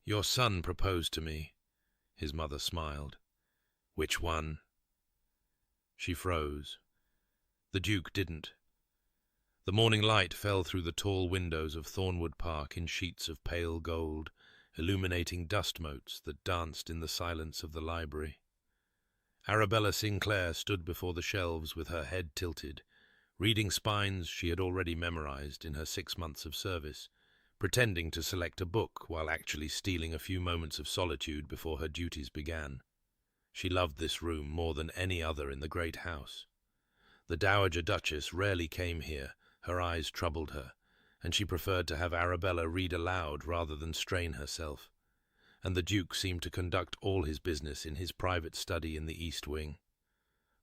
Your son proposed to me, his mother smiled. Which one? She froze. The Duke didn't. The morning light fell through the tall windows of Thornwood Park in sheets of pale gold, illuminating dust motes that danced in the silence of the library. Arabella Sinclair stood before the shelves with her head tilted, reading spines she had already memorized in her 6 months of service, pretending to select a book while actually stealing a few moments of solitude before her duties began. She loved this room more than any other in the great house. The Dowager Duchess rarely came here, her eyes troubled her, and she preferred to have Arabella read aloud rather than strain herself, and the Duke seemed to conduct all his business in his private study in the East Wing.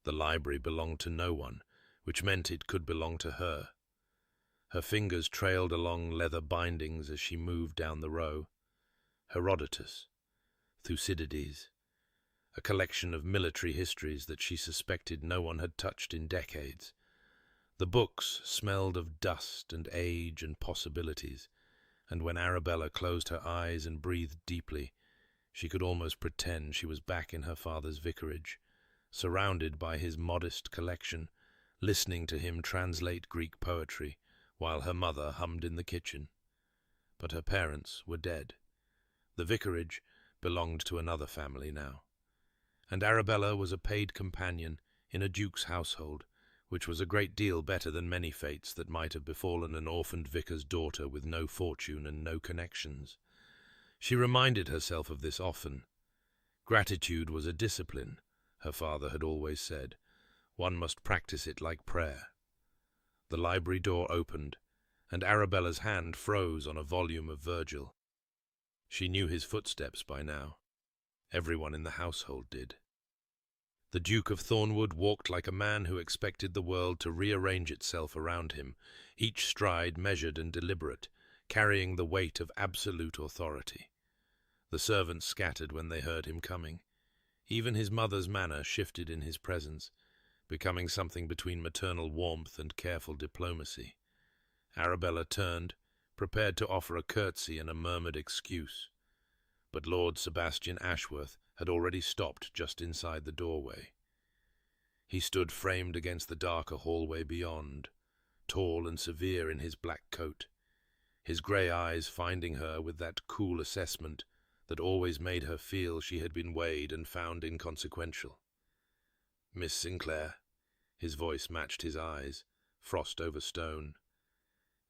The library belonged to no one, which meant it could belong to her. Her fingers trailed along leather bindings as she moved down the row. Herodotus, Thucydides, a collection of military histories that she suspected no one had touched in decades. The books smelled of dust and age and possibilities, and when Arabella closed her eyes and breathed deeply, she could almost pretend she was back in her father's vicarage, surrounded by his modest collection, listening to him translate Greek poetry, while her mother hummed in the kitchen. But her parents were dead. The vicarage belonged to another family now, and Arabella was a paid companion in a duke's household, which was a great deal better than many fates that might have befallen an orphaned vicar's daughter with no fortune and no connections. She reminded herself of this often. Gratitude was a discipline, her father had always said. One must practice it like prayer. The library door opened, and Arabella's hand froze on a volume of Virgil. She knew his footsteps by now. Everyone in the household did. The Duke of Thornwood walked like a man who expected the world to rearrange itself around him, each stride measured and deliberate, carrying the weight of absolute authority. The servants scattered when they heard him coming. Even his mother's manner shifted in his presence, becoming something between maternal warmth and careful diplomacy. Arabella turned, prepared to offer a curtsy and a murmured excuse. But Lord Sebastian Ashworth had already stopped just inside the doorway. He stood framed against the darker hallway beyond, tall and severe in his black coat, his grey eyes finding her with that cool assessment that always made her feel she had been weighed and found inconsequential. "Miss Sinclair," his voice matched his eyes, frost over stone.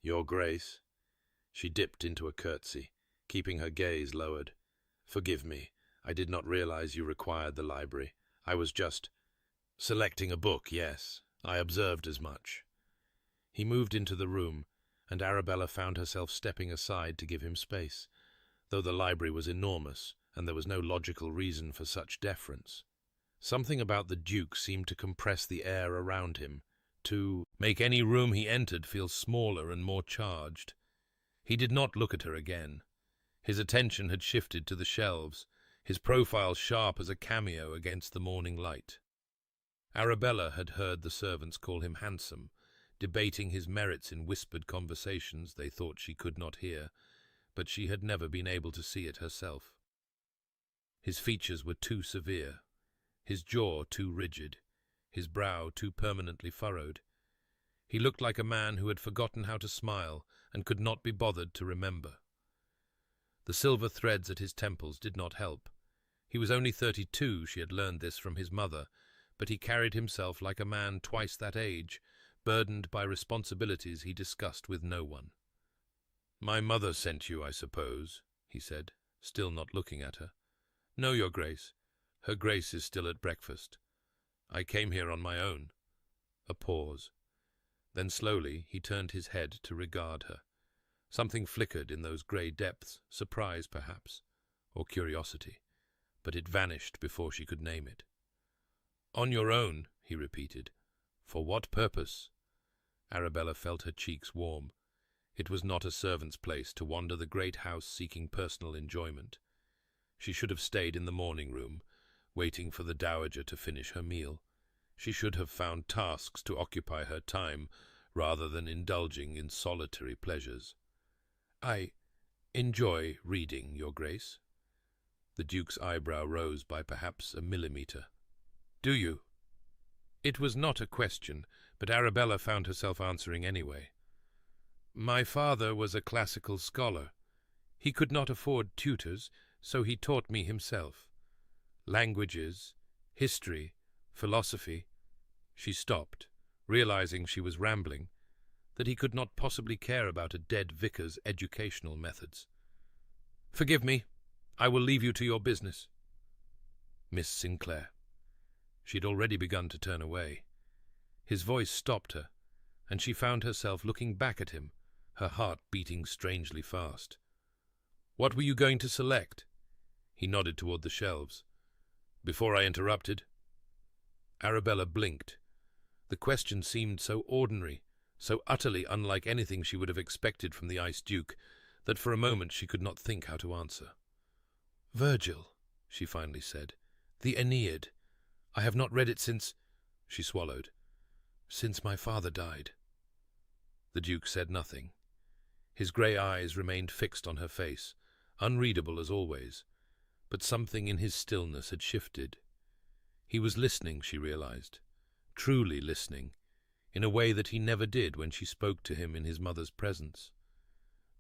"Your Grace." She dipped into a curtsy, keeping her gaze lowered. "Forgive me, I did not realize you required the library. I was just selecting a book, yes. I observed as much." He moved into the room, and Arabella found herself stepping aside to give him space, though the library was enormous, and there was no logical reason for such deference. Something about the Duke seemed to compress the air around him, to make any room he entered feel smaller and more charged. He did not look at her again. His attention had shifted to the shelves, his profile sharp as a cameo against the morning light. Arabella had heard the servants call him handsome, debating his merits in whispered conversations they thought she could not hear, but she had never been able to see it herself. His features were too severe, his jaw too rigid, his brow too permanently furrowed. He looked like a man who had forgotten how to smile and could not be bothered to remember. The silver threads at his temples did not help. He was only 32, she had learned this from his mother, but he carried himself like a man twice that age, burdened by responsibilities he discussed with no one. "My mother sent you, I suppose," he said, still not looking at her. "No, Your Grace. Her Grace is still at breakfast. I came here on my own." A pause. Then slowly he turned his head to regard her. Something flickered in those grey depths, surprise perhaps, or curiosity, but it vanished before she could name it. "On your own," he repeated. "For what purpose?" Arabella felt her cheeks warm. It was not a servant's place to wander the great house seeking personal enjoyment. She should have stayed in the morning room, waiting for the dowager to finish her meal. She should have found tasks to occupy her time, rather than indulging in solitary pleasures. Enjoy reading, Your Grace. The Duke's eyebrow rose by perhaps a millimetre. Do you? It was not a question, but Arabella found herself answering anyway. My father was a classical scholar. He could not afford tutors, so he taught me himself. Languages, history, philosophy. She stopped, realizing she was rambling, that he could not possibly care about a dead vicar's educational methods. Forgive me. I will leave you to your business. Miss Sinclair. She had already begun to turn away. His voice stopped her, and she found herself looking back at him, her heart beating strangely fast. What were you going to select? He nodded toward the shelves. Before I interrupted. Arabella blinked. The question seemed so ordinary, so utterly unlike anything she would have expected from the Ice Duke, that for a moment she could not think how to answer. Virgil, she finally said. The Aeneid. I have not read it since— She swallowed. Since my father died. The Duke said nothing. His grey eyes remained fixed on her face, unreadable as always, but something in his stillness had shifted. He was listening, she realized, truly listening, in a way that he never did when she spoke to him in his mother's presence.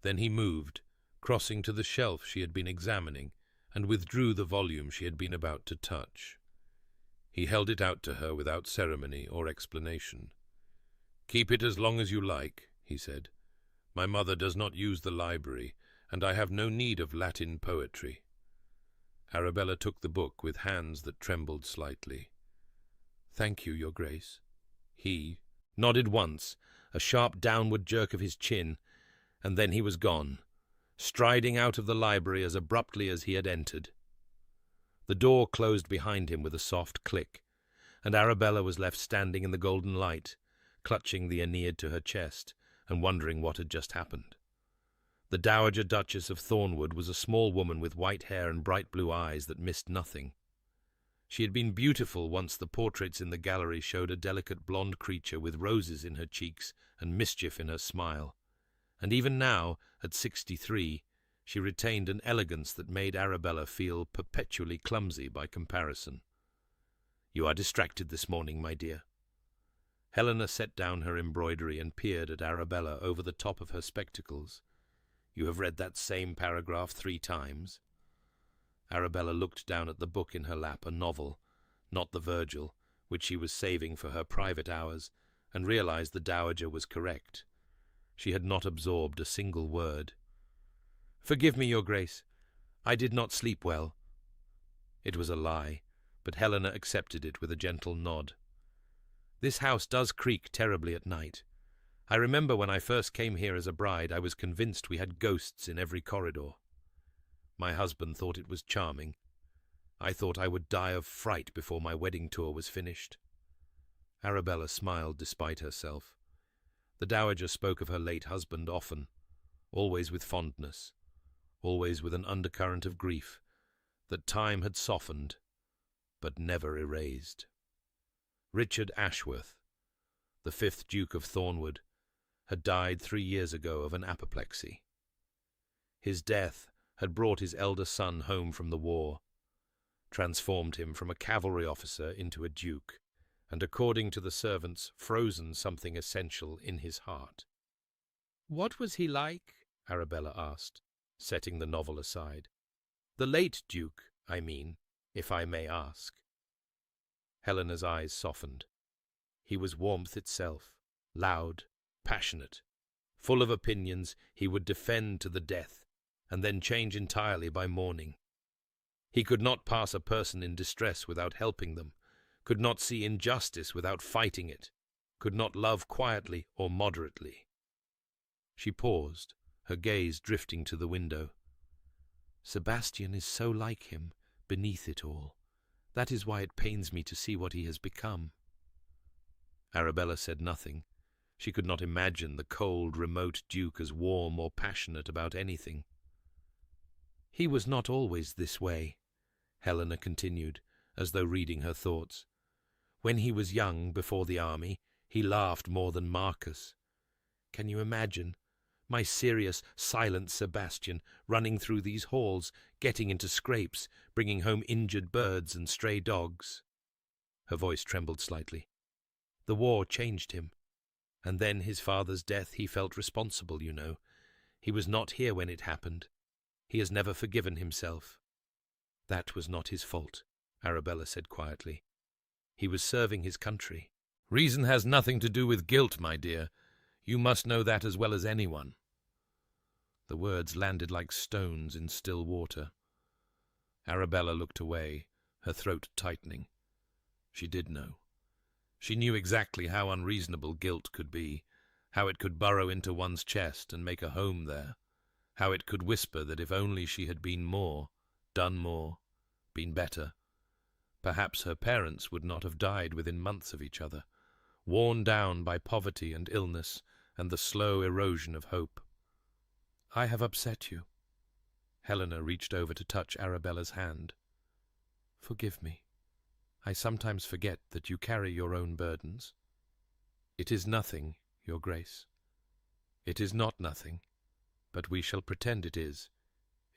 Then he moved, crossing to the shelf she had been examining, and withdrew the volume she had been about to touch. He held it out to her without ceremony or explanation. Keep it as long as you like, he said. My mother does not use the library, and I have no need of Latin poetry. Arabella took the book with hands that trembled slightly. Thank you, Your Grace. He nodded once, a sharp downward jerk of his chin, and then he was gone, striding out of the library as abruptly as he had entered. The door closed behind him with a soft click, and Arabella was left standing in the golden light, clutching the Aeneid to her chest and wondering what had just happened. The Dowager Duchess of Thornwood was a small woman with white hair and bright blue eyes that missed nothing. She had been beautiful once the portraits in the gallery showed a delicate blonde creature with roses in her cheeks and mischief in her smile, and even now, at 63, she retained an elegance that made Arabella feel perpetually clumsy by comparison. You are distracted this morning, my dear. Helena set down her embroidery and peered at Arabella over the top of her spectacles. You have read that same paragraph 3 times. Arabella looked down at the book in her lap, a novel, not the Virgil, which she was saving for her private hours, and realized the Dowager was correct. She had not absorbed a single word. Forgive me, Your Grace. I did not sleep well. It was a lie, but Helena accepted it with a gentle nod. This house does creak terribly at night. I remember when I first came here as a bride, I was convinced we had ghosts in every corridor. My husband thought it was charming. I thought I would die of fright before my wedding tour was finished. Arabella smiled despite herself. The Dowager spoke of her late husband often, always with fondness, always with an undercurrent of grief that time had softened, but never erased. Richard Ashworth, the 5th Duke of Thornwood, had died 3 years ago of an apoplexy. His death had brought his elder son home from the war, transformed him from a cavalry officer into a duke, and according to the servants, frozen something essential in his heart. What was he like? Arabella asked, setting the novel aside. The late Duke, I mean, if I may ask. Helena's eyes softened. He was warmth itself, loud, passionate. Full of opinions he would defend to the death, and then change entirely by morning. He could not pass a person in distress without helping them, could not see injustice without fighting it, could not love quietly or moderately. She paused, her gaze drifting to the window. Sebastian is so like him, beneath it all. That is why it pains me to see what he has become. Arabella said nothing. She could not imagine the cold, remote Duke as warm or passionate about anything. He was not always this way, Helena continued, as though reading her thoughts. When he was young, before the army, he laughed more than Marcus. Can you imagine? My serious, silent Sebastian, running through these halls, getting into scrapes, bringing home injured birds and stray dogs." Her voice trembled slightly. "The war changed him. And then his father's death, he felt responsible, you know. He was not here when it happened. He has never forgiven himself." "That was not his fault," Arabella said quietly. "He was serving his country." "Reason has nothing to do with guilt, my dear. You must know that as well as anyone." The words landed like stones in still water. Arabella looked away, her throat tightening. She did know. She knew exactly how unreasonable guilt could be, how it could burrow into one's chest and make a home there, how it could whisper that if only she had been more, done more, been better, perhaps her parents would not have died within months of each other, worn down by poverty and illness and the slow erosion of hope. "I have upset you." Helena reached over to touch Arabella's hand. "Forgive me. I sometimes forget that you carry your own burdens." "It is nothing, Your Grace. It is not nothing, but we shall pretend it is,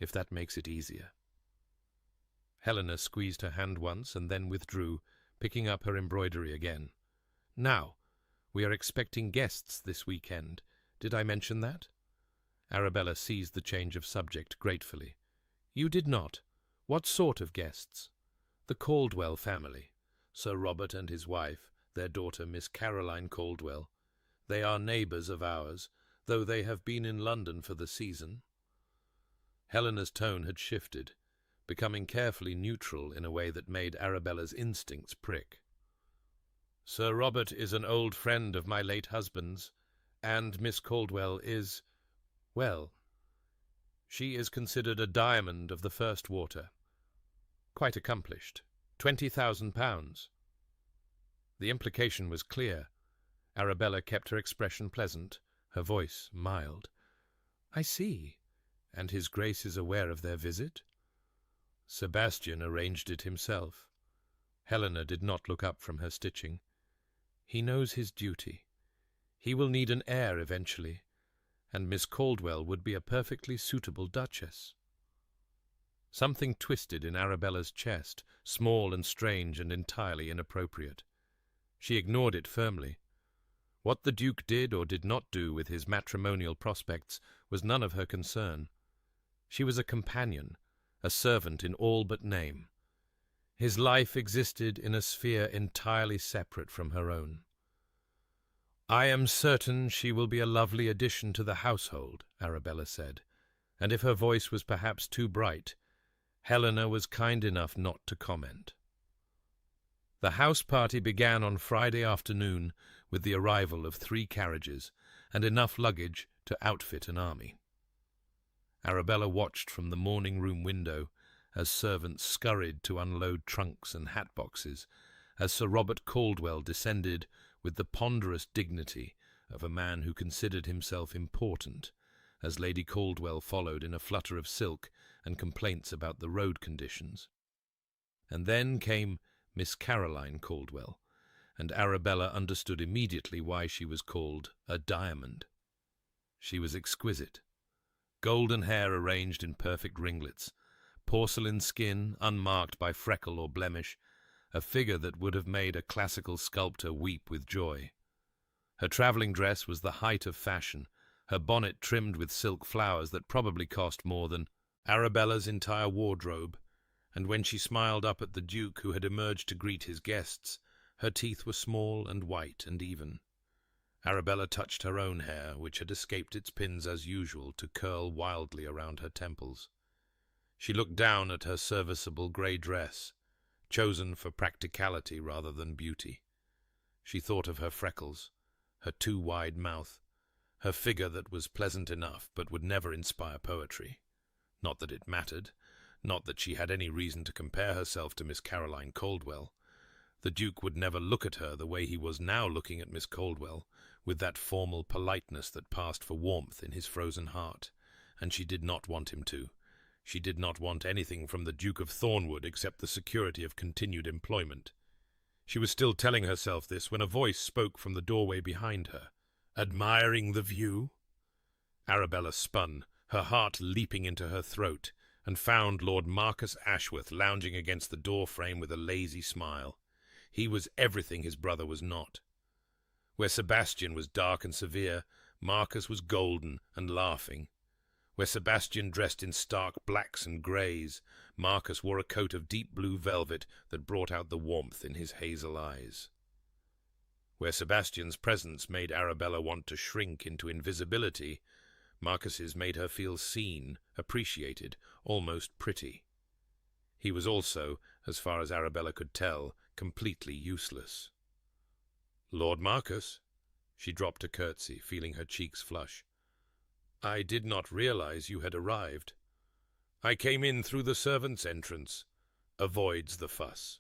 if that makes it easier." Helena squeezed her hand once and then withdrew, picking up her embroidery again. "Now, we are expecting guests this weekend. Did I mention that?" Arabella seized the change of subject gratefully. "You did not. What sort of guests?" "The Caldwell family. Sir Robert and his wife, their daughter Miss Caroline Caldwell. They are neighbours of ours, though they have been in London for the season." Helena's tone had shifted, becoming carefully neutral in a way that made Arabella's instincts prick. "Sir Robert is an old friend of my late husband's, and Miss Caldwell is, well, she is considered a diamond of the first water. Quite accomplished. £20,000. The implication was clear. Arabella kept her expression pleasant, her voice mild. "I see. And his Grace is aware of their visit?" "Sebastian arranged it himself." Helena did not look up from her stitching. "He knows his duty. He will need an heir eventually, and Miss Caldwell would be a perfectly suitable Duchess." Something twisted in Arabella's chest, small and strange and entirely inappropriate. She ignored it firmly. What the Duke did or did not do with his matrimonial prospects was none of her concern. She was a companion, a servant in all but name. His life existed in a sphere entirely separate from her own. "I am certain she will be a lovely addition to the household," Arabella said, and if her voice was perhaps too bright, Helena was kind enough not to comment. The house party began on Friday afternoon with the arrival of 3 carriages and enough luggage to outfit an army. Arabella watched from the morning-room window as servants scurried to unload trunks and hat-boxes, as Sir Robert Caldwell descended with the ponderous dignity of a man who considered himself important, as Lady Caldwell followed in a flutter of silk and complaints about the road conditions. And then came Miss Caroline Caldwell, and Arabella understood immediately why she was called a diamond. She was exquisite. Golden hair arranged in perfect ringlets, porcelain skin unmarked by freckle or blemish, a figure that would have made a classical sculptor weep with joy. Her travelling dress was the height of fashion, her bonnet trimmed with silk flowers that probably cost more than Arabella's entire wardrobe, and when she smiled up at the Duke who had emerged to greet his guests, her teeth were small and white and even. Arabella touched her own hair, which had escaped its pins as usual to curl wildly around her temples. She looked down at her serviceable grey dress, chosen for practicality rather than beauty. She thought of her freckles, her too wide mouth, her figure that was pleasant enough but would never inspire poetry. Not that it mattered, not that she had any reason to compare herself to Miss Caroline Caldwell. The Duke would never look at her the way he was now looking at Miss Caldwell, with that formal politeness that passed for warmth in his frozen heart, and she did not want him to. She did not want anything from the Duke of Thornwood except the security of continued employment. She was still telling herself this when a voice spoke from the doorway behind her. "Admiring the view?" Arabella spun, her heart leaping into her throat, and found Lord Marcus Ashworth lounging against the door frame with a lazy smile. He was everything his brother was not. Where Sebastian was dark and severe, Marcus was golden and laughing. Where Sebastian dressed in stark blacks and greys, Marcus wore a coat of deep blue velvet that brought out the warmth in his hazel eyes. Where Sebastian's presence made Arabella want to shrink into invisibility, Marcus's made her feel seen, appreciated, almost pretty. He was also, as far as Arabella could tell, completely useless. "Lord Marcus," she dropped a curtsy, feeling her cheeks flush. "I did not realize you had arrived. I came in through the servants' entrance. Avoids the fuss."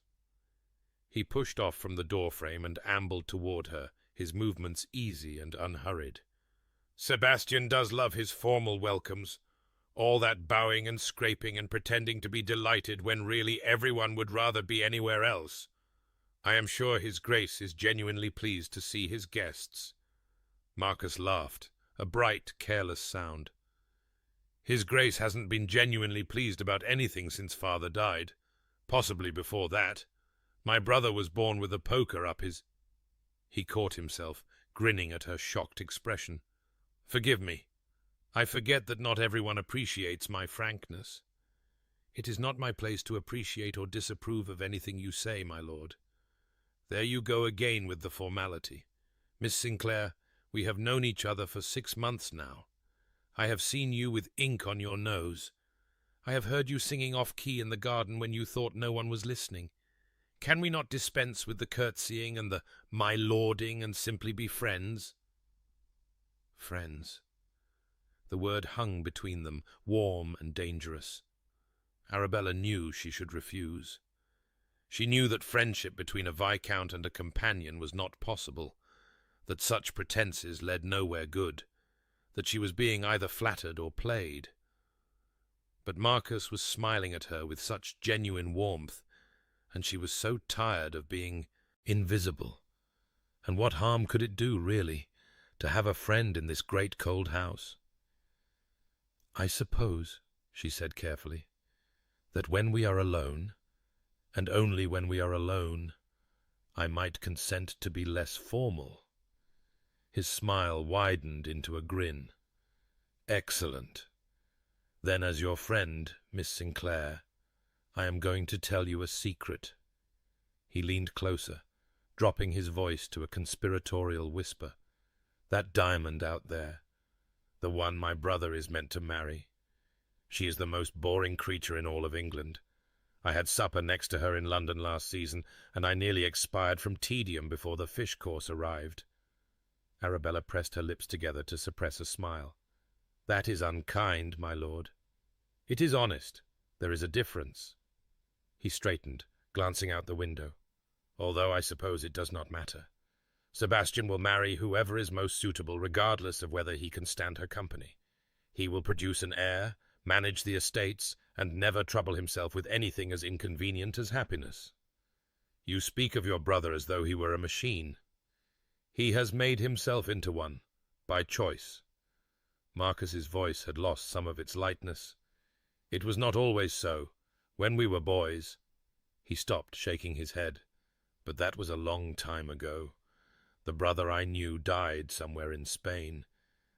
He pushed off from the doorframe and ambled toward her, his movements easy and unhurried. "Sebastian does love his formal welcomes. All that bowing and scraping and pretending to be delighted when really everyone would rather be anywhere else. I am sure his Grace is genuinely pleased to see his guests." Marcus laughed, a bright, careless sound. "His Grace hasn't been genuinely pleased about anything since Father died. Possibly before that. My brother was born with a poker up his—" He caught himself, grinning at her shocked expression. "Forgive me. I forget that not everyone appreciates my frankness." "It is not my place to appreciate or disapprove of anything you say, my lord." "There you go again with the formality. Miss Sinclair, we have known each other for 6 months now. I have seen you with ink on your nose. I have heard you singing off-key in the garden when you thought no one was listening. Can we not dispense with the curtsying and the my lording and simply be friends?" Friends. The word hung between them, warm and dangerous. Arabella knew she should refuse. She knew that friendship between a viscount and a companion was not possible, that such pretences led nowhere good, that she was being either flattered or played. But Marcus was smiling at her with such genuine warmth, and she was so tired of being invisible. And what harm could it do, really, to have a friend in this great cold house? "I suppose," she said carefully, "that when we are alone, and only when we are alone, I might consent to be less formal." His smile widened into a grin. "Excellent. Then as your friend, Miss Sinclair, I am going to tell you a secret." He leaned closer, dropping his voice to a conspiratorial whisper. "That diamond out there, the one my brother is meant to marry. She is the most boring creature in all of England. I had supper next to her in London last season, and I nearly expired from tedium before the fish course arrived." Arabella pressed her lips together to suppress a smile. "That is unkind, my lord." "It is honest. There is a difference." He straightened, glancing out the window. "Although I suppose it does not matter. Sebastian will marry whoever is most suitable, regardless of whether he can stand her company. He will produce an heir, manage the estates, and never trouble himself with anything as inconvenient as happiness. You speak of your brother as though he were a machine. He has made himself into one, by choice." Marcus's voice had lost some of its lightness. "It was not always so. When we were boys—" He stopped, shaking his head. "But that was a long time ago. The brother I knew died somewhere in Spain,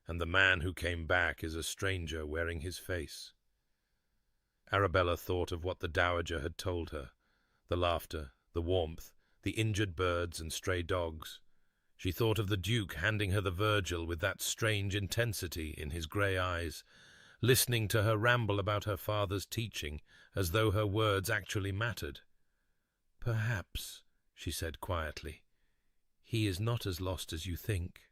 and the man who came back is a stranger wearing his face." Arabella thought of what the dowager had told her, the laughter, the warmth, the injured birds and stray dogs. She thought of the Duke handing her the Virgil with that strange intensity in his grey eyes, listening to her ramble about her father's teaching as though her words actually mattered. "Perhaps," she said quietly, "he is not as lost as you think."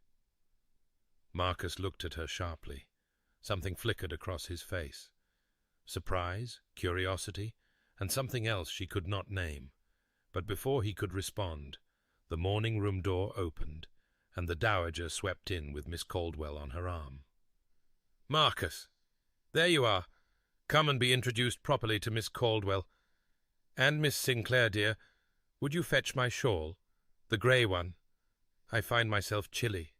Marcus looked at her sharply. Something flickered across his face. Surprise, curiosity, and something else she could not name. But before he could respond, the morning-room door opened, and the dowager swept in with Miss Caldwell on her arm. "Marcus, there you are. Come and be introduced properly to Miss Caldwell. And Miss Sinclair, dear, would you fetch my shawl, the grey one? I find myself chilly."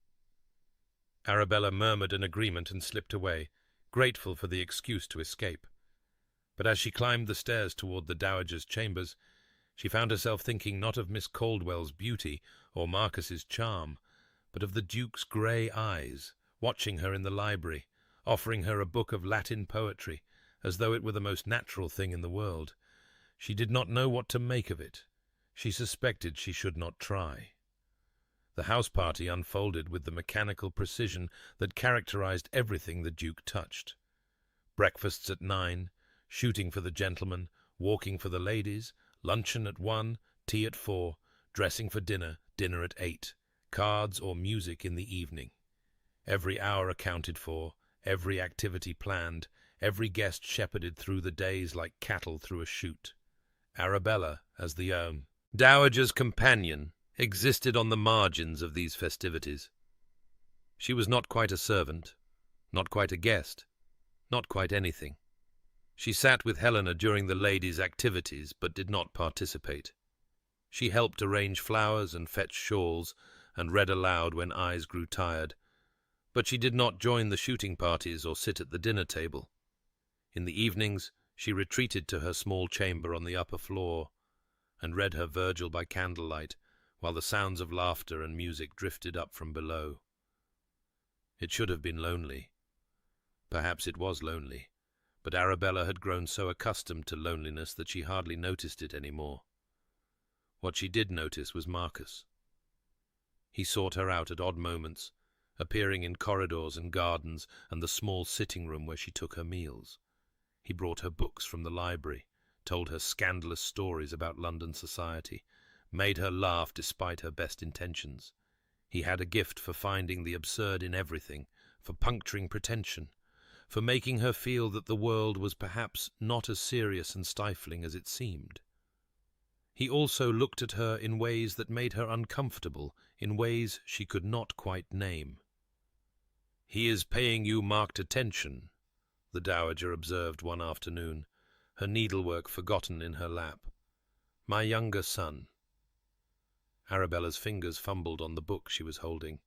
Arabella murmured an agreement and slipped away, grateful for the excuse to escape. But as she climbed the stairs toward the dowager's chambers, she found herself thinking not of Miss Caldwell's beauty or Marcus's charm, but of the Duke's grey eyes, watching her in the library, offering her a book of Latin poetry, as though it were the most natural thing in the world. She did not know what to make of it. She suspected she should not try. The house party unfolded with the mechanical precision that characterized everything the Duke touched. Breakfasts at 9, shooting for the gentlemen, walking for the ladies, luncheon at 1, tea at 4, dressing for dinner, dinner at 8, cards or music in the evening. Every hour accounted for, every activity planned, every guest shepherded through the days like cattle through a chute. Arabella, as the dowager's companion, existed on the margins of these festivities. She was not quite a servant, not quite a guest, not quite anything. She sat with Helena during the ladies' activities, but did not participate. She helped arrange flowers and fetch shawls, and read aloud when eyes grew tired, but she did not join the shooting parties or sit at the dinner table. In the evenings, she retreated to her small chamber on the upper floor, and read her Virgil by candlelight, while the sounds of laughter and music drifted up from below. It should have been lonely. Perhaps it was lonely, but Arabella had grown so accustomed to loneliness that she hardly noticed it any more. What she did notice was Marcus. He sought her out at odd moments, appearing in corridors and gardens and the small sitting room where she took her meals. He brought her books from the library, told her scandalous stories about London society, made her laugh despite her best intentions. He had a gift for finding the absurd in everything, for puncturing pretension, for making her feel that the world was perhaps not as serious and stifling as it seemed. He also looked at her in ways that made her uncomfortable, in ways she could not quite name. "He is paying you marked attention," the dowager observed one afternoon, her needlework forgotten in her lap. "My younger son." Arabella's fingers fumbled on the book she was holding.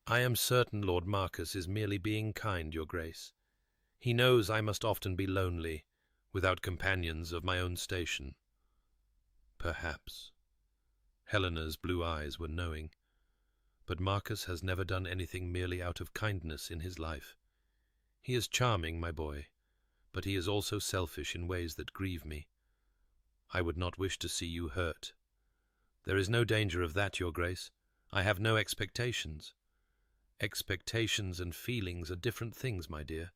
"I am certain Lord Marcus is merely being kind, Your Grace. He knows I must often be lonely, without companions of my own station." "Perhaps." Helena's blue eyes were knowing. "But Marcus has never done anything merely out of kindness in his life. He is charming, my boy, but he is also selfish in ways that grieve me. I would not wish to see you hurt." "There is no danger of that, Your Grace. I have no expectations." "Expectations and feelings are different things, my dear."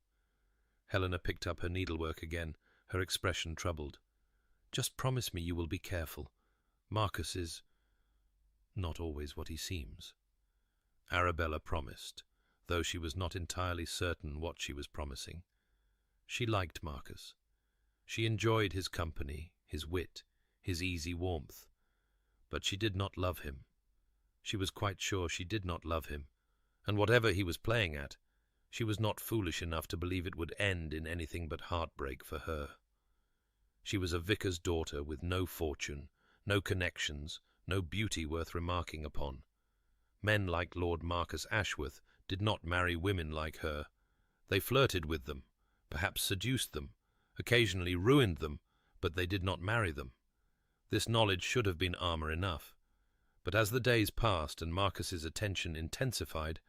Helena picked up her needlework again, her expression troubled. "Just promise me you will be careful. Marcus is not always what he seems." Arabella promised, though she was not entirely certain what she was promising. She liked Marcus. She enjoyed his company, his wit, his easy warmth. But she did not love him. She was quite sure she did not love him, and whatever he was playing at, she was not foolish enough to believe it would end in anything but heartbreak for her. She was a vicar's daughter with no fortune, no connections, no beauty worth remarking upon. Men like Lord Marcus Ashworth did not marry women like her. They flirted with them, perhaps seduced them, occasionally ruined them, but they did not marry them. This knowledge should have been armor enough. But as the days passed and Marcus's attention intensified,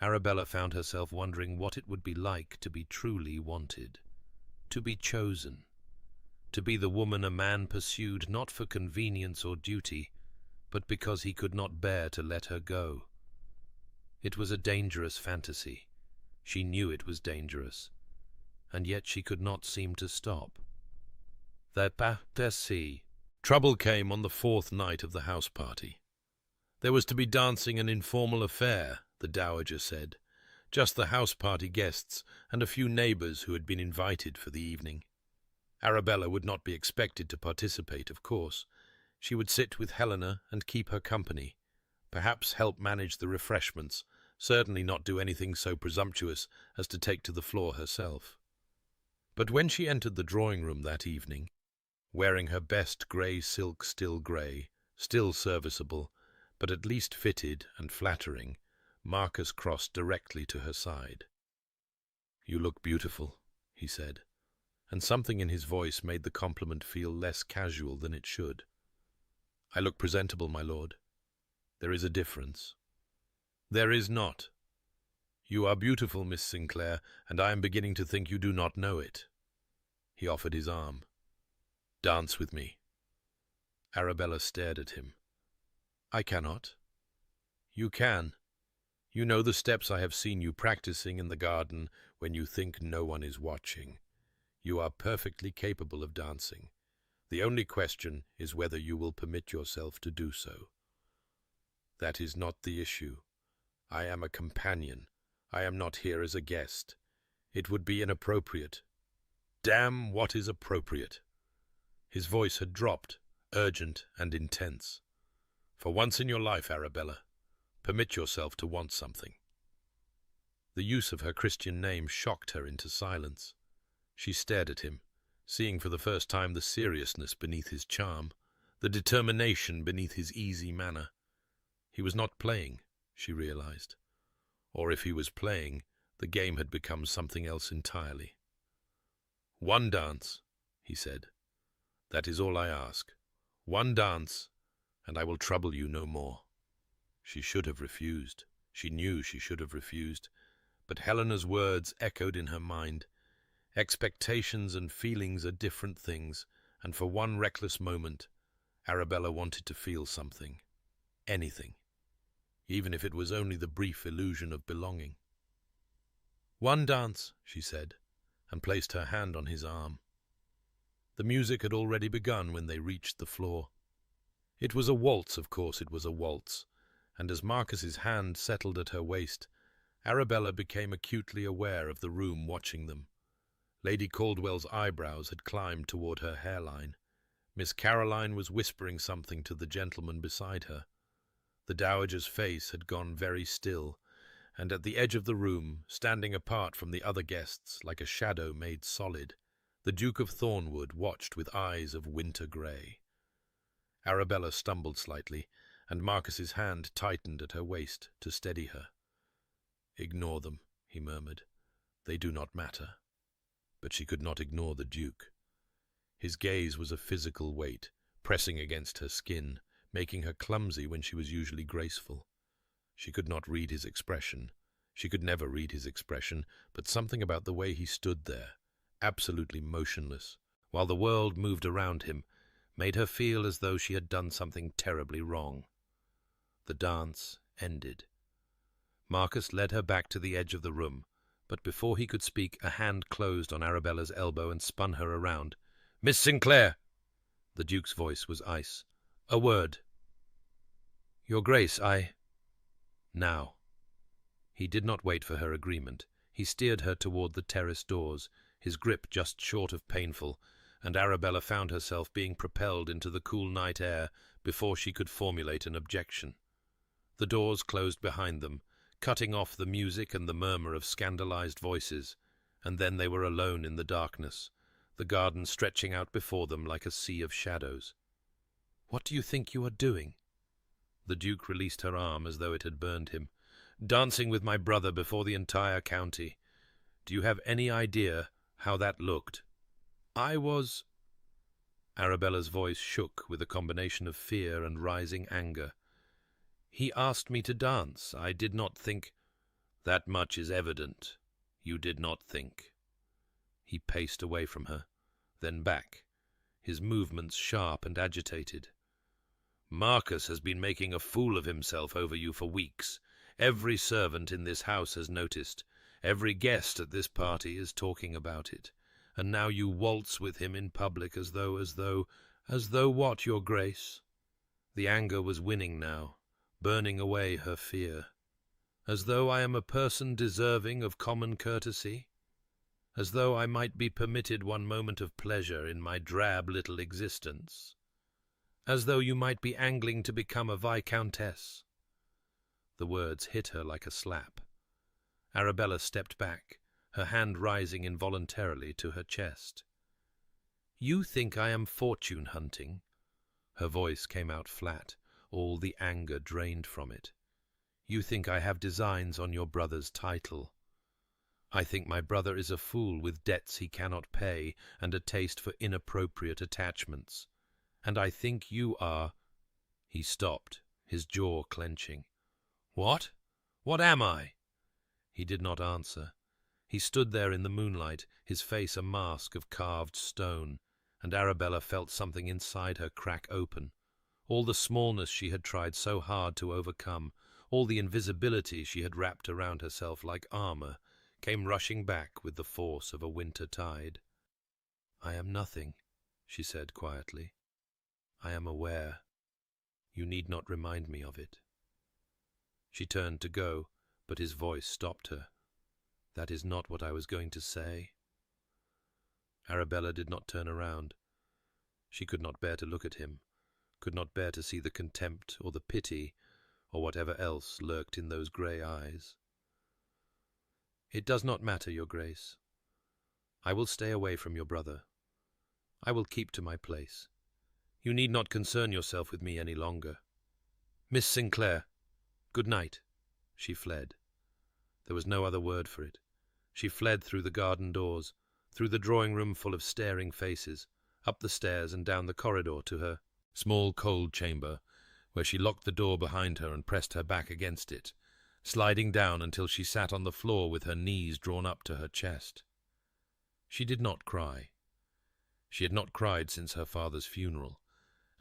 Arabella found herself wondering what it would be like to be truly wanted, to be chosen, to be the woman a man pursued not for convenience or duty, but because he could not bear to let her go. It was a dangerous fantasy. She knew it was dangerous, and yet she could not seem to stop. Trouble came on the 4th night of the house party. There was to be dancing and informal affair, the dowager said, just the house party guests and a few neighbours who had been invited for the evening. Arabella would not be expected to participate, of course. She would sit with Helena and keep her company, perhaps help manage the refreshments, certainly not do anything so presumptuous as to take to the floor herself. But when she entered the drawing-room that evening, wearing her best grey silk still serviceable, but at least fitted and flattering, Marcus crossed directly to her side. "You look beautiful," he said, and something in his voice made the compliment feel less casual than it should. "I look presentable, my lord. There is a difference." "There is not. You are beautiful, Miss Sinclair, and I am beginning to think you do not know it." He offered his arm. "Dance with me." Arabella stared at him. "I cannot." "You can. You know the steps I have seen you practicing in the garden when you think no one is watching. You are perfectly capable of dancing. The only question is whether you will permit yourself to do so." "That is not the issue. I am a companion. I am not here as a guest. It would be inappropriate." "Damn what is appropriate." His voice had dropped, urgent and intense. "For once in your life, Arabella, permit yourself to want something." The use of her Christian name shocked her into silence. She stared at him, seeing for the first time the seriousness beneath his charm, the determination beneath his easy manner. He was not playing, she realized. Or if he was playing, the game had become something else entirely. "One dance," he said. "That is all I ask. One dance, and I will trouble you no more." She should have refused. She knew she should have refused. But Helena's words echoed in her mind. Expectations and feelings are different things, and for one reckless moment, Arabella wanted to feel something. Anything. Even if it was only the brief illusion of belonging. "One dance," she said, and placed her hand on his arm. The music had already begun when they reached the floor. It was a waltz, of course it was a waltz, and as Marcus's hand settled at her waist, Arabella became acutely aware of the room watching them. Lady Caldwell's eyebrows had climbed toward her hairline. Miss Caroline was whispering something to the gentleman beside her. The dowager's face had gone very still, and at the edge of the room, standing apart from the other guests like a shadow made solid, the Duke of Thornwood watched with eyes of winter grey. Arabella stumbled slightly, and Marcus's hand tightened at her waist to steady her. "Ignore them," he murmured. "They do not matter." But she could not ignore the Duke. His gaze was a physical weight, pressing against her skin, making her clumsy when she was usually graceful. She could not read his expression. She could never read his expression, but something about the way he stood there, absolutely motionless, while the world moved around him, made her feel as though she had done something terribly wrong. The dance ended. Marcus led her back to the edge of the room, but before he could speak, a hand closed on Arabella's elbow and spun her around. "Miss Sinclair!" The Duke's voice was ice. "A word." "Your Grace, Now." He did not wait for her agreement. He steered her toward the terrace doors, his grip just short of painful, and Arabella found herself being propelled into the cool night air before she could formulate an objection. The doors closed behind them, cutting off the music and the murmur of scandalized voices, and then they were alone in the darkness, the garden stretching out before them like a sea of shadows. "What do you think you are doing?" The Duke released her arm as though it had burned him. "Dancing with my brother before the entire county. Do you have any idea how that looked?" "I was—" Arabella's voice shook with a combination of fear and rising anger. "He asked me to dance. I did not think—" "That much is evident. You did not think." He paced away from her, then back, his movements sharp and agitated. "Marcus has been making a fool of himself over you for weeks. Every servant in this house has noticed. Every guest at this party is talking about it. And now you waltz with him in public as though what, Your Grace?" The anger was winning now, burning away her fear. "As though I am a person deserving of common courtesy? As though I might be permitted one moment of pleasure in my drab little existence? As though you might be angling to become a viscountess?" The words hit her like a slap. Arabella stepped back, her hand rising involuntarily to her chest. "You think I am fortune-hunting?" Her voice came out flat, all the anger drained from it. You think I have designs on your brother's title. I think my brother is a fool with debts he cannot pay and a taste for inappropriate attachments. And I think you are—" He stopped, his jaw clenching. "What? What am I?" He did not answer. He stood there in the moonlight, his face a mask of carved stone, and Arabella felt something inside her crack open. All the smallness she had tried so hard to overcome, all the invisibility she had wrapped around herself like armor, came rushing back with the force of a winter tide. "I am nothing," she said quietly. "I am aware. You need not remind me of it." She turned to go, but his voice stopped her. "That is not what I was going to say." Arabella did not turn around. She could not bear to look at him, could not bear to see the contempt or the pity or whatever else lurked in those grey eyes. "It does not matter, Your Grace. I will stay away from your brother. I will keep to my place. You need not concern yourself with me any longer. Miss Sinclair, good night." She fled. There was no other word for it. She fled through the garden doors, through the drawing-room full of staring faces, up the stairs and down the corridor to her small cold chamber, where she locked the door behind her and pressed her back against it, sliding down until she sat on the floor with her knees drawn up to her chest. She did not cry. She had not cried since her father's funeral,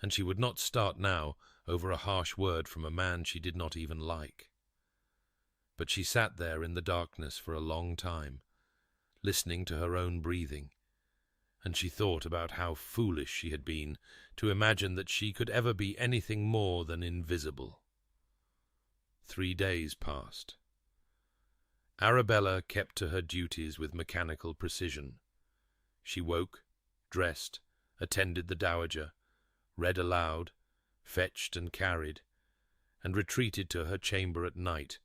and she would not start now over a harsh word from a man she did not even like. But she sat there in the darkness for a long time, listening to her own breathing, and she thought about how foolish she had been to imagine that she could ever be anything more than invisible. 3 days passed. Arabella kept to her duties with mechanical precision. She woke, dressed, attended the dowager, read aloud, fetched and carried, and retreated to her chamber at night,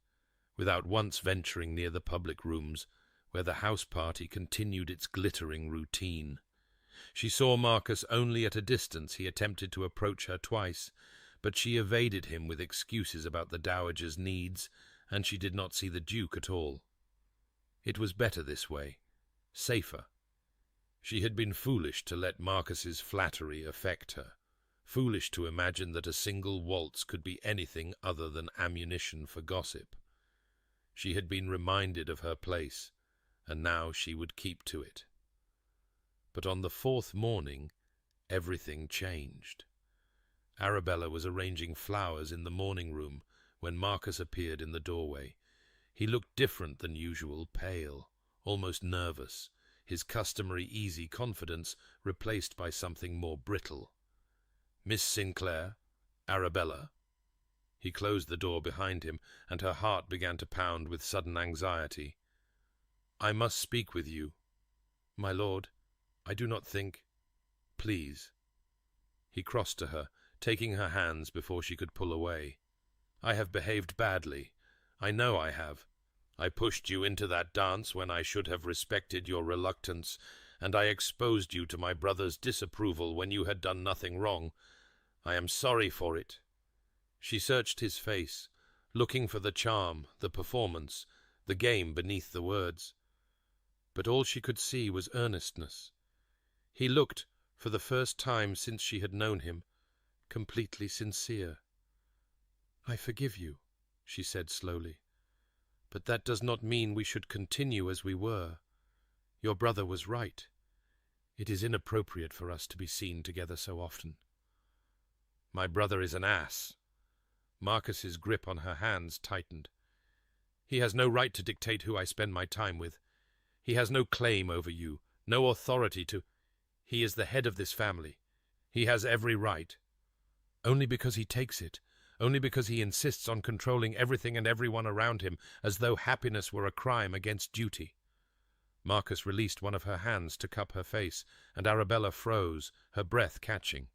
without once venturing near the public rooms, where the house party continued its glittering routine. She saw Marcus only at a distance. He attempted to approach her twice, but she evaded him with excuses about the dowager's needs, and she did not see the Duke at all. It was better this way, safer. She had been foolish to let Marcus's flattery affect her, foolish to imagine that a single waltz could be anything other than ammunition for gossip. She had been reminded of her place, and now she would keep to it. But on the 4th morning, everything changed. Arabella was arranging flowers in the morning room when Marcus appeared in the doorway. He looked different than usual, pale, almost nervous, his customary easy confidence replaced by something more brittle. "Miss Sinclair, Arabella." He closed the door behind him, and her heart began to pound with sudden anxiety. "I must speak with you." "My lord, I do not think—" "Please." He crossed to her, taking her hands before she could pull away. "I have behaved badly. I know I have. I pushed you into that dance when I should have respected your reluctance, and I exposed you to my brother's disapproval when you had done nothing wrong. I am sorry for it." She searched his face, looking for the charm, the performance, the game beneath the words. But all she could see was earnestness. He looked, for the first time since she had known him, completely sincere. "I forgive you," she said slowly, "but that does not mean we should continue as we were. Your brother was right. It is inappropriate for us to be seen together so often." "My brother is an ass." Marcus's grip on her hands tightened. "He has no right to dictate who I spend my time with. He has no claim over you, no authority to— He is the head of this family. He has every right. Only because he takes it, only because he insists on controlling everything and everyone around him, as though happiness were a crime against duty." Marcus released one of her hands to cup her face, and Arabella froze, her breath catching.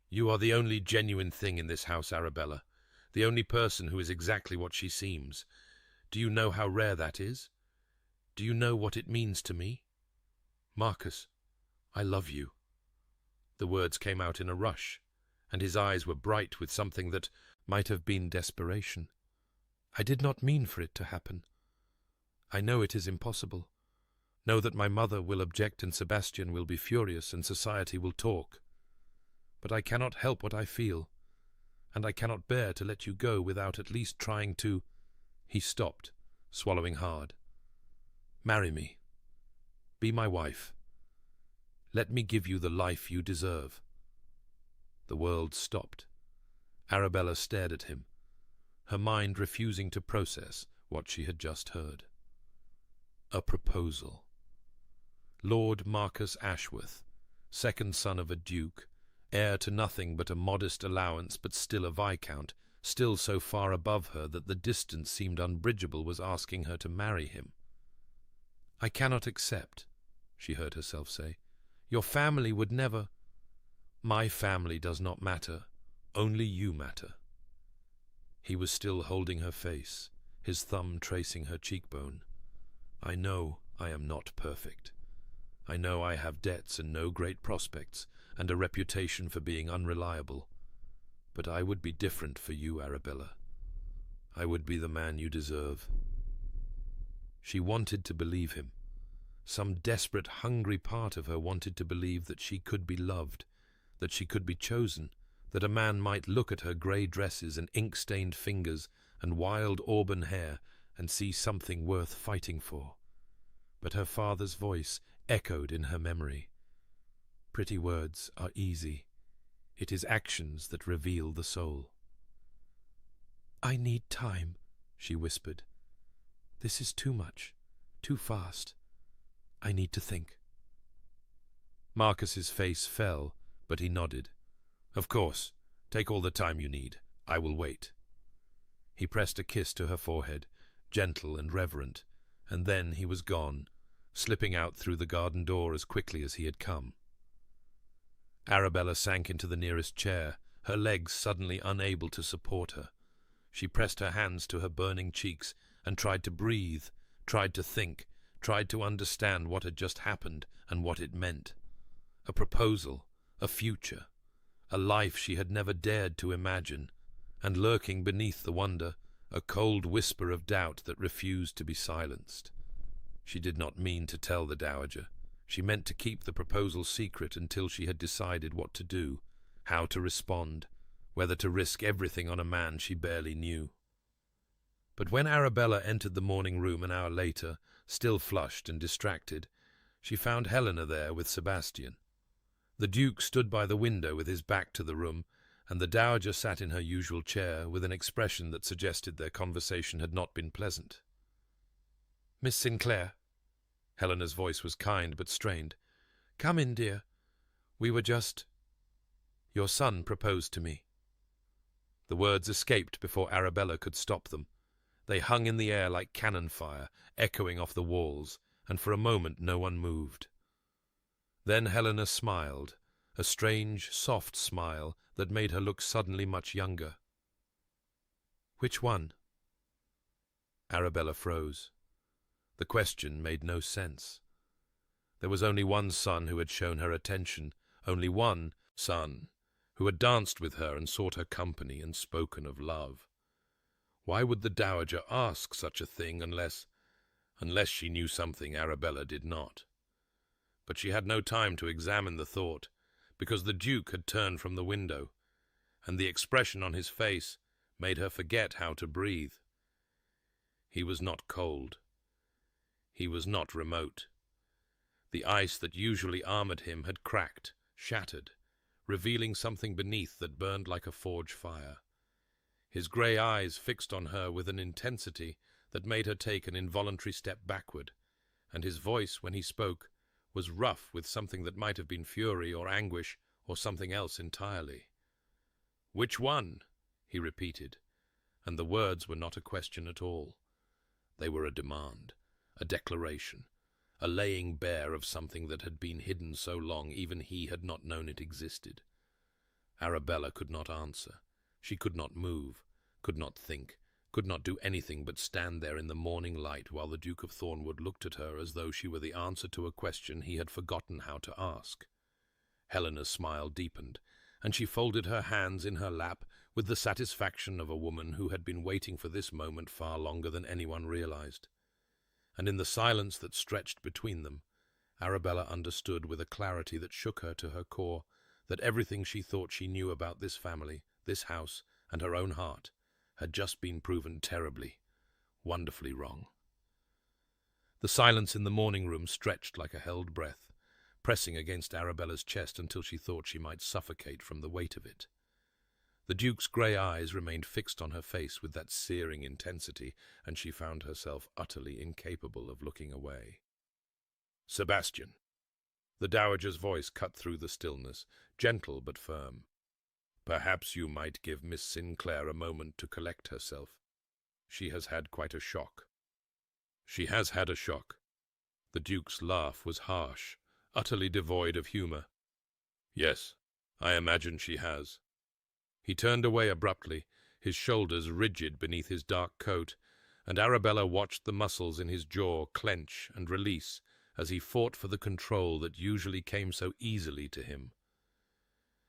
"You are the only genuine thing in this house, Arabella, the only person who is exactly what she seems. Do you know how rare that is? Do you know what it means to me? Marcus, I love you." The words came out in a rush, and his eyes were bright with something that might have been desperation. I did not mean for it to happen. I know it is impossible. Know that my mother will object and Sebastian will be furious and society will talk. But I cannot help what I feel, and I cannot bear to let you go without at least trying to—" He stopped, swallowing hard. "Marry me. Be my wife. Let me give you the life you deserve." The world stopped. Arabella stared at him, her mind refusing to process what she had just heard. A proposal. Lord Marcus Ashworth, second son of a duke, heir to nothing but a modest allowance, but still a viscount, still so far above her that the distance seemed unbridgeable, was asking her to marry him. "I cannot accept," she heard herself say. "Your family would never—" "My family does not matter. Only you matter." He was still holding her face, his thumb tracing her cheekbone. "I know I am not perfect. I know I have debts and no great prospects, and a reputation for being unreliable. But I would be different for you, Arabella. I would be the man you deserve." She wanted to believe him. Some desperate, hungry part of her wanted to believe that she could be loved, that she could be chosen, that a man might look at her grey dresses and ink-stained fingers and wild auburn hair and see something worth fighting for. But her father's voice echoed in her memory. "Pretty words are easy. It is actions that reveal the soul." "I need time," she whispered. "This is too much, too fast. I need to think." Marcus's face fell, but he nodded. "Of course. Take all the time you need. I will wait." He pressed a kiss to her forehead, gentle and reverent, and then he was gone, slipping out through the garden door as quickly as he had come. Arabella sank into the nearest chair, her legs suddenly unable to support her. She pressed her hands to her burning cheeks and tried to breathe, tried to think, tried to understand what had just happened and what it meant. A proposal, a future, a life she had never dared to imagine, and lurking beneath the wonder, a cold whisper of doubt that refused to be silenced. She did not mean to tell the dowager. She meant to keep the proposal secret until she had decided what to do, how to respond, whether to risk everything on a man she barely knew. But when Arabella entered the morning room an hour later, still flushed and distracted, she found Helena there with Sebastian. The Duke stood by the window with his back to the room, and the dowager sat in her usual chair with an expression that suggested their conversation had not been pleasant. "Miss Sinclair," Helena's voice was kind but strained. "Come in, dear. We were just— Your son proposed to me." The words escaped before Arabella could stop them. They hung in the air like cannon fire, echoing off the walls, and for a moment no one moved. Then Helena smiled, a strange, soft smile that made her look suddenly much younger. "Which one?" Arabella froze. The question made no sense. There was only one son who had shown her attention, only one son who had danced with her and sought her company and spoken of love. Why would the dowager ask such a thing unless she knew something Arabella did not? But she had no time to examine the thought, because the Duke had turned from the window, and the expression on his face made her forget how to breathe. He was not cold. He was not remote. The ice that usually armored him had cracked, shattered, revealing something beneath that burned like a forge fire. His grey eyes fixed on her with an intensity that made her take an involuntary step backward, and his voice, when he spoke, was rough with something that might have been fury or anguish or something else entirely. "Which one?" he repeated, and the words were not a question at all. They were a demand, a declaration, a laying bare of something that had been hidden so long even he had not known it existed. Arabella could not answer. She could not move, could not think, could not do anything but stand there in the morning light while the Duke of Thornwood looked at her as though she were the answer to a question he had forgotten how to ask. Helena's smile deepened, and she folded her hands in her lap with the satisfaction of a woman who had been waiting for this moment far longer than anyone realized. And in the silence that stretched between them, Arabella understood with a clarity that shook her to her core that everything she thought she knew about this family, this house, and her own heart had just been proven terribly, wonderfully wrong. The silence in the morning room stretched like a held breath, pressing against Arabella's chest until she thought she might suffocate from the weight of it. The Duke's grey eyes remained fixed on her face with that searing intensity, and she found herself utterly incapable of looking away. "Sebastian." The Dowager's voice cut through the stillness, gentle but firm. "Perhaps you might give Miss Sinclair a moment to collect herself. She has had quite a shock." "She has had a shock." The Duke's laugh was harsh, utterly devoid of humour. "Yes, I imagine she has." He turned away abruptly, his shoulders rigid beneath his dark coat, and Arabella watched the muscles in his jaw clench and release as he fought for the control that usually came so easily to him.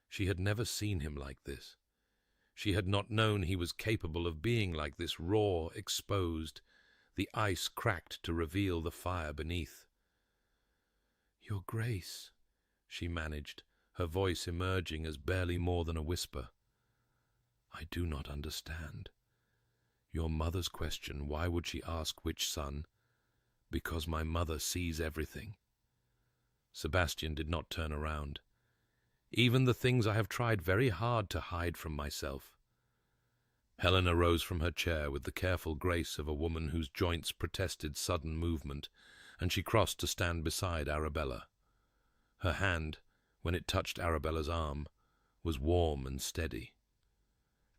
She had never seen him like this. She had not known he was capable of being like this, raw, exposed, the ice cracked to reveal the fire beneath. "Your Grace," she managed, her voice emerging as barely more than a whisper. "I do not understand. Your mother's question, why would she ask which son? Because my mother sees everything." Sebastian did not turn around. "Even the things I have tried very hard to hide from myself." Helena rose from her chair with the careful grace of a woman whose joints protested sudden movement, and she crossed to stand beside Arabella. Her hand, when it touched Arabella's arm, was warm and steady.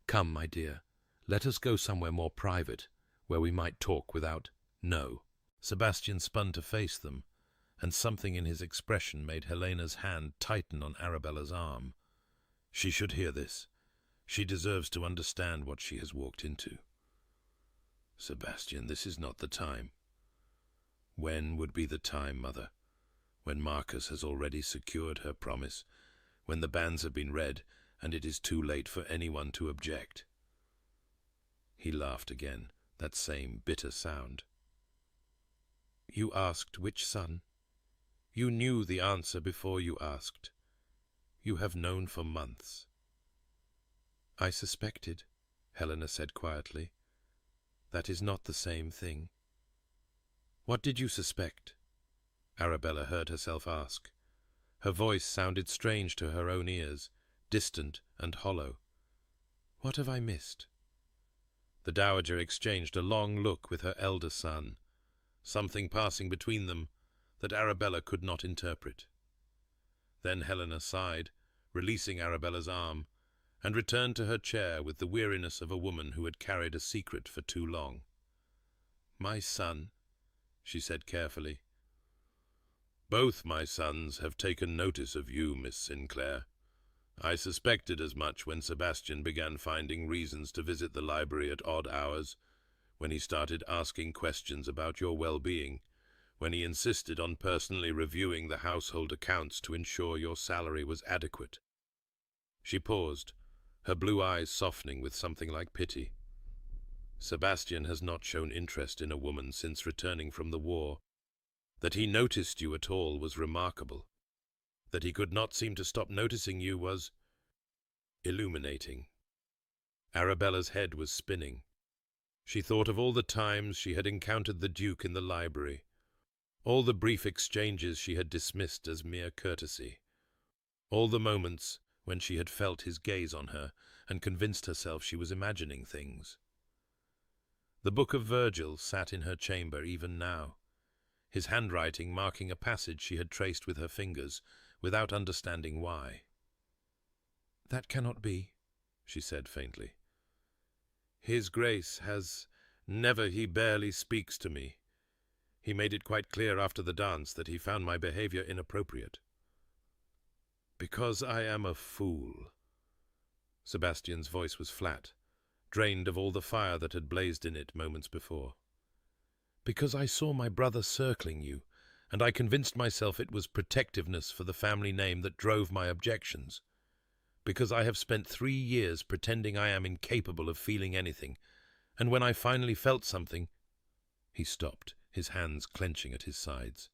"Come, my dear, let us go somewhere more private, where we might talk without—" "No." Sebastian spun to face them, and something in his expression made Helena's hand tighten on Arabella's arm. "She should hear this. She deserves to understand what she has walked into." "Sebastian, this is not the time." "When would be the time, Mother? When Marcus has already secured her promise, when the banns have been read, and it is too late for anyone to object." He laughed again, that same bitter sound. "You asked which son? You knew the answer before you asked. You have known for months." "I suspected," Helena said quietly. "That is not the same thing." "What did you suspect?" Arabella heard herself ask. Her voice sounded strange to her own ears, distant and hollow. "What have I missed?" The Dowager exchanged a long look with her elder son, something passing between them that Arabella could not interpret. Then Helena sighed, releasing Arabella's arm, and returned to her chair with the weariness of a woman who had carried a secret for too long. "My son," she said carefully. "Both my sons have taken notice of you, Miss Sinclair. I suspected as much when Sebastian began finding reasons to visit the library at odd hours, when he started asking questions about your well-being, when he insisted on personally reviewing the household accounts to ensure your salary was adequate." She paused, her blue eyes softening with something like pity. "Sebastian has not shown interest in a woman since returning from the war. That he noticed you at all was remarkable. That he could not seem to stop noticing you was illuminating." Arabella's head was spinning. She thought of all the times she had encountered the Duke in the library, all the brief exchanges she had dismissed as mere courtesy, all the moments when she had felt his gaze on her and convinced herself she was imagining things. The Book of Virgil sat in her chamber even now, his handwriting marking a passage she had traced with her fingers, without understanding why. "That cannot be," she said faintly. "His Grace has never, he barely speaks to me. He made it quite clear after the dance that he found my behavior inappropriate." "Because I am a fool." Sebastian's voice was flat, drained of all the fire that had blazed in it moments before. "Because I saw my brother circling you, and I convinced myself it was protectiveness for the family name that drove my objections. because I have spent 3 years pretending I am incapable of feeling anything, and when I finally felt something—" He stopped, his hands clenching at his sides.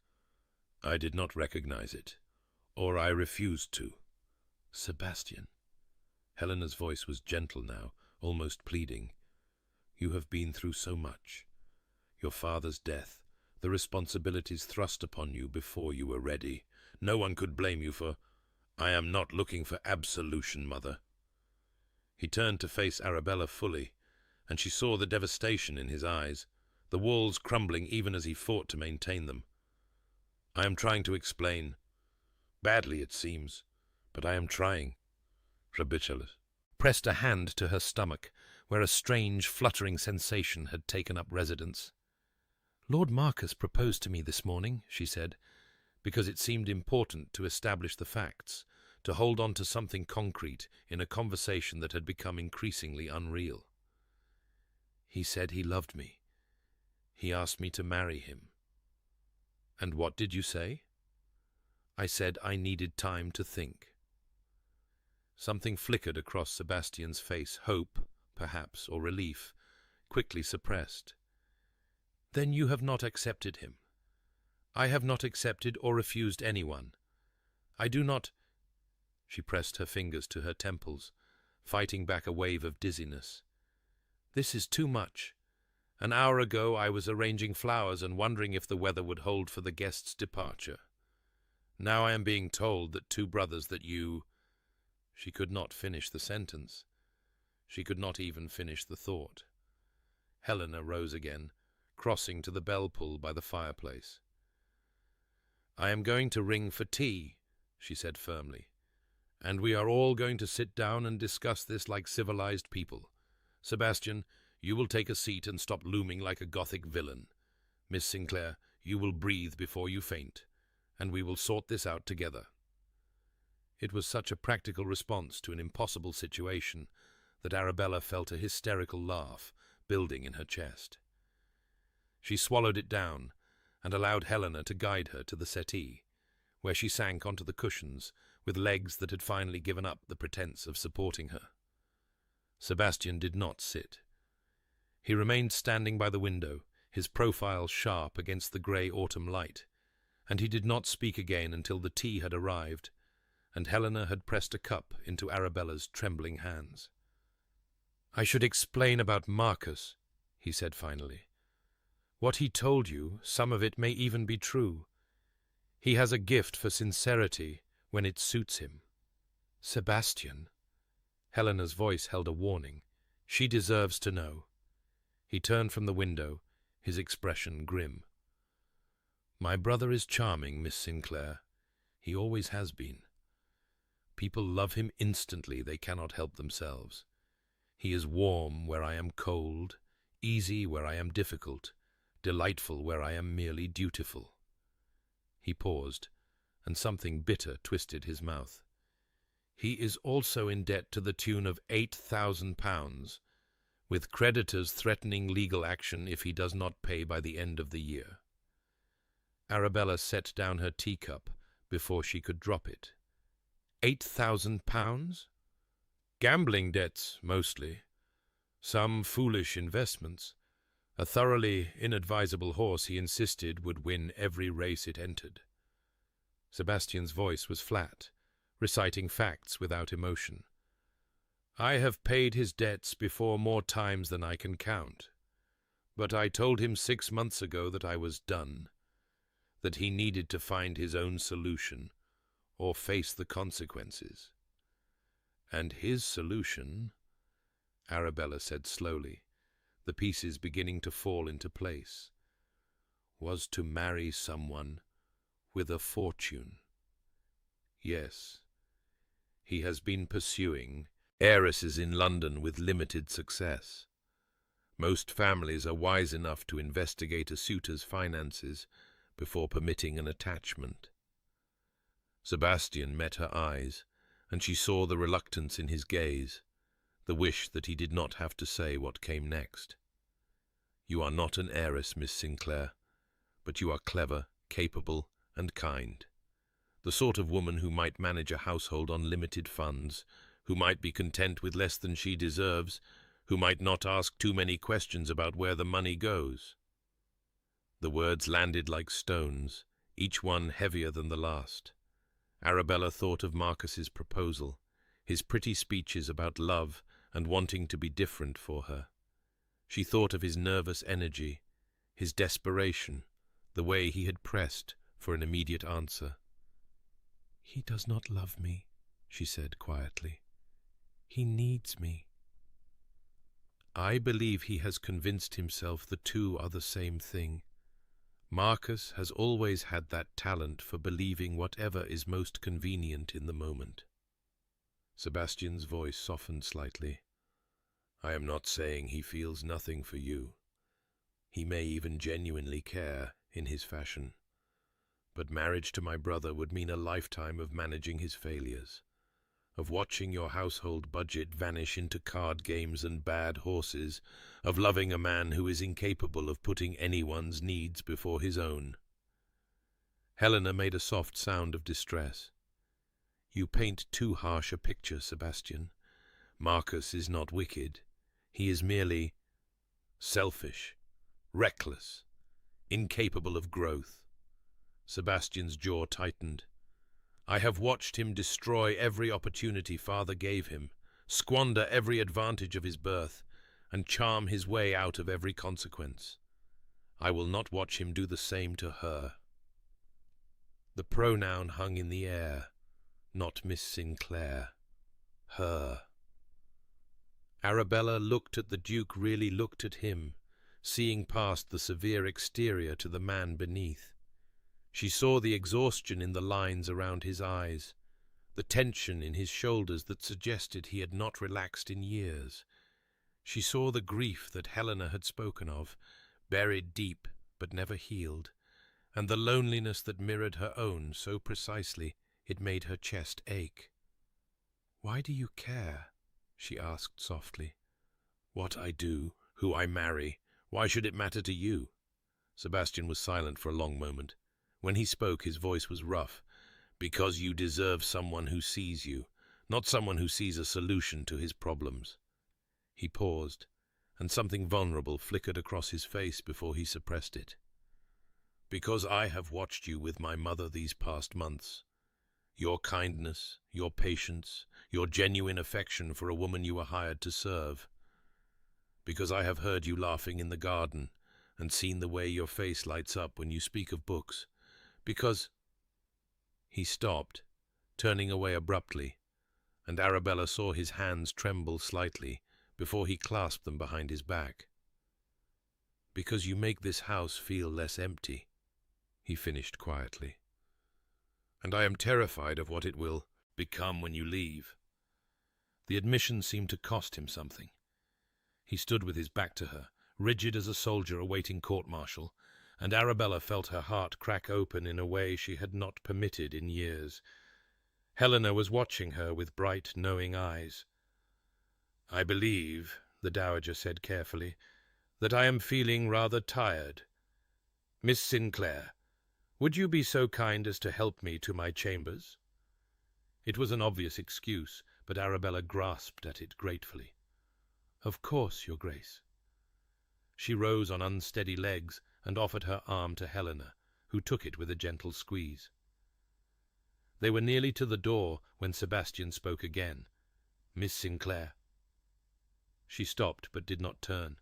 "I did not recognize it, or I refused to." "Sebastian." Helena's voice was gentle now, almost pleading. "You have been through so much. Your father's death, the responsibilities thrust upon you before you were ready. No one could blame you for—" "I am not looking for absolution, Mother." He turned to face Arabella fully, and she saw the devastation in his eyes, the walls crumbling even as he fought to maintain them. "I am trying to explain. Badly, it seems, but I am trying." Regency pressed a hand to her stomach, where a strange, fluttering sensation had taken up residence. "Lord Marcus proposed to me this morning," she said, because it seemed important to establish the facts, to hold on to something concrete in a conversation that had become increasingly unreal. "He said he loved me. He asked me to marry him." "And what did you say?" "I said I needed time to think." Something flickered across Sebastian's face, hope, perhaps, or relief, quickly suppressed. "Then you have not accepted him." "I have not accepted or refused anyone. I do not—" She pressed her fingers to her temples, fighting back a wave of dizziness. "This is too much. An hour ago I was arranging flowers and wondering if the weather would hold for the guest's departure. Now I am being told that 2 brothers that you—" She could not finish the sentence. She could not even finish the thought. Helena rose again, crossing to the bell-pull by the fireplace. "I am going to ring for tea," she said firmly, "and we are all going to sit down and discuss this like civilized people. Sebastian, you will take a seat and stop looming like a Gothic villain. Miss Sinclair, you will breathe before you faint, and we will sort this out together." It was such a practical response to an impossible situation that Arabella felt a hysterical laugh building in her chest. She swallowed it down and allowed Helena to guide her to the settee, where she sank onto the cushions with legs that had finally given up the pretense of supporting her. Sebastian did not sit. He remained standing by the window, his profile sharp against the grey autumn light, and he did not speak again until the tea had arrived and Helena had pressed a cup into Arabella's trembling hands. "I should explain about Marcus," he said finally. "What he told you, some of it may even be true. He has a gift for sincerity when it suits him." "Sebastian," Helena's voice held a warning. "She deserves to know." He turned from the window, his expression grim. "My brother is charming, Miss Sinclair. He always has been. People love him instantly, they cannot help themselves. He is warm where I am cold, easy where I am difficult, delightful where I am merely dutiful." He paused, and something bitter twisted his mouth. "He is also in debt to the tune of £8,000, with creditors threatening legal action if he does not pay by the end of the year." Arabella set down her teacup before she could drop it. £8,000? Gambling debts, mostly. Some foolish investments. A thoroughly inadvisable horse, he insisted, would win every race it entered. Sebastian's voice was flat, reciting facts without emotion. "I have paid his debts before more times than I can count. But I told him 6 months ago that I was done, that he needed to find his own solution, or face the consequences. And his solution," Arabella said slowly, the pieces beginning to fall into place, "was to marry someone with a fortune. Yes, he has been pursuing heiresses in London with limited success. Most families are wise enough to investigate a suitor's finances before permitting an attachment." Sebastian met her eyes, and she saw the reluctance in his gaze, the wish that he did not have to say what came next. "You are not an heiress, Miss Sinclair, but you are clever, capable, and kind. The sort of woman who might manage a household on limited funds who might be content with less than she deserves, who might not ask too many questions about where the money goes. The words landed like stones, each one heavier than the last. Arabella thought of Marcus's proposal, his pretty speeches about love and wanting to be different for her. She thought of his nervous energy, his desperation, the way he had pressed for an immediate answer. "He does not love me," she said quietly. "He needs me." "I believe he has convinced himself the two are the same thing. Marcus has always had that talent for believing whatever is most convenient in the moment." Sebastian's voice softened slightly. "I am not saying he feels nothing for you. He may even genuinely care, in his fashion. But marriage to my brother would mean a lifetime of managing his failures, of watching your household budget vanish into card games and bad horses, of loving a man who is incapable of putting anyone's needs before his own." Helena made a soft sound of distress. "You paint too harsh a picture, Sebastian. Marcus is not wicked. He is merely selfish, reckless, incapable of growth." Sebastian's jaw tightened. "I have watched him destroy every opportunity father gave him, squander every advantage of his birth, and charm his way out of every consequence. I will not watch him do the same to her." The pronoun hung in the air, not Miss Sinclair. Her. Arabella looked at the Duke, really looked at him, seeing past the severe exterior to the man beneath. She saw the exhaustion in the lines around his eyes, the tension in his shoulders that suggested he had not relaxed in years. She saw the grief that Helena had spoken of, buried deep but never healed, and the loneliness that mirrored her own so precisely it made her chest ache. "Why do you care?" she asked softly. "What I do, who I marry, why should it matter to you?" Sebastian was silent for a long moment. When he spoke, his voice was rough. "Because you deserve someone who sees you, not someone who sees a solution to his problems." He paused, and something vulnerable flickered across his face before he suppressed it. "Because I have watched you with my mother these past months. Your kindness, your patience, your genuine affection for a woman you were hired to serve. Because I have heard you laughing in the garden, and seen the way your face lights up when you speak of books. Because—" He stopped, turning away abruptly, and Arabella saw his hands tremble slightly before he clasped them behind his back. "Because you make this house feel less empty," he finished quietly. "And I am terrified of what it will become when you leave." The admission seemed to cost him something. He stood with his back to her, rigid as a soldier awaiting court-martial, and Arabella felt her heart crack open in a way she had not permitted in years. Helena was watching her with bright, knowing eyes. "I believe," the dowager said carefully, "that I am feeling rather tired. Miss Sinclair, would you be so kind as to help me to my chambers?" It was an obvious excuse, but Arabella grasped at it gratefully. "Of course, Your Grace." She rose on unsteady legs and offered her arm to Helena, who took it with a gentle squeeze. They were nearly to the door when Sebastian spoke again. "Miss Sinclair." She stopped but did not turn.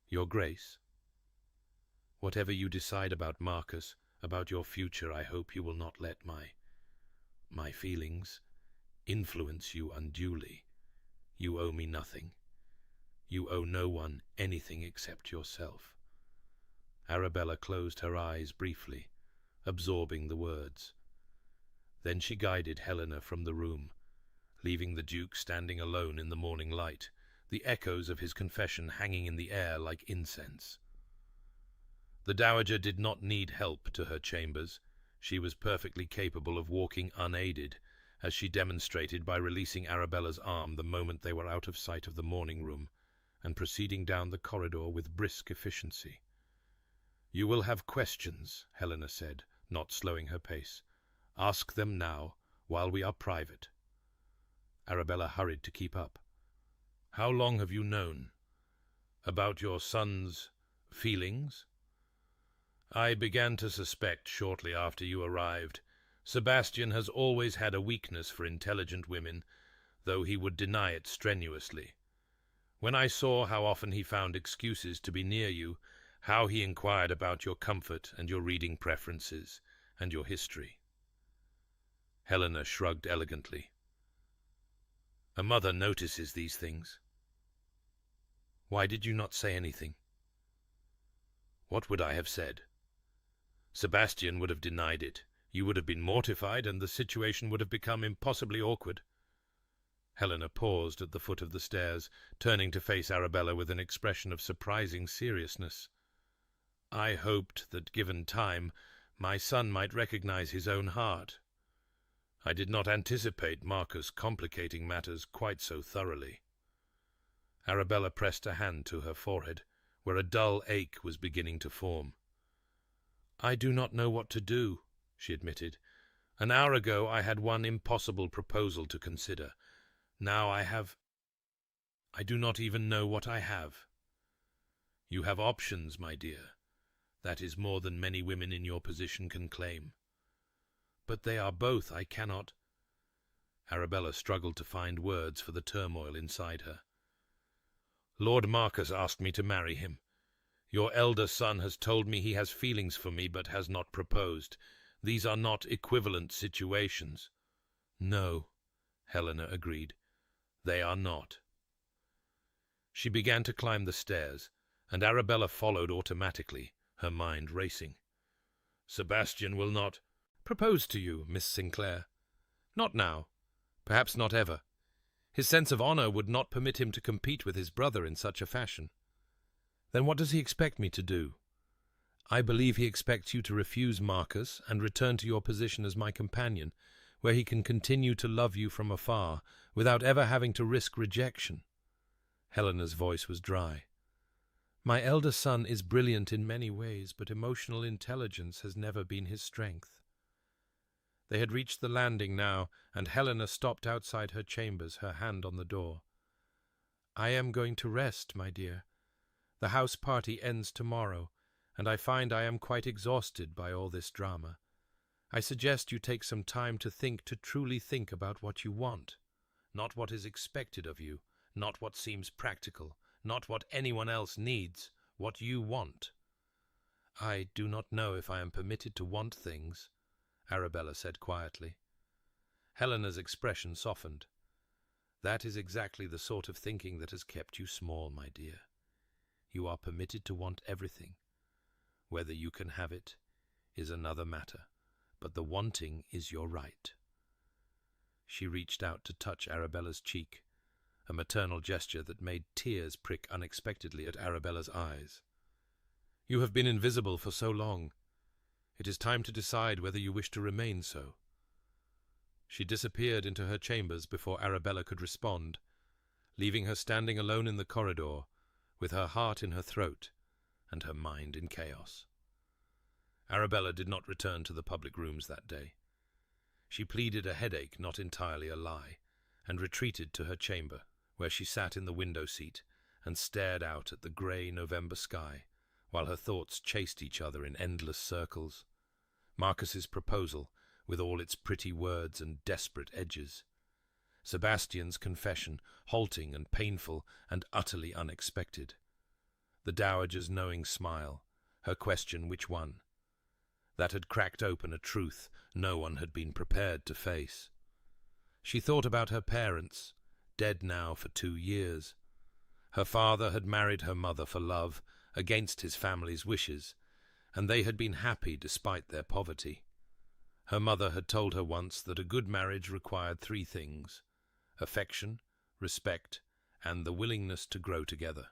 "Your Grace." "Whatever you decide about Marcus, about your future, I hope you will not let my feelings influence you unduly. You owe me nothing. You owe no one anything except yourself." Arabella closed her eyes briefly, absorbing the words. Then she guided Helena from the room, leaving the Duke standing alone in the morning light, the echoes of his confession hanging in the air like incense. The dowager did not need help to her chambers. She was perfectly capable of walking unaided, as she demonstrated by releasing Arabella's arm the moment they were out of sight of the morning room, and proceeding down the corridor with brisk efficiency. "You will have questions," Helena said, not slowing her pace. "Ask them now, while we are private." Arabella hurried to keep up. "How long have you known? About your son's feelings?" "I began to suspect shortly after you arrived. Sebastian has always had a weakness for intelligent women, though he would deny it strenuously. When I saw how often he found excuses to be near you, how he inquired about your comfort and your reading preferences and your history." Helena shrugged elegantly. "A mother notices these things. Why did you not say anything?" "What would I have said? Sebastian would have denied it. You would have been mortified, and the situation would have become impossibly awkward." Helena paused at the foot of the stairs, turning to face Arabella with an expression of surprising seriousness. "I hoped that, given time, my son might recognize his own heart. I did not anticipate Marcus complicating matters quite so thoroughly." Arabella pressed a hand to her forehead, where a dull ache was beginning to form. "I do not know what to do," she admitted. "An hour ago I had one impossible proposal to consider. Now I do not even know what I have." "You have options, my dear. That is more than many women in your position can claim." "But they are both. I cannot—" Arabella struggled to find words for the turmoil inside her. "Lord Marcus asked me to marry him. Your elder son has told me he has feelings for me, but has not proposed. These are not equivalent situations." "No," Helena agreed. "They are not." She began to climb the stairs, and Arabella followed automatically, her mind racing. "Sebastian will not—" "Propose to you, Miss Sinclair. Not now. Perhaps not ever. His sense of honor would not permit him to compete with his brother in such a fashion." "Then what does he expect me to do?" "I believe he expects you to refuse Marcus and return to your position as my companion, where he can continue to love you from afar, without ever having to risk rejection." Helena's voice was dry. "My elder son is brilliant in many ways, but emotional intelligence has never been his strength." They had reached the landing now, and Helena stopped outside her chambers, her hand on the door. "I am going to rest, my dear. The house party ends tomorrow, and I find I am quite exhausted by all this drama. I suggest you take some time to truly think about what you want. Not what is expected of you, not what seems practical, not what anyone else needs, what you want." "I do not know if I am permitted to want things," Arabella said quietly. Helena's expression softened. "That is exactly the sort of thinking that has kept you small, my dear. You are permitted to want everything. Whether you can have it is another matter, but the wanting is your right." She reached out to touch Arabella's cheek, a maternal gesture that made tears prick unexpectedly at Arabella's eyes. "You have been invisible for so long. It is time to decide whether you wish to remain so." She disappeared into her chambers before Arabella could respond, leaving her standing alone in the corridor, with her heart in her throat and her mind in chaos. Arabella did not return to the public rooms that day. She pleaded a headache not entirely a lie, and retreated to her chamber, where she sat in the window seat and stared out at the grey November sky, while her thoughts chased each other in endless circles. Marcus's proposal, with all its pretty words and desperate edges. Sebastian's confession, halting and painful and utterly unexpected. The dowager's knowing smile, her question which one. That had cracked open a truth no one had been prepared to face. She thought about her parents, dead now for 2 years. Her father had married her mother for love, against his family's wishes, and they had been happy despite their poverty. Her mother had told her once that a good marriage required 3 things: affection, respect, and the willingness to grow together.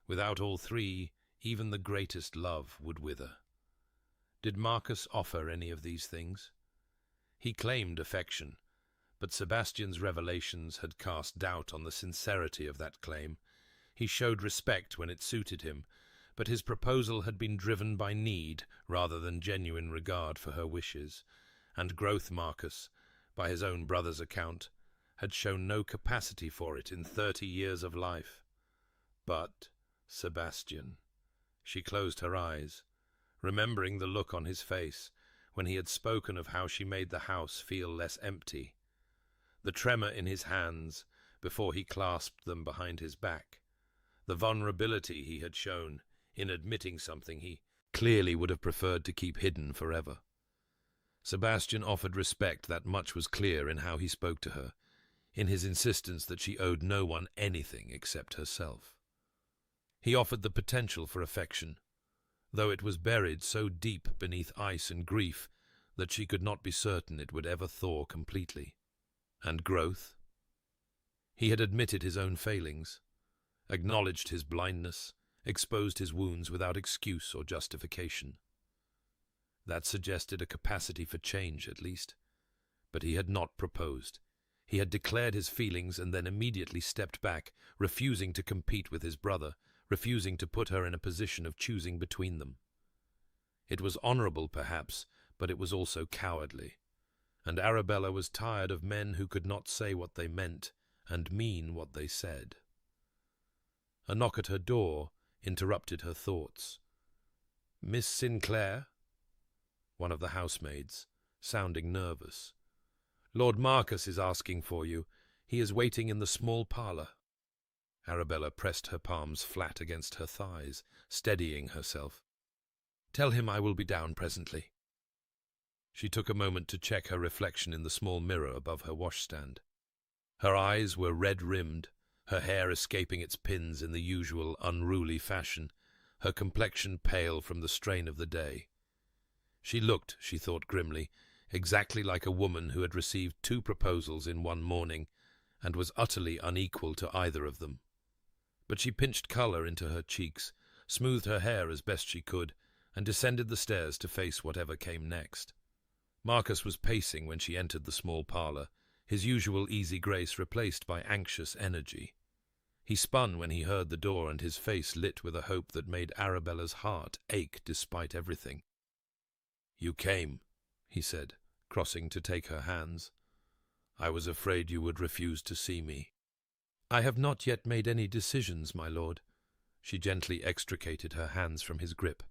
Without all 3, even the greatest love would wither. Did Marcus offer any of these things? He claimed affection, but Sebastian's revelations had cast doubt on the sincerity of that claim. He showed respect when it suited him, but his proposal had been driven by need rather than genuine regard for her wishes, and Growth Marcus, by his own brother's account, had shown no capacity for it in 30 years of life. But Sebastian. She closed her eyes, remembering the look on his face when he had spoken of how she made the house feel less empty, the tremor in his hands before he clasped them behind his back, the vulnerability he had shown in admitting something he clearly would have preferred to keep hidden forever. Sebastian offered respect that much was clear in how he spoke to her, in his insistence that she owed no one anything except herself. He offered the potential for affection, though it was buried so deep beneath ice and grief that she could not be certain it would ever thaw completely. And growth? He had admitted his own failings, acknowledged his blindness, exposed his wounds without excuse or justification. That suggested a capacity for change, at least. But he had not proposed. He had declared his feelings and then immediately stepped back, refusing to compete with his brother, refusing to put her in a position of choosing between them. It was honorable, perhaps, but it was also cowardly, and Arabella was tired of men who could not say what they meant and mean what they said. A knock at her door interrupted her thoughts. "Miss Sinclair?" One of the housemaids, sounding nervous. "Lord Marcus is asking for you. He is waiting in the small parlour." Arabella pressed her palms flat against her thighs, steadying herself. "Tell him I will be down presently." She took a moment to check her reflection in the small mirror above her washstand. Her eyes were red-rimmed, her hair escaping its pins in the usual unruly fashion, her complexion pale from the strain of the day. She looked, she thought grimly, exactly like a woman who had received 2 proposals in one morning and was utterly unequal to either of them. But she pinched colour into her cheeks, smoothed her hair as best she could, and descended the stairs to face whatever came next. Marcus was pacing when she entered the small parlour, his usual easy grace replaced by anxious energy. He spun when he heard the door, and his face lit with a hope that made Arabella's heart ache despite everything. "You came," he said, crossing to take her hands. "I was afraid you would refuse to see me." "I have not yet made any decisions, my lord." She gently extricated her hands from his grip.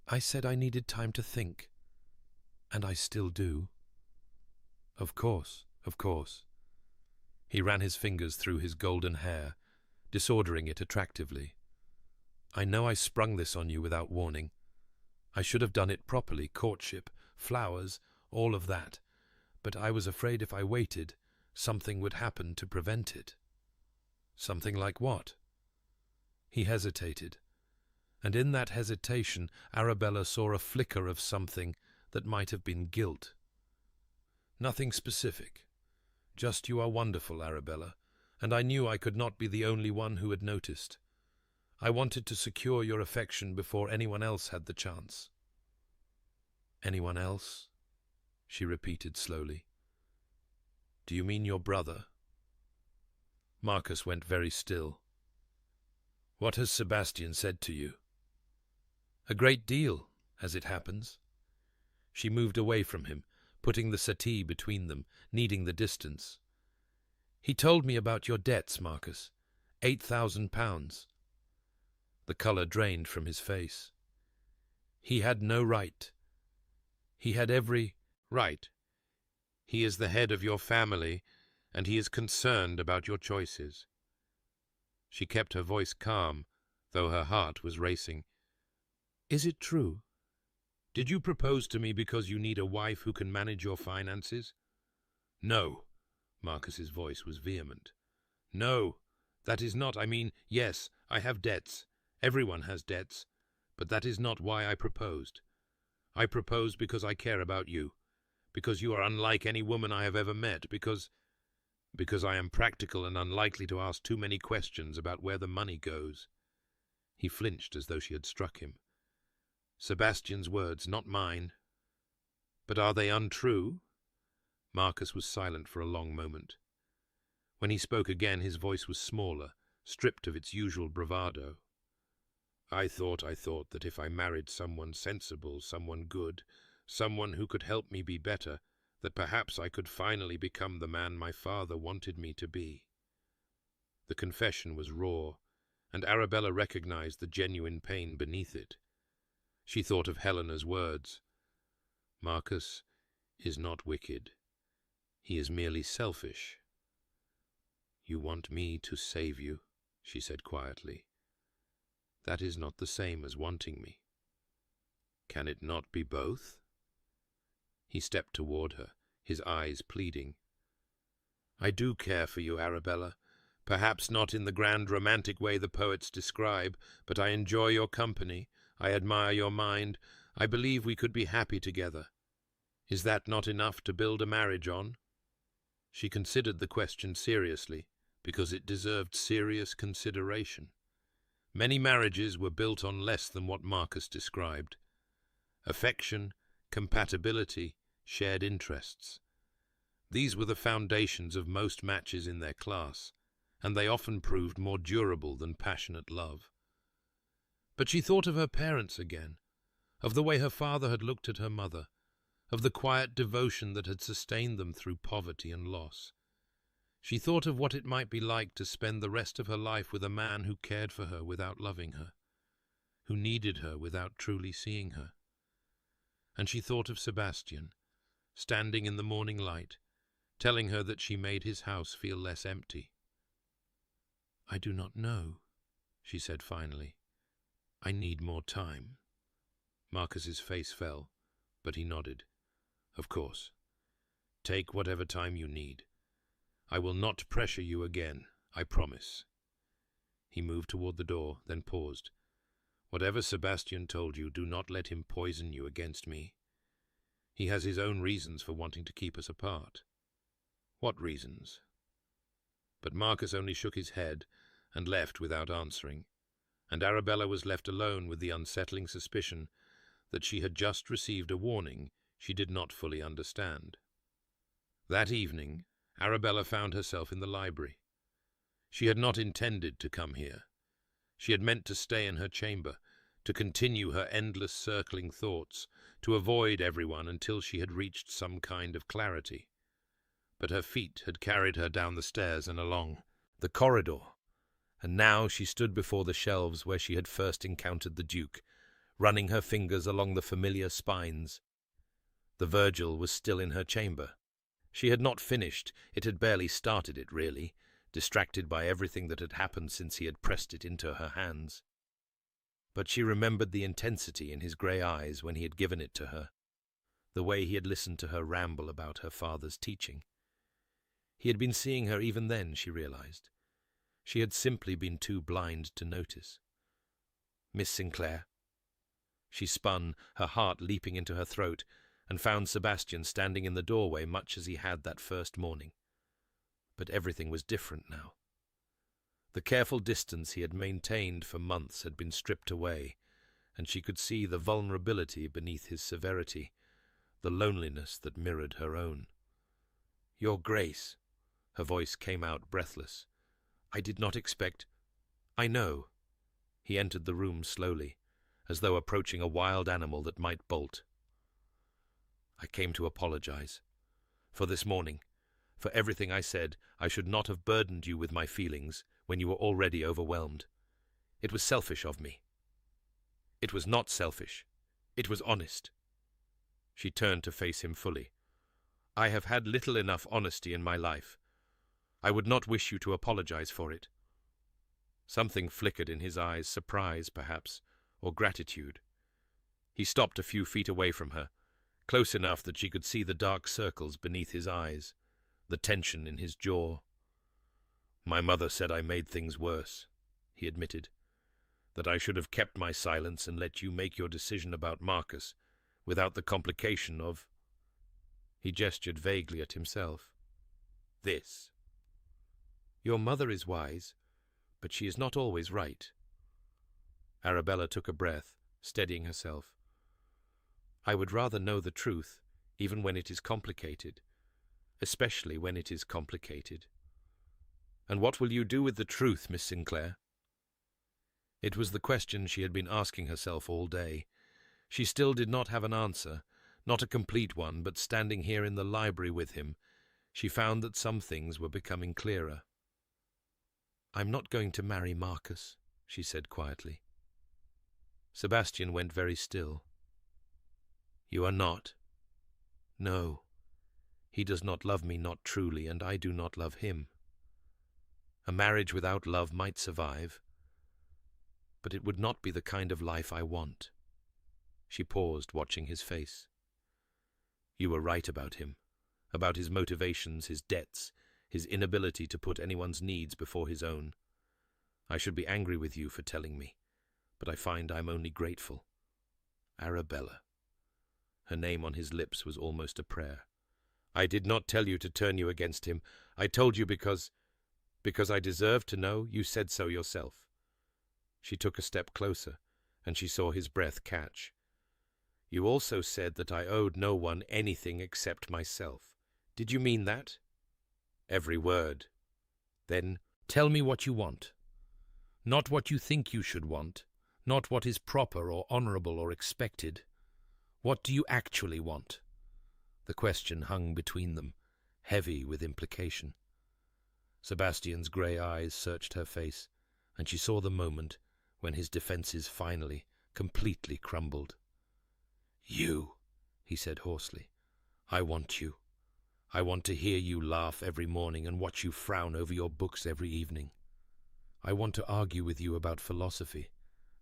"I said I needed time to think, and I still do." Of course, of course." He ran his fingers through his golden hair, disordering it attractively. "I know I sprung this on you without warning. I should have done it properly, courtship, flowers, all of that. But I was afraid if I waited, something would happen to prevent it." "Something like what?" He hesitated, and in that hesitation Arabella saw a flicker of something that might have been guilt. "Nothing specific. Just you are wonderful, Arabella, and I knew I could not be the only one who had noticed. I wanted to secure your affection before anyone else had the chance." "Anyone else?" she repeated slowly. "Do you mean your brother?" Marcus went very still. "What has Sebastian said to you?" "A great deal, as it happens." She moved away from him, putting the settee between them, needing the distance. "He told me about your debts, Marcus. £8,000. The colour drained from his face. "He had no right. He had every right. He is the head of your family, and he is concerned about your choices." She kept her voice calm, though her heart was racing. "Is it true? Did you propose to me because you need a wife who can manage your finances?" "No." Marcus's voice was vehement. "No, that is not, I mean, yes, I have debts. Everyone has debts. But that is not why I proposed. I proposed because I care about you, because you are unlike any woman I have ever met, because I am practical and unlikely to ask too many questions about where the money goes." He flinched as though she had struck him. "Sebastian's words, not mine." "But are they untrue?" Marcus was silent for a long moment. When he spoke again, his voice was smaller, stripped of its usual bravado. I thought that if I married someone sensible, someone good, someone who could help me be better, that perhaps I could finally become the man my father wanted me to be. The confession was raw, and Arabella recognized the genuine pain beneath it. She thought of Helena's words. Marcus is not wicked. He is merely selfish. You want me to save you, she said quietly. That is not the same as wanting me. Can it not be both? He stepped toward her, his eyes pleading. I do care for you, Arabella. Perhaps not in the grand romantic way the poets describe, but I enjoy your company. I admire your mind. I believe we could be happy together. Is that not enough to build a marriage on? She considered the question seriously, because it deserved serious consideration. Many marriages were built on less than what Marcus described. Affection, compatibility, shared interests. These were the foundations of most matches in their class, and they often proved more durable than passionate love. But she thought of her parents again, of the way her father had looked at her mother, of the quiet devotion that had sustained them through poverty and loss. She thought of what it might be like to spend the rest of her life with a man who cared for her without loving her, who needed her without truly seeing her. And she thought of Sebastian, standing in the morning light, telling her that she made his house feel less empty. I do not know, she said finally. I need more time. Marcus's face fell, but he nodded. Of course. Take whatever time you need. I will not pressure you again, I promise. He moved toward the door, then paused. Whatever Sebastian told you, do not let him poison you against me. He has his own reasons for wanting to keep us apart. What reasons? But Marcus only shook his head and left without answering, and Arabella was left alone with the unsettling suspicion that she had just received a warning she did not fully understand. That evening, Arabella found herself in the library. She had not intended to come here. She had meant to stay in her chamber, to continue her endless circling thoughts, to avoid everyone until she had reached some kind of clarity. But her feet had carried her down the stairs and along the corridor, and now she stood before the shelves where she had first encountered the Duke, running her fingers along the familiar spines. The Virgil was still in her chamber. She had not finished, it had barely started it, really, distracted by everything that had happened since he had pressed it into her hands. But she remembered the intensity in his grey eyes when he had given it to her, the way he had listened to her ramble about her father's teaching. He had been seeing her even then, she realized. She had simply been too blind to notice. Miss Sinclair. She spun, her heart leaping into her throat, and found Sebastian standing in the doorway much as he had that first morning. But everything was different now. The careful distance he had maintained for months had been stripped away, and she could see the vulnerability beneath his severity, the loneliness that mirrored her own. Your Grace, her voice came out breathless. I did not expect... I know. He entered the room slowly, as though approaching a wild animal that might bolt. I came to apologize. For this morning. For everything I said, I should not have burdened you with my feelings when you were already overwhelmed. It was selfish of me. It was not selfish. It was honest. She turned to face him fully. I have had little enough honesty in my life. I would not wish you to apologize for it. Something flickered in his eyes, surprise, perhaps, or gratitude. He stopped a few feet away from her, close enough that she could see the dark circles beneath his eyes, the tension in his jaw. My mother said I made things worse, he admitted, that I should have kept my silence and let you make your decision about Marcus, without the complication of... He gestured vaguely at himself. This. Your mother is wise, but she is not always right. Arabella took a breath, steadying herself. I would rather know the truth, even when it is complicated, especially when it is complicated. And what will you do with the truth, Miss Sinclair? It was the question she had been asking herself all day. She still did not have an answer, Not a complete one, but standing here in the library with him, she found that some things were becoming clearer. "I'm not going to marry Marcus," she said quietly. Sebastian went very still. "You are not?" "No. He does not love me, not truly, and I do not love him. A marriage without love might survive, but it would not be the kind of life I want." She paused, watching his face. "You were right about him, about his motivations, his debts, his inability to put anyone's needs before his own. I should be angry with you for telling me, but I find I'm only grateful. Arabella." Her name on his lips was almost a prayer. "I did not tell you to turn you against him. I told you because I deserved to know. You said so yourself." She took a step closer, and she saw his breath catch. "You also said that I owed no one anything except myself. Did you mean that?" "Every word." "Then tell me what you want. Not what you think you should want, not what is proper or honorable or expected. What do you actually want?" The question hung between them, heavy with implication. Sebastian's grey eyes searched her face, and she saw the moment when his defences finally, completely crumbled. "You," he said hoarsely. "I want you. I want to hear you laugh every morning and watch you frown over your books every evening. I want to argue with you about philosophy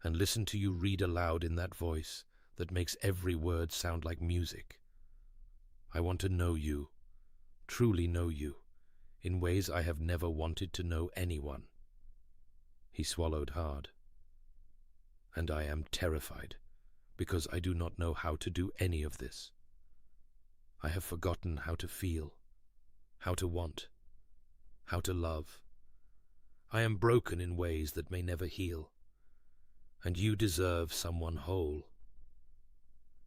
and listen to you read aloud in that voice that makes every word sound like music. I want to know you, truly know you, in ways I have never wanted to know anyone." He swallowed hard. "And I am terrified, because I do not know how to do any of this. I have forgotten how to feel, how to want, how to love. I am broken in ways that may never heal, and you deserve someone whole."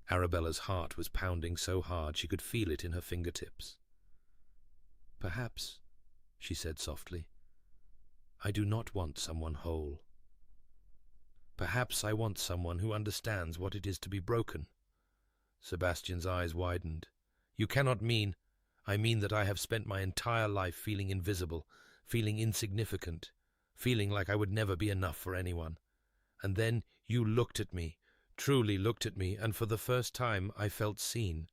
Arabella's heart was pounding so hard she could feel it in her fingertips. "Perhaps," she said softly, "I do not want someone whole. Perhaps I want someone who understands what it is to be broken." Sebastian's eyes widened. "You cannot mean—" "I mean that I have spent my entire life feeling invisible, feeling insignificant, feeling like I would never be enough for anyone. And then you looked at me, truly looked at me, and for the first time I felt seen."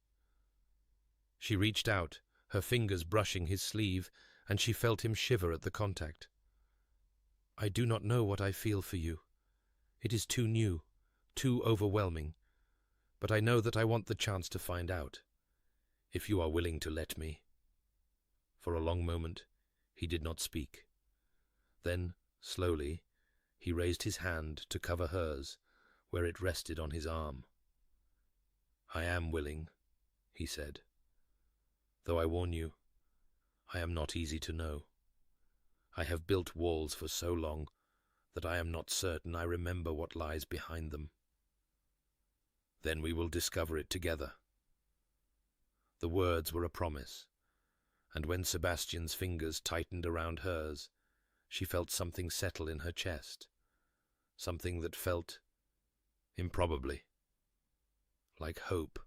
She reached out, her fingers brushing his sleeve, and she felt him shiver at the contact. "I do not know what I feel for you. It is too new, too overwhelming. But I know that I want the chance to find out, if you are willing to let me." For a long moment he did not speak. Then, slowly, he raised his hand to cover hers, where it rested on his arm. "I am willing," he said. "Though I warn you, I am not easy to know. I have built walls for so long that I am not certain I remember what lies behind them. Then we will discover it together." The words were a promise, and when Sebastian's fingers tightened around hers, she felt something settle in her chest, something that felt, improbably, like hope.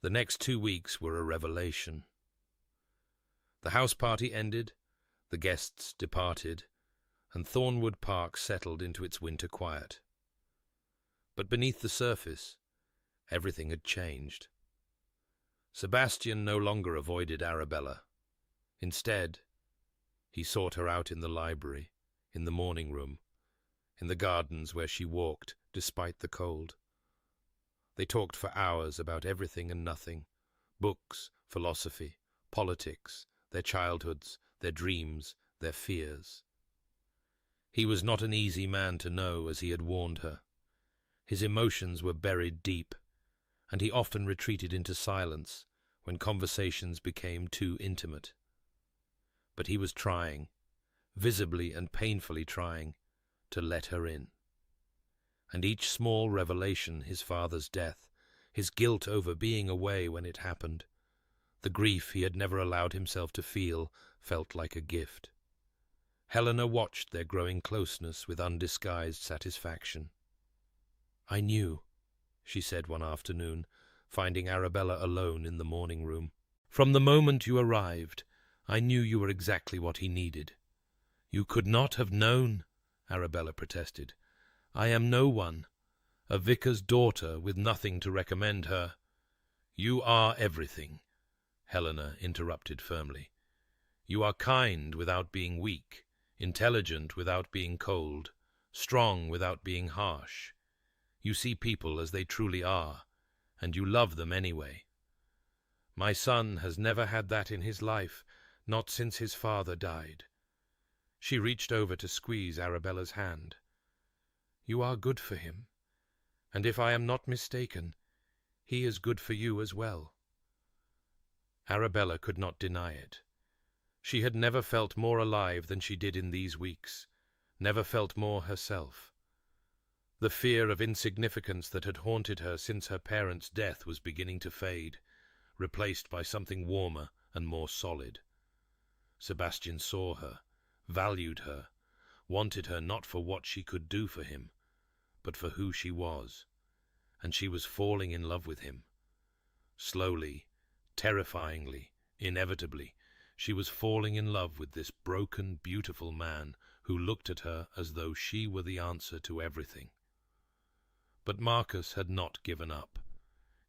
The next 2 weeks were a revelation. The house party ended, the guests departed, and Thornwood Park settled into its winter quiet. But beneath the surface, everything had changed. Sebastian no longer avoided Arabella. Instead, he sought her out in the library, in the morning room, in the gardens where she walked despite the cold. They talked for hours about everything and nothing: books, philosophy, politics, their childhoods, their dreams, their fears. He was not an easy man to know, as he had warned her. His emotions were buried deep, and he often retreated into silence when conversations became too intimate. But he was trying, visibly and painfully trying, to let her in. And each small revelation, his father's death, his guilt over being away when it happened, the grief he had never allowed himself to feel, felt like a gift. Helena watched their growing closeness with undisguised satisfaction. "I knew," she said one afternoon, finding Arabella alone in the morning room. "From the moment you arrived, I knew you were exactly what he needed." "You could not have known," Arabella protested. "I am no one, a vicar's daughter with nothing to recommend her." "You are everything," Helena interrupted firmly. "You are kind without being weak, intelligent without being cold, strong without being harsh. You see people as they truly are, and you love them anyway. My son has never had that in his life, not since his father died." She reached over to squeeze Arabella's hand. "You are good for him, and if I am not mistaken, he is good for you as well." Arabella could not deny it. She had never felt more alive than she did in these weeks, never felt more herself. The fear of insignificance that had haunted her since her parents' death was beginning to fade, replaced by something warmer and more solid. Sebastian saw her, valued her, wanted her not for what she could do for him, but for who she was, and she was falling in love with him. Slowly, terrifyingly, inevitably, she was falling in love with this broken, beautiful man who looked at her as though she were the answer to everything. But Marcus had not given up.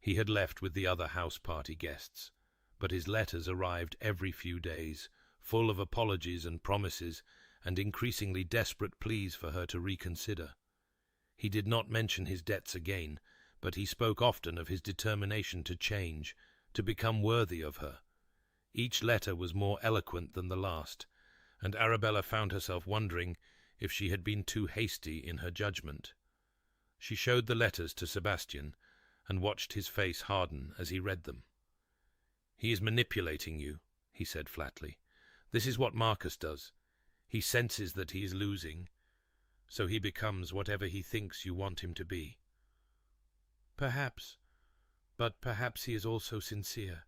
He had left with the other house-party guests, but his letters arrived every few days, full of apologies and promises, and increasingly desperate pleas for her to reconsider. He did not mention his debts again, but he spoke often of his determination to change, to become worthy of her. Each letter was more eloquent than the last, and Arabella found herself wondering if she had been too hasty in her judgment. She showed the letters to Sebastian, and watched his face harden as he read them. "He is manipulating you," he said flatly. "This is what Marcus does. He senses that he is losing, so he becomes whatever he thinks you want him to be." "Perhaps, but perhaps he is also sincere."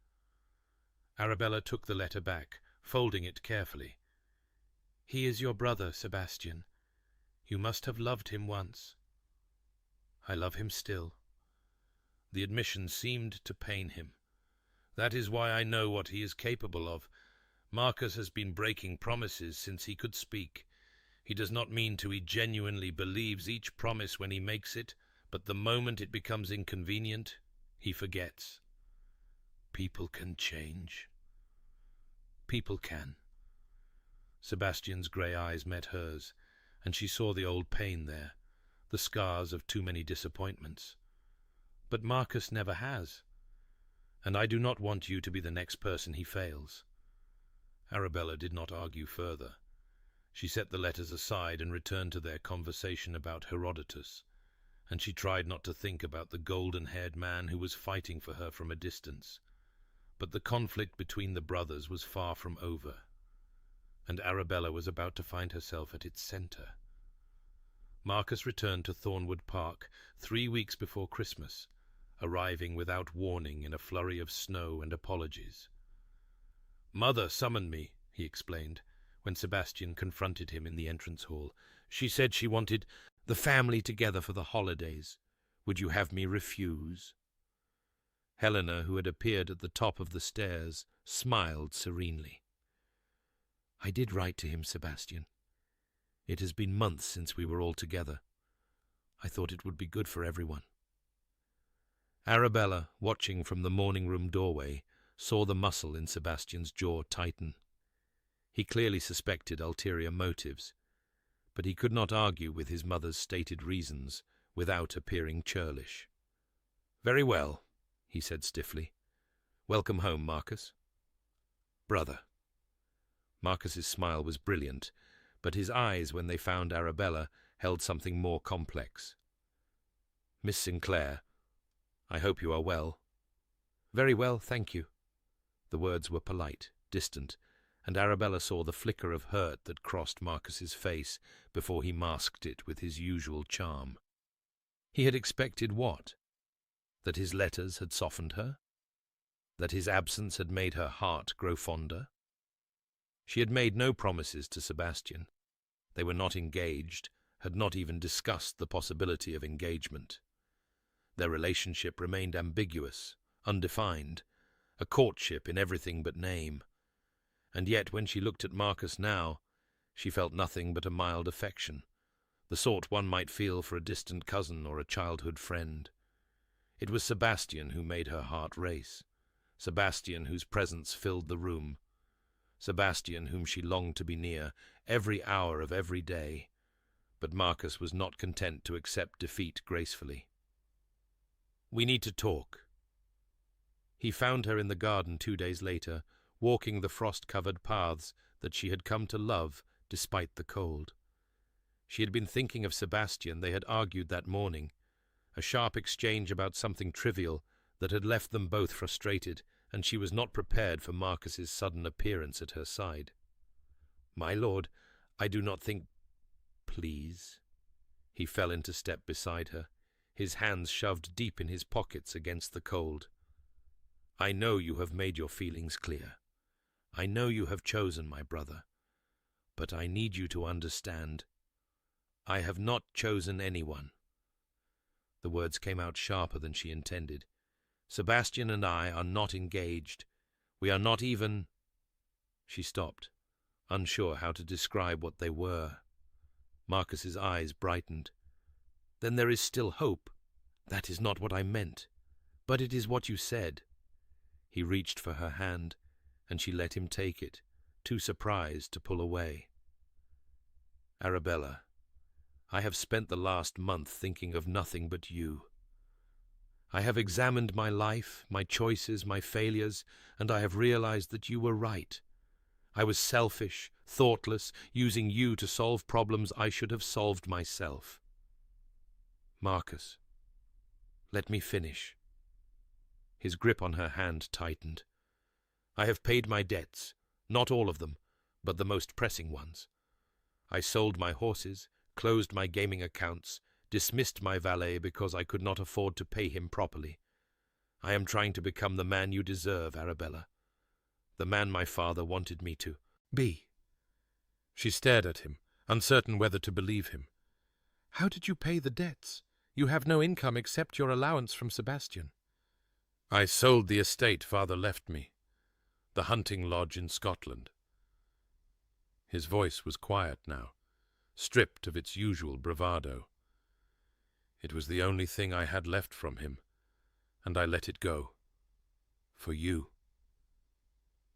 Arabella took the letter back, folding it carefully. "He is your brother, Sebastian. You must have loved him once." "I love him still." The admission seemed to pain him. "That is why I know what he is capable of. Marcus has been breaking promises since he could speak. He does not mean to. He genuinely believes each promise when he makes it, but the moment it becomes inconvenient, he forgets." "People can change." "People can." Sebastian's grey eyes met hers, and she saw the old pain there, the scars of too many disappointments. "But Marcus never has, and I do not want you to be the next person he fails." Arabella did not argue further. She set the letters aside and returned to their conversation about Herodotus, and she tried not to think about the golden-haired man who was fighting for her from a distance. But the conflict between the brothers was far from over, and Arabella was about to find herself at its centre. Marcus returned to Thornwood Park 3 weeks before Christmas, arriving without warning in a flurry of snow and apologies. "Mother summoned me," he explained, when Sebastian confronted him in the entrance hall. "She said she wanted the family together for the holidays. Would you have me refuse?" Helena, who had appeared at the top of the stairs, smiled serenely. "I did write to him, Sebastian. It has been months since we were all together. I thought it would be good for everyone." Arabella, watching from the morning-room doorway, saw the muscle in Sebastian's jaw tighten. He clearly suspected ulterior motives, but he could not argue with his mother's stated reasons without appearing churlish. "Very well," he said stiffly. "Welcome home, Marcus." "Brother." Marcus's smile was brilliant, but his eyes, when they found Arabella, held something more complex. "Miss Sinclair, I hope you are well." "Very well, thank you." The words were polite, distant, and Arabella saw the flicker of hurt that crossed Marcus's face before he masked it with his usual charm. He had expected what? That his letters had softened her? That his absence had made her heart grow fonder? She had made no promises to Sebastian. They were not engaged, had not even discussed the possibility of engagement. Their relationship remained ambiguous, undefined, a courtship in everything but name. And yet when she looked at Marcus now, she felt nothing but a mild affection, the sort one might feel for a distant cousin or a childhood friend. It was Sebastian who made her heart race, Sebastian whose presence filled the room, Sebastian whom she longed to be near every hour of every day. But Marcus was not content to accept defeat gracefully. "We need to talk." He found her in the garden 2 days later, walking the frost-covered paths that she had come to love despite the cold. She had been thinking of Sebastian. They had argued that morning, a sharp exchange about something trivial that had left them both frustrated, and she was not prepared for Marcus's sudden appearance at her side. "My lord, I do not think—" "Please." He fell into step beside her, his hands shoved deep in his pockets against the cold. "I know you have made your feelings clear. I know you have chosen my brother. But I need you to understand. I have not chosen anyone." The words came out sharper than she intended. "Sebastian and I are not engaged. We are not even—" She stopped, unsure how to describe what they were. Marcus's eyes brightened. "Then there is still hope." "That is not what I meant, but it is what you said." He reached for her hand, and she let him take it, too surprised to pull away. "Arabella, I have spent the last month thinking of nothing but you. I have examined my life, my choices, my failures, and I have realized that you were right. I was selfish, thoughtless, using you to solve problems I should have solved myself. Marcus, let me finish." His grip on her hand tightened. "I have paid my debts, not all of them, but the most pressing ones. I sold my horses, closed my gaming accounts, dismissed my valet because I could not afford to pay him properly. I am trying to become the man you deserve, Arabella. The man my father wanted me to be." She stared at him, uncertain whether to believe him. "How did you pay the debts? You have no income except your allowance from Sebastian." "I sold the estate father left me, the hunting lodge in Scotland." His voice was quiet now, stripped of its usual bravado. "It was the only thing I had left from him, and I let it go. For you."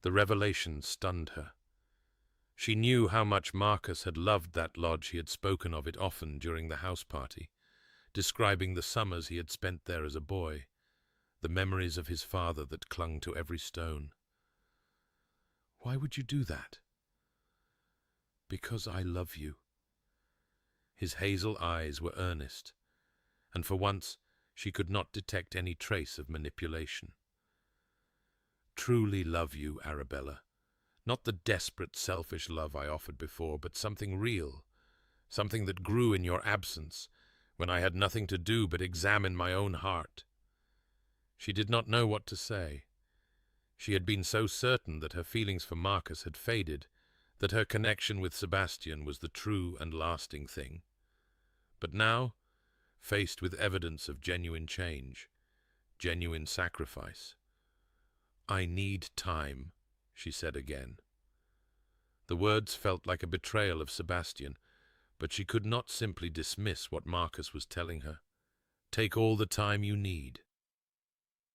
The revelation stunned her. She knew how much Marcus had loved that lodge. He had spoken of it often during the house party, describing the summers he had spent there as a boy, the memories of his father that clung to every stone. "Why would you do that?" "Because I love you." His hazel eyes were earnest, and for once she could not detect any trace of manipulation. "Truly love you, Arabella. Not the desperate, selfish love I offered before, but something real, something that grew in your absence, when I had nothing to do but examine my own heart." She did not know what to say. She had been so certain that her feelings for Marcus had faded, that her connection with Sebastian was the true and lasting thing. But now, faced with evidence of genuine change, genuine sacrifice, "I need time," she said again. The words felt like a betrayal of Sebastian, but she could not simply dismiss what Marcus was telling her. "Take all the time you need."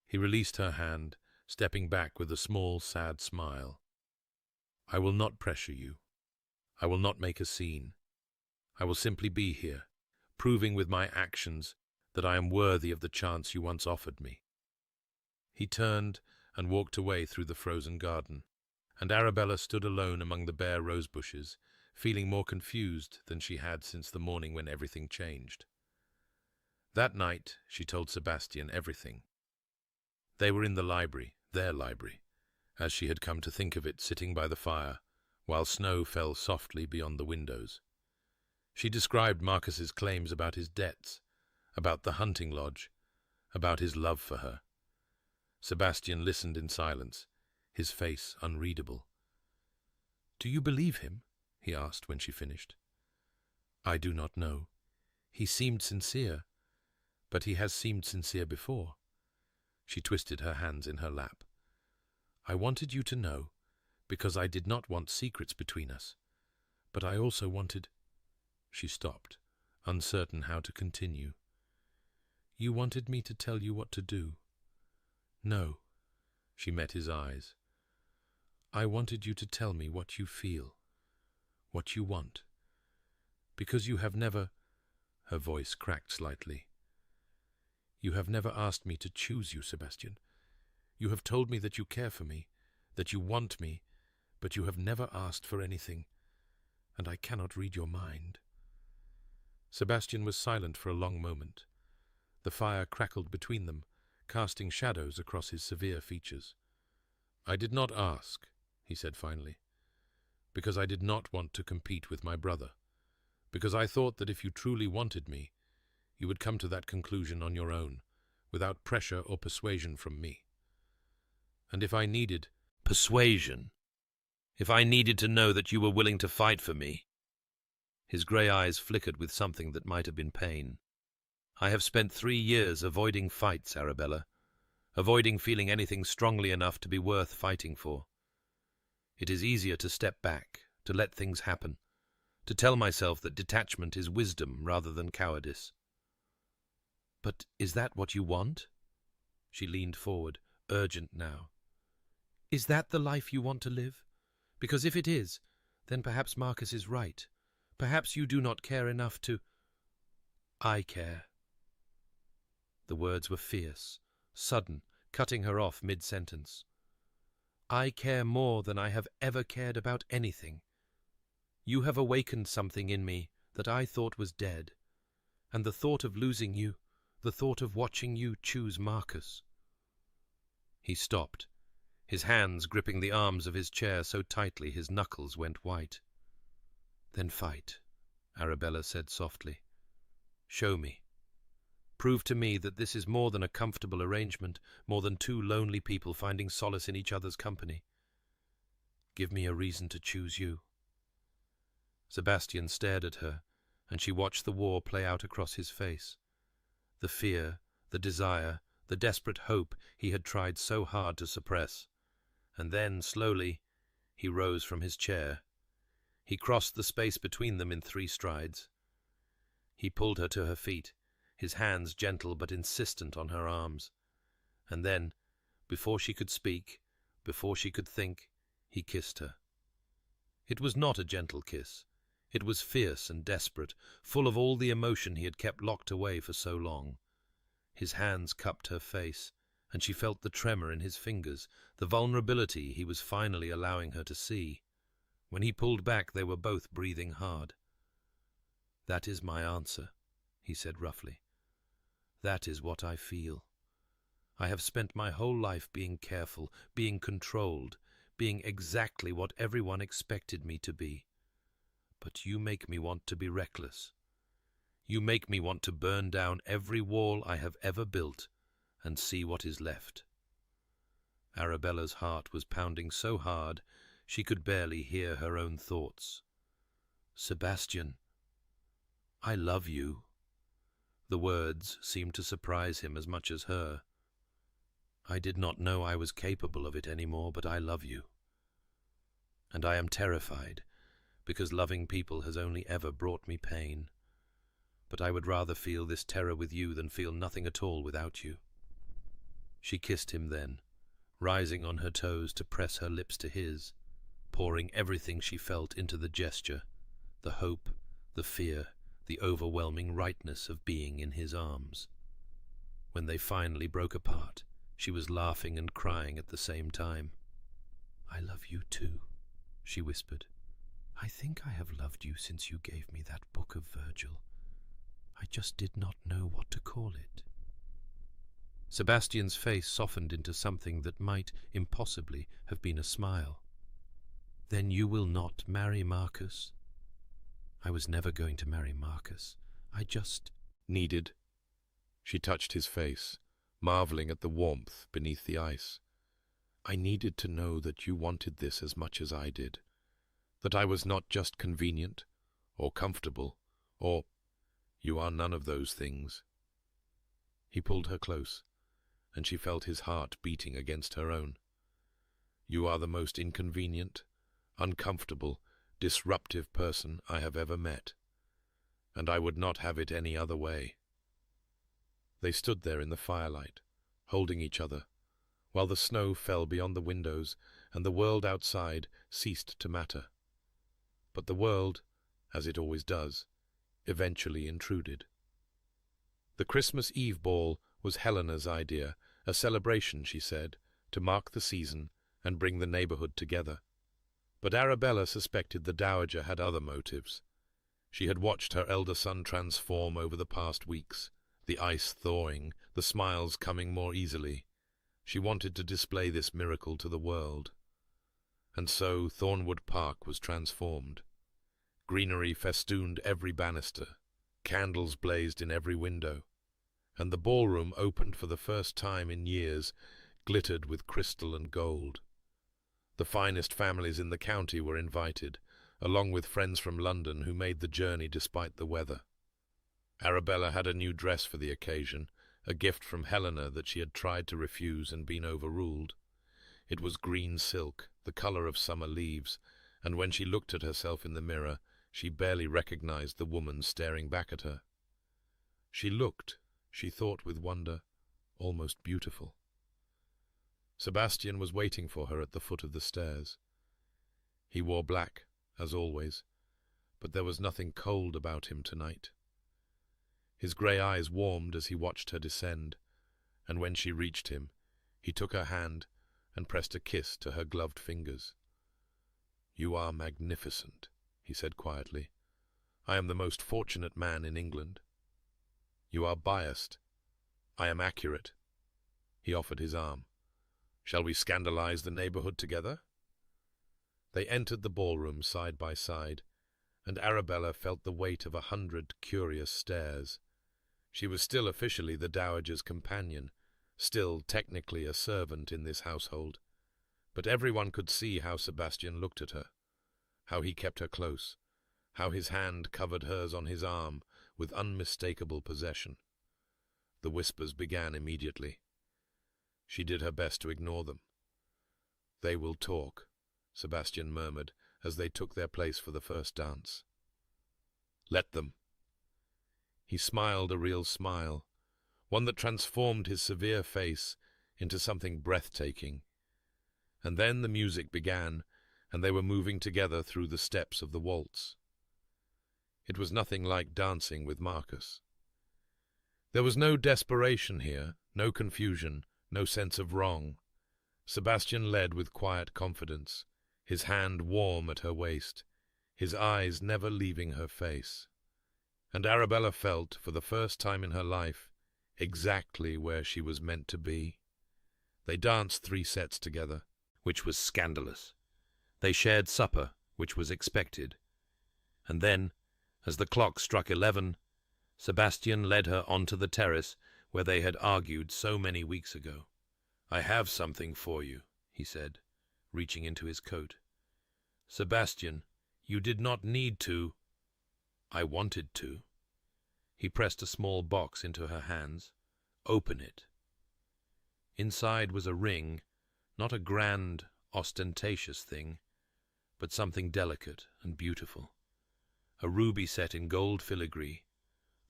He released her hand, stepping back with a small, sad smile. "I will not pressure you. I will not make a scene. I will simply be here, proving with my actions that I am worthy of the chance you once offered me." He turned and walked away through the frozen garden, and Arabella stood alone among the bare rose bushes, feeling more confused than she had since the morning when everything changed. That night she told Sebastian everything. They were in the library, their library, as she had come to think of it, sitting by the fire, while snow fell softly beyond the windows. She described Marcus's claims about his debts, about the hunting lodge, about his love for her. Sebastian listened in silence, his face unreadable. "Do you believe him?" he asked when she finished. "I do not know. He seemed sincere, but he has seemed sincere before." She twisted her hands in her lap. I wanted you to know, because I did not want secrets between us. But I also wanted... She stopped, uncertain how to continue. You wanted me to tell you what to do. No. She met his eyes. I wanted you to tell me what you feel, what you want. Because you have never... Her voice cracked slightly. You have never asked me to choose you, Sebastian. You have told me that you care for me, that you want me, but you have never asked for anything, and I cannot read your mind. Sebastian was silent for a long moment. The fire crackled between them, casting shadows across his severe features. I did not ask, he said finally, because I did not want to compete with my brother, because I thought that if you truly wanted me, you would come to that conclusion on your own, without pressure or persuasion from me. And if I needed persuasion, if I needed to know that you were willing to fight for me... His grey eyes flickered with something that might have been pain. I have spent 3 years avoiding fights, Arabella, avoiding feeling anything strongly enough to be worth fighting for. It is easier to step back, to let things happen, to tell myself that detachment is wisdom rather than cowardice. But is that what you want? She leaned forward, urgent now. Is that the life you want to live? Because if it is, then perhaps Marcus is right. Perhaps you do not care enough to... I care. The words were fierce, sudden, cutting her off mid-sentence. I care more than I have ever cared about anything. You have awakened something in me that I thought was dead, and the thought of losing you, the thought of watching you choose Marcus. He stopped, his hands gripping the arms of his chair so tightly his knuckles went white. Then fight, Arabella said softly. Show me. Prove to me that this is more than a comfortable arrangement, more than 2 lonely people finding solace in each other's company. Give me a reason to choose you. Sebastian stared at her, and she watched the war play out across his face. The fear, the desire, the desperate hope he had tried so hard to suppress. And then, slowly, he rose from his chair. He crossed the space between them in 3 strides. He pulled her to her feet, his hands gentle but insistent on her arms. And then, before she could speak, before she could think, he kissed her. It was not a gentle kiss. It was fierce and desperate, full of all the emotion he had kept locked away for so long. His hands cupped her face, and she felt the tremor in his fingers, the vulnerability he was finally allowing her to see. When he pulled back, they were both breathing hard. That is my answer, he said roughly. That is what I feel. I have spent my whole life being careful, being controlled, being exactly what everyone expected me to be. But you make me want to be reckless. You make me want to burn down every wall I have ever built and see what is left. Arabella's heart was pounding so hard she could barely hear her own thoughts. Sebastian, I love you. The words seemed to surprise him as much as her. I did not know I was capable of it anymore, but I love you. And I am terrified, because loving people has only ever brought me pain. But I would rather feel this terror with you than feel nothing at all without you. She kissed him then, rising on her toes to press her lips to his, pouring everything she felt into the gesture, the hope, the fear, the overwhelming rightness of being in his arms. When they finally broke apart, she was laughing and crying at the same time. I love you too, she whispered. I think I have loved you since you gave me that book of Virgil. I just did not know what to call it. Sebastian's face softened into something that might impossibly have been a smile. Then you will not marry Marcus? I was never going to marry Marcus. I just needed. She touched his face, marveling at the warmth beneath the ice. I needed to know that you wanted this as much as I did. That I was not just convenient, or comfortable, or... You are none of those things. He pulled her close, and she felt his heart beating against her own. "You are the most inconvenient, uncomfortable, disruptive person I have ever met, and I would not have it any other way." They stood there in the firelight, holding each other, while the snow fell beyond the windows and the world outside ceased to matter. But the world, as it always does, eventually intruded. The Christmas Eve ball was Helena's idea, a celebration, she said, to mark the season and bring the neighborhood together. But Arabella suspected the dowager had other motives. She had watched her elder son transform over the past weeks, the ice thawing, the smiles coming more easily. She wanted to display this miracle to the world. And so Thornwood Park was transformed. Greenery festooned every banister, candles blazed in every window, and the ballroom, opened for the first time in years, glittered with crystal and gold. The finest families in the county were invited, along with friends from London who made the journey despite the weather. Arabella had a new dress for the occasion, a gift from Helena that she had tried to refuse and been overruled. It was green silk, the color of summer leaves, and when she looked at herself in the mirror, she barely recognized the woman staring back at her. She looked, she thought with wonder, almost beautiful. Sebastian was waiting for her at the foot of the stairs. He wore black, as always, but there was nothing cold about him tonight. His grey eyes warmed as he watched her descend, and when she reached him, he took her hand and pressed a kiss to her gloved fingers. "You are magnificent," he said quietly. "I am the most fortunate man in England." "You are biased. I am accurate." He offered his arm. "Shall we scandalize the neighborhood together?" They entered the ballroom side by side, and Arabella felt the weight of 100 curious stares. She was still officially the dowager's companion, still technically a servant in this household, but everyone could see how Sebastian looked at her, how he kept her close, how his hand covered hers on his arm with unmistakable possession. The whispers began immediately. She did her best to ignore them. "They will talk," Sebastian murmured as they took their place for the first dance. "Let them." He smiled a real smile, one that transformed his severe face into something breathtaking. And then the music began, and they were moving together through the steps of the waltz. It was nothing like dancing with Marcus. There was no desperation here, no confusion, no sense of wrong. Sebastian led with quiet confidence, his hand warm at her waist, his eyes never leaving her face. And Arabella felt, for the first time in her life, exactly where she was meant to be. They danced 3 sets together, which was scandalous. They shared supper, which was expected. And then, as the clock struck 11, Sebastian led her onto the terrace where they had argued so many weeks ago. "I have something for you," he said, reaching into his coat. "Sebastian, you did not need to." "I wanted to." He pressed a small box into her hands. "Open it." Inside was a ring, not a grand, ostentatious thing, but something delicate and beautiful. A ruby set in gold filigree,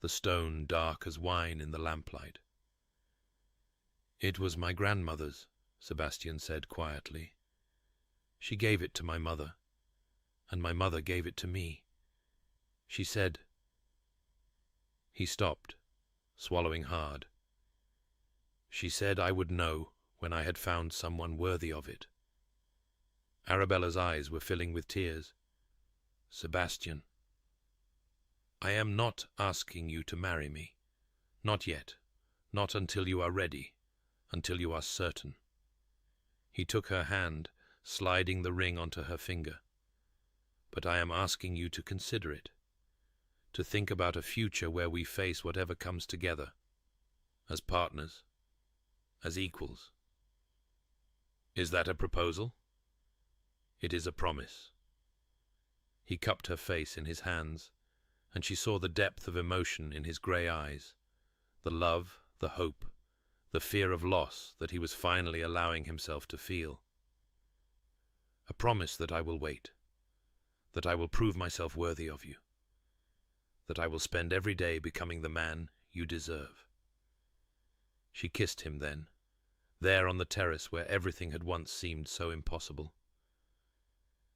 the stone dark as wine in the lamplight. "It was my grandmother's," Sebastian said quietly. "She gave it to my mother, and my mother gave it to me. She said—" He stopped, swallowing hard. "She said I would know when I had found someone worthy of it." Arabella's eyes were filling with tears. "Sebastian, I am not asking you to marry me. Not yet. Not until you are ready. Until you are certain." He took her hand, sliding the ring onto her finger. "But I am asking you to consider it. To think about a future where we face whatever comes together. As partners. As equals. Is that a proposal?" "It is a promise." He cupped her face in his hands, and she saw the depth of emotion in his grey eyes, the love, the hope, the fear of loss that he was finally allowing himself to feel. A promise that I will wait, that I will prove myself worthy of you, that I will spend every day becoming the man you deserve. She kissed him then, there on the terrace where everything had once seemed so impossible.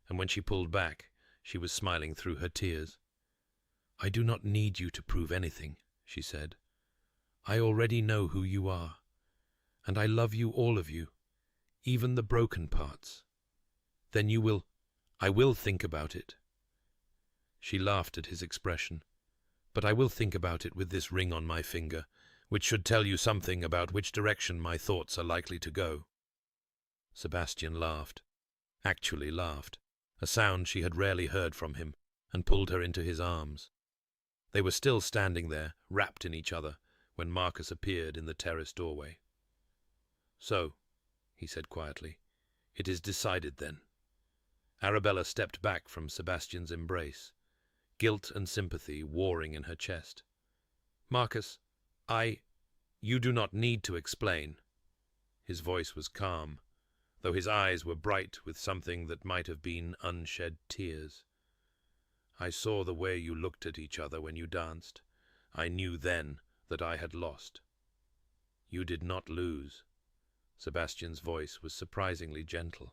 And when she pulled back, she was smiling through her tears. "I do not need you to prove anything," she said. "I already know who you are, and I love you, all of you, even the broken parts. Then I will think about it." She laughed at his expression. "But I will think about it with this ring on my finger, which should tell you something about which direction my thoughts are likely to go." Sebastian laughed, actually laughed, a sound she had rarely heard from him, and pulled her into his arms. They were still standing there, wrapped in each other, when Marcus appeared in the terrace doorway. "So," he said quietly, "it is decided then." Arabella stepped back from Sebastian's embrace, guilt and sympathy warring in her chest. "Marcus, you do not need to explain." His voice was calm, though his eyes were bright with something that might have been unshed tears. "I saw the way you looked at each other when you danced. I knew then that I had lost." "You did not lose." Sebastian's voice was surprisingly gentle.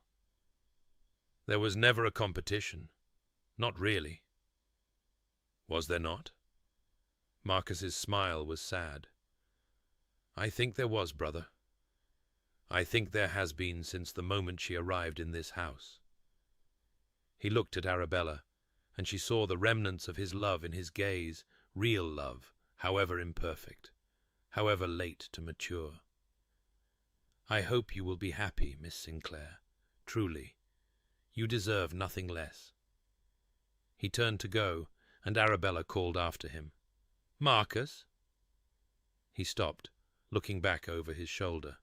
"There was never a competition. Not really." "Was there not?" Marcus's smile was sad. "I think there was, brother. I think there has been since the moment she arrived in this house." He looked at Arabella, and she saw the remnants of his love in his gaze, real love, however imperfect, however late to mature. "I hope you will be happy, Miss Sinclair. Truly. You deserve nothing less." He turned to go, and Arabella called after him, "Marcus!" He stopped, looking back over his shoulder.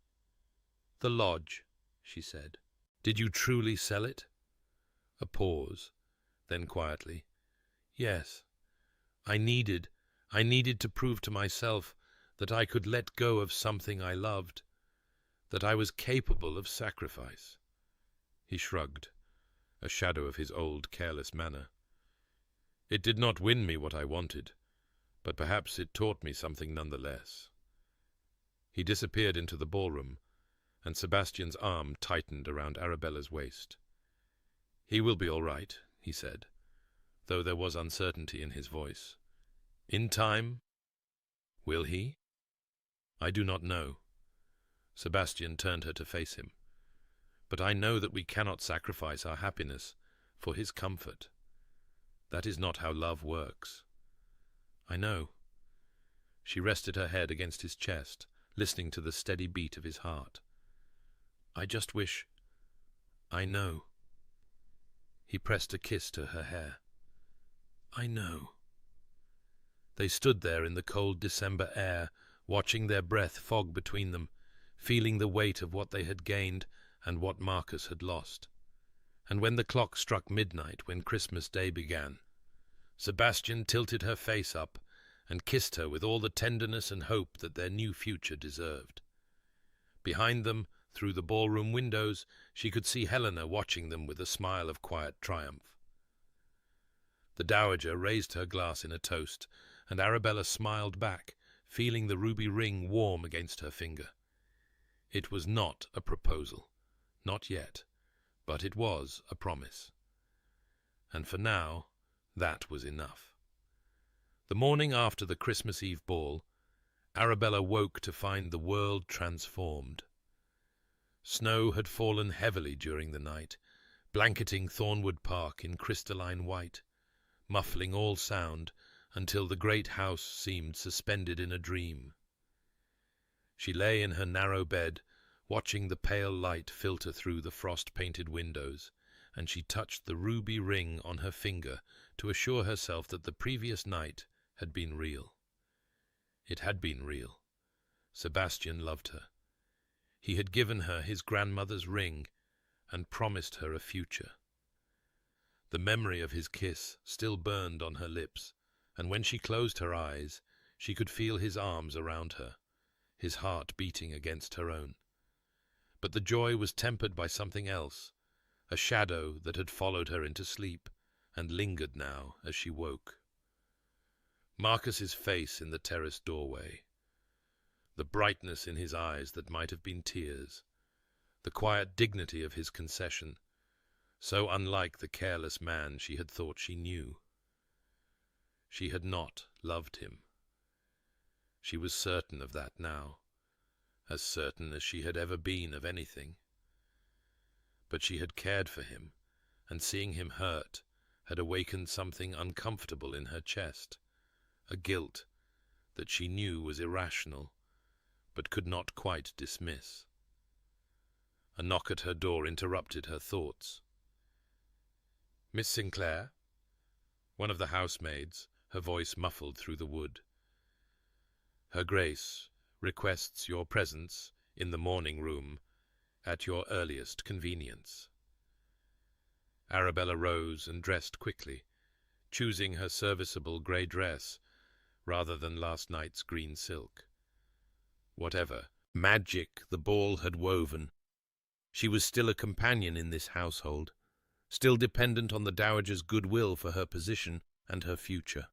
"The lodge," she said. "Did you truly sell it?" A pause, then quietly, "Yes. I needed to prove to myself that I could let go of something I loved, that I was capable of sacrifice." He shrugged, a shadow of his old careless manner. "It did not win me what I wanted, but perhaps it taught me something nonetheless." He disappeared into the ballroom, and Sebastian's arm tightened around Arabella's waist. "He will be all right," he said, though there was uncertainty in his voice. "In time? Will he? I do not know." Sebastian turned her to face him. "But I know that we cannot sacrifice our happiness for his comfort. That is not how love works." "I know." She rested her head against his chest, listening to the steady beat of his heart. "I just wish... I know." He pressed a kiss to her hair. "I know." They stood there in the cold December air, watching their breath fog between them, feeling the weight of what they had gained and what Marcus had lost. And when the clock struck midnight, when Christmas Day began, Sebastian tilted her face up and kissed her with all the tenderness and hope that their new future deserved. Behind them, through the ballroom windows, she could see Helena watching them with a smile of quiet triumph. The dowager raised her glass in a toast, and Arabella smiled back, feeling the ruby ring warm against her finger. It was not a proposal, not yet, but it was a promise. And for now, that was enough. The morning after the Christmas Eve ball, Arabella woke to find the world transformed. Snow had fallen heavily during the night, blanketing Thornwood Park in crystalline white, muffling all sound until the great house seemed suspended in a dream. She lay in her narrow bed, watching the pale light filter through the frost-painted windows, and she touched the ruby ring on her finger to assure herself that the previous night had been real. It had been real. Sebastian loved her. He had given her his grandmother's ring and promised her a future. The memory of his kiss still burned on her lips, and when she closed her eyes, she could feel his arms around her, his heart beating against her own. But the joy was tempered by something else, a shadow that had followed her into sleep and lingered now as she woke. Marcus's face in the terrace doorway, the brightness in his eyes that might have been tears, the quiet dignity of his concession, so unlike the careless man she had thought she knew. She had not loved him. She was certain of that now, as certain as she had ever been of anything. But she had cared for him, and seeing him hurt had awakened something uncomfortable in her chest, a guilt that she knew was irrational, but could not quite dismiss. A knock at her door interrupted her thoughts. "Miss Sinclair?" One of the housemaids, her voice muffled through the wood. "Her Grace requests your presence in the morning room at your earliest convenience." Arabella rose and dressed quickly, choosing her serviceable grey dress rather than last night's green silk. Whatever magic the ball had woven, she was still a companion in this household, still dependent on the dowager's goodwill for her position and her future.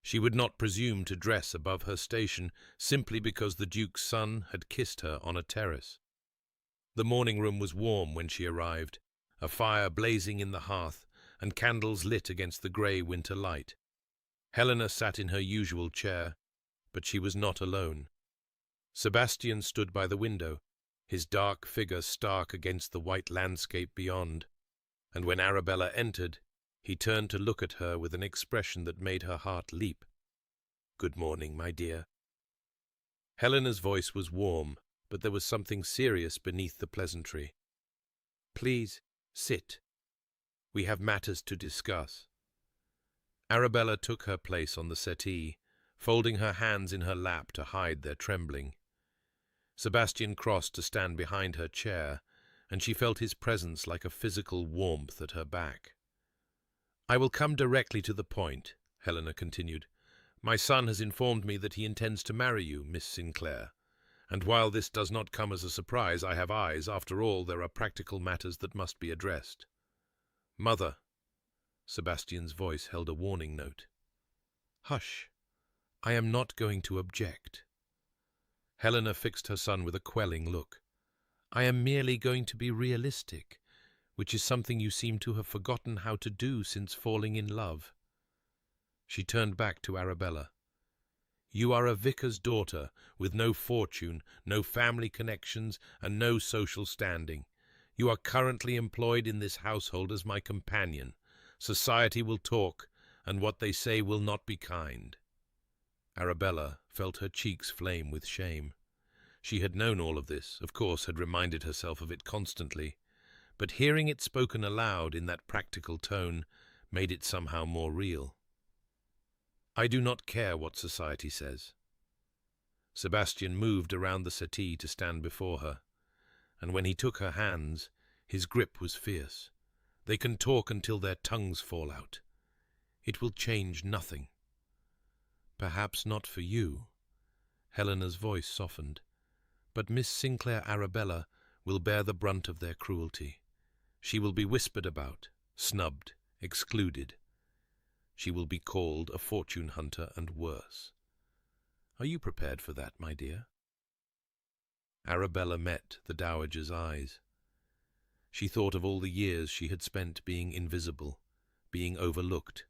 She would not presume to dress above her station simply because the Duke's son had kissed her on a terrace. The morning room was warm when she arrived, a fire blazing in the hearth and candles lit against the grey winter light. Helena sat in her usual chair, but she was not alone. Sebastian stood by the window, his dark figure stark against the white landscape beyond, and when Arabella entered, he turned to look at her with an expression that made her heart leap. "Good morning, my dear." Helena's voice was warm, but there was something serious beneath the pleasantry. "Please, sit. We have matters to discuss." Arabella took her place on the settee, folding her hands in her lap to hide their trembling. Sebastian crossed to stand behind her chair, and she felt his presence like a physical warmth at her back. "I will come directly to the point," Helena continued. "My son has informed me that he intends to marry you, Miss Sinclair, and while this does not come as a surprise, I have eyes. After all, there are practical matters that must be addressed." "Mother," Sebastian's voice held a warning note. "Hush. I am not going to object." Helena fixed her son with a quelling look. "I am merely going to be realistic, which is something you seem to have forgotten how to do since falling in love." She turned back to Arabella. "You are a vicar's daughter, with no fortune, no family connections, and no social standing. You are currently employed in this household as my companion. Society will talk, and what they say will not be kind." Arabella felt her cheeks flame with shame. She had known all of this, of course, had reminded herself of it constantly, but hearing it spoken aloud in that practical tone made it somehow more real. "I do not care what society says." Sebastian moved around the settee to stand before her, and when he took her hands, his grip was fierce. "They can talk until their tongues fall out. It will change nothing." "Perhaps not for you." Helena's voice softened. "But Miss Sinclair Arabella will bear the brunt of their cruelty. She will be whispered about, snubbed, excluded. She will be called a fortune hunter and worse. Are you prepared for that, my dear?" Arabella met the dowager's eyes. She thought of all the years she had spent being invisible, being overlooked,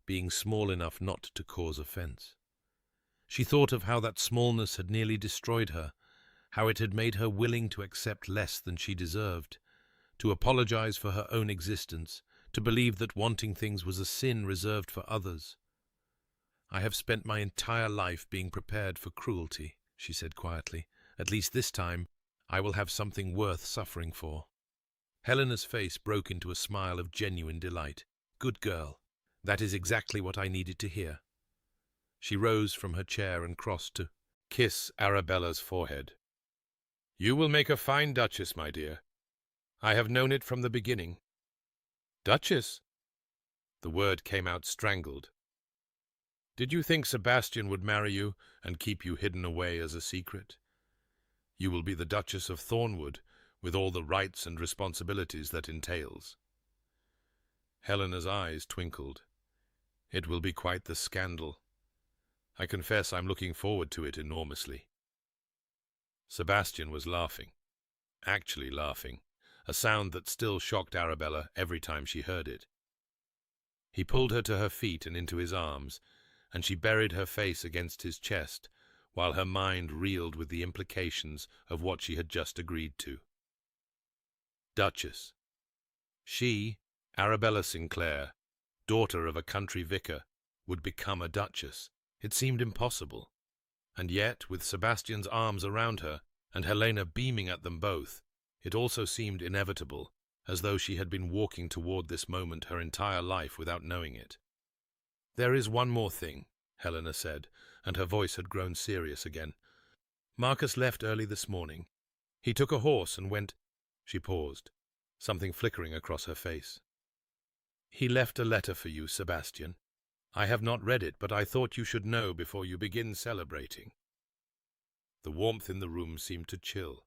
being small enough not to cause offense. She thought of how that smallness had nearly destroyed her, how it had made her willing to accept less than she deserved, to apologize for her own existence, to believe that wanting things was a sin reserved for others. "I have spent my entire life being prepared for cruelty," she said quietly. "At least this time I will have something worth suffering for." Helena's face broke into a smile of genuine delight. "Good girl. That is exactly what I needed to hear." She rose from her chair and crossed to kiss Arabella's forehead. "You will make a fine Duchess, my dear. I have known it from the beginning." "Duchess?" The word came out strangled. Did you think Sebastian would marry you and keep you hidden away as a secret? You will be the Duchess of Thornwood, with all the rights and responsibilities that entails." Helena's eyes twinkled. "It will be quite the scandal. I confess I'm looking forward to it enormously." Sebastian was laughing. Actually laughing, a sound that still shocked Arabella every time she heard it. He pulled her to her feet and into his arms, and she buried her face against his chest, while her mind reeled with the implications of what she had just agreed to. Duchess. She, Arabella Sinclair, daughter of a country vicar, would become a duchess. It seemed impossible. And yet, with Sebastian's arms around her, and Helena beaming at them both, it also seemed inevitable, as though she had been walking toward this moment her entire life without knowing it. "There is one more thing," Helena said, and her voice had grown serious again. "Marcus left early this morning. He took a horse and went—" She paused, something flickering across her face. "He left a letter for you, Sebastian. I have not read it, but I thought you should know before you begin celebrating." The warmth in the room seemed to chill.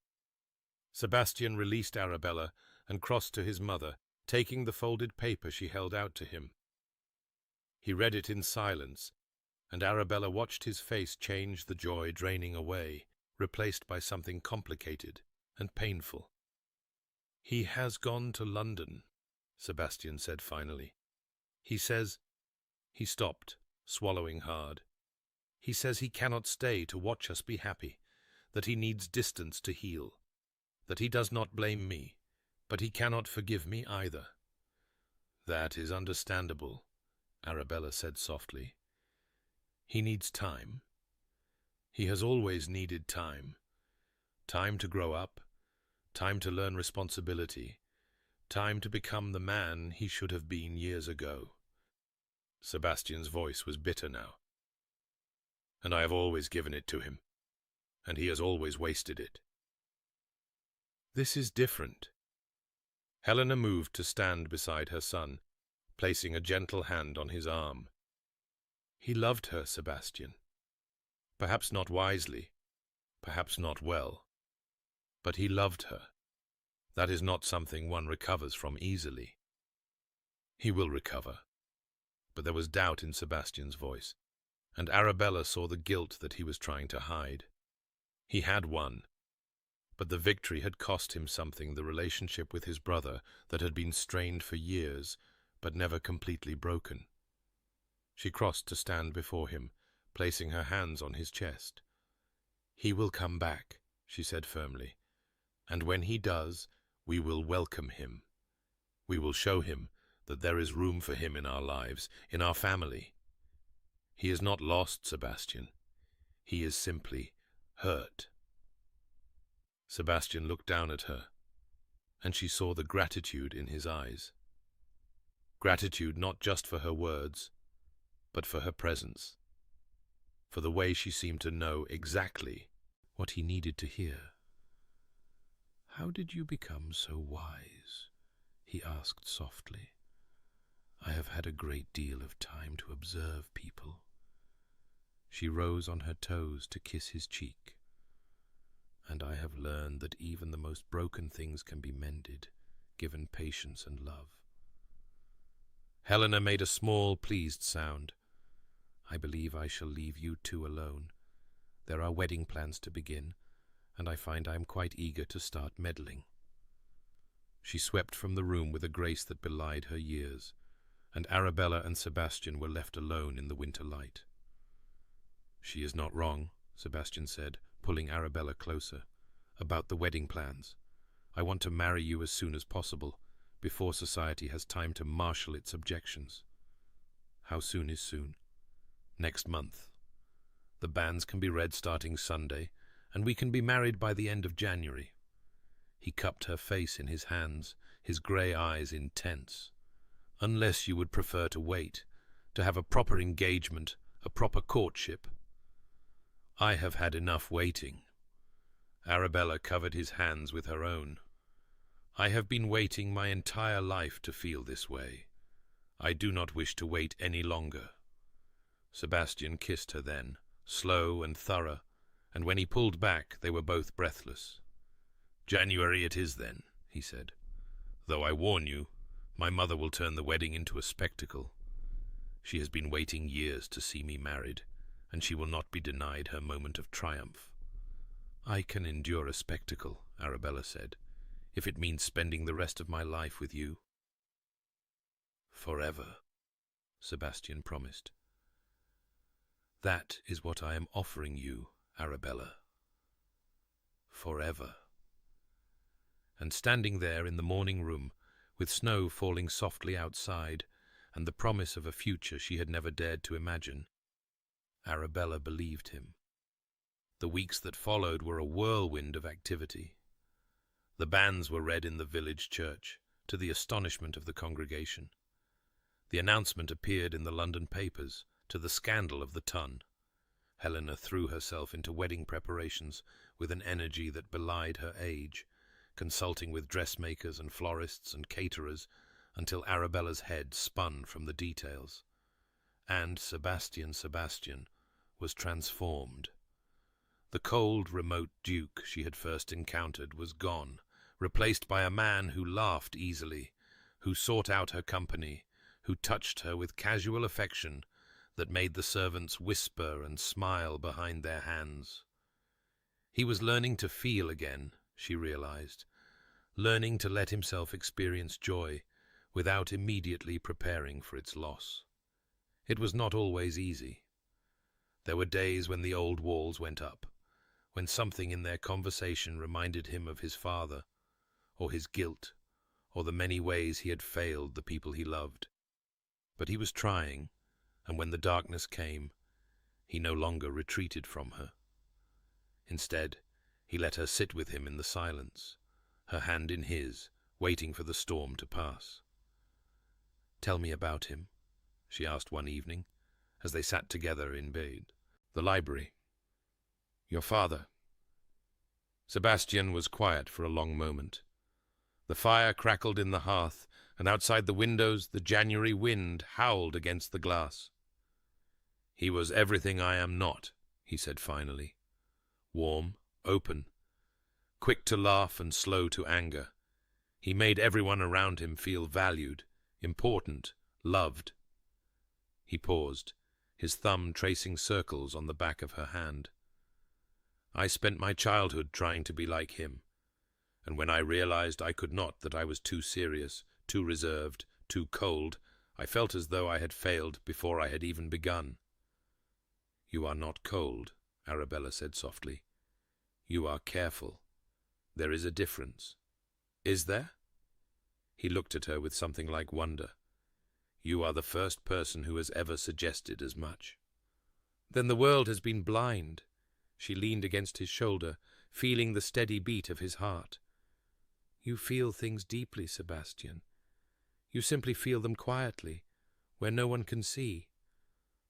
Sebastian released Arabella and crossed to his mother, taking the folded paper she held out to him. He read it in silence, and Arabella watched his face change, the joy draining away, replaced by something complicated and painful. "He has gone to London," Sebastian said finally. "He says—" He stopped, swallowing hard. "He says he cannot stay to watch us be happy, that he needs distance to heal, that he does not blame me, but he cannot forgive me either." "That is understandable," Arabella said softly. "He needs time. He has always needed time. Time to grow up, time to learn responsibility, time to become the man he should have been years ago." Sebastian's voice was bitter now. "And I have always given it to him, and he has always wasted it." "This is different." Helena moved to stand beside her son, placing a gentle hand on his arm. "He loved her, Sebastian. Perhaps not wisely, perhaps not well, but he loved her. That is not something one recovers from easily." "He will recover." But there was doubt in Sebastian's voice, and Arabella saw the guilt that he was trying to hide. He had won, but the victory had cost him something, the relationship with his brother that had been strained for years, but never completely broken. She crossed to stand before him, placing her hands on his chest. "He will come back," she said firmly, "and when he does, we will welcome him. We will show him that there is room for him in our lives, in our family. He is not lost, Sebastian. He is simply hurt." Sebastian looked down at her, and she saw the gratitude in his eyes. Gratitude not just for her words, but for her presence, for the way she seemed to know exactly what he needed to hear. "How did you become so wise?" he asked softly. "I have had a great deal of time to observe people." She rose on her toes to kiss his cheek. "And I have learned that even the most broken things can be mended, given patience and love." Helena made a small, pleased sound. "I believe I shall leave you two alone. There are wedding plans to begin, and I find I am quite eager to start meddling." She swept from the room with a grace that belied her years, and Arabella and Sebastian were left alone in the winter light. "She is not wrong," Sebastian said, pulling Arabella closer, "about the wedding plans. I want to marry you as soon as possible, before society has time to marshal its objections." "How soon is soon?" "Next month. The banns can be read starting Sunday, and we can be married by the end of January." He cupped her face in his hands, his grey eyes intense. "Unless you would prefer to wait, to have a proper engagement, a proper courtship." "I have had enough waiting." Arabella covered his hands with her own. "I have been waiting my entire life to feel this way. I do not wish to wait any longer." Sebastian kissed her then, slow and thorough, and when he pulled back they were both breathless. "January it is then," he said. "Though I warn you, my mother will turn the wedding into a spectacle. She has been waiting years to see me married, and she will not be denied her moment of triumph." "I can endure a spectacle," Arabella said, "if it means spending the rest of my life with you." "Forever," Sebastian promised. "That is what I am offering you, Arabella. Forever." And standing there in the morning room, with snow falling softly outside, and the promise of a future she had never dared to imagine, Arabella believed him. The weeks that followed were a whirlwind of activity. The banns were read in the village church, to the astonishment of the congregation. The announcement appeared in the London papers, to the scandal of the ton. Helena threw herself into wedding preparations with an energy that belied her age, consulting with dressmakers and florists and caterers until Arabella's head spun from the details. And Sebastian was transformed. The cold, remote duke she had first encountered was gone, replaced by a man who laughed easily, who sought out her company, who touched her with casual affection that made the servants whisper and smile behind their hands. He was learning to feel again, she realized, learning to let himself experience joy without immediately preparing for its loss. It was not always easy. There were days when the old walls went up, when something in their conversation reminded him of his father, or his guilt, or the many ways he had failed the people he loved. But he was trying, and when the darkness came, he no longer retreated from her. Instead, he let her sit with him in the silence, her hand in his, waiting for the storm to pass. "Tell me about him," she asked one evening, as they sat together in bed. "The library. Your father." Sebastian was quiet for a long moment. The fire crackled in the hearth, and outside the windows the January wind howled against the glass. "He was everything I am not," he said finally. "Warm, open, quick to laugh and slow to anger. He made everyone around him feel valued, important, loved." He paused, his thumb tracing circles on the back of her hand. "I spent my childhood trying to be like him, and when I realized I could not, that I was too serious, too reserved, too cold, I felt as though I had failed before I had even begun." "You are not cold," Arabella said softly. "You are careful. There is a difference." "Is there?" He looked at her with something like wonder. "You are the first person who has ever suggested as much." "Then the world has been blind." She leaned against his shoulder, feeling the steady beat of his heart. "You feel things deeply, Sebastian. You simply feel them quietly, where no one can see.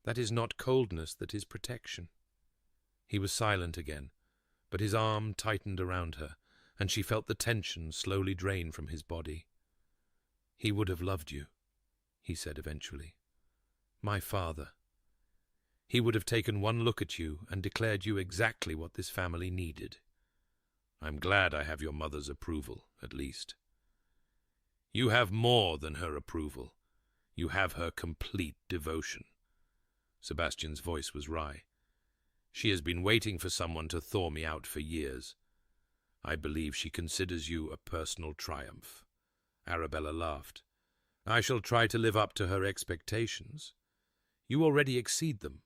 That is not coldness, that is protection." He was silent again, but his arm tightened around her, and she felt the tension slowly drain from his body. "He would have loved you," he said eventually. "My father. He would have taken one look at you and declared you exactly what this family needed. I'm glad I have your mother's approval, at least." "You have more than her approval. You have her complete devotion." Sebastian's voice was wry. "She has been waiting for someone to thaw me out for years. I believe she considers you a personal triumph." Arabella laughed. "I shall try to live up to her expectations. You already exceed them."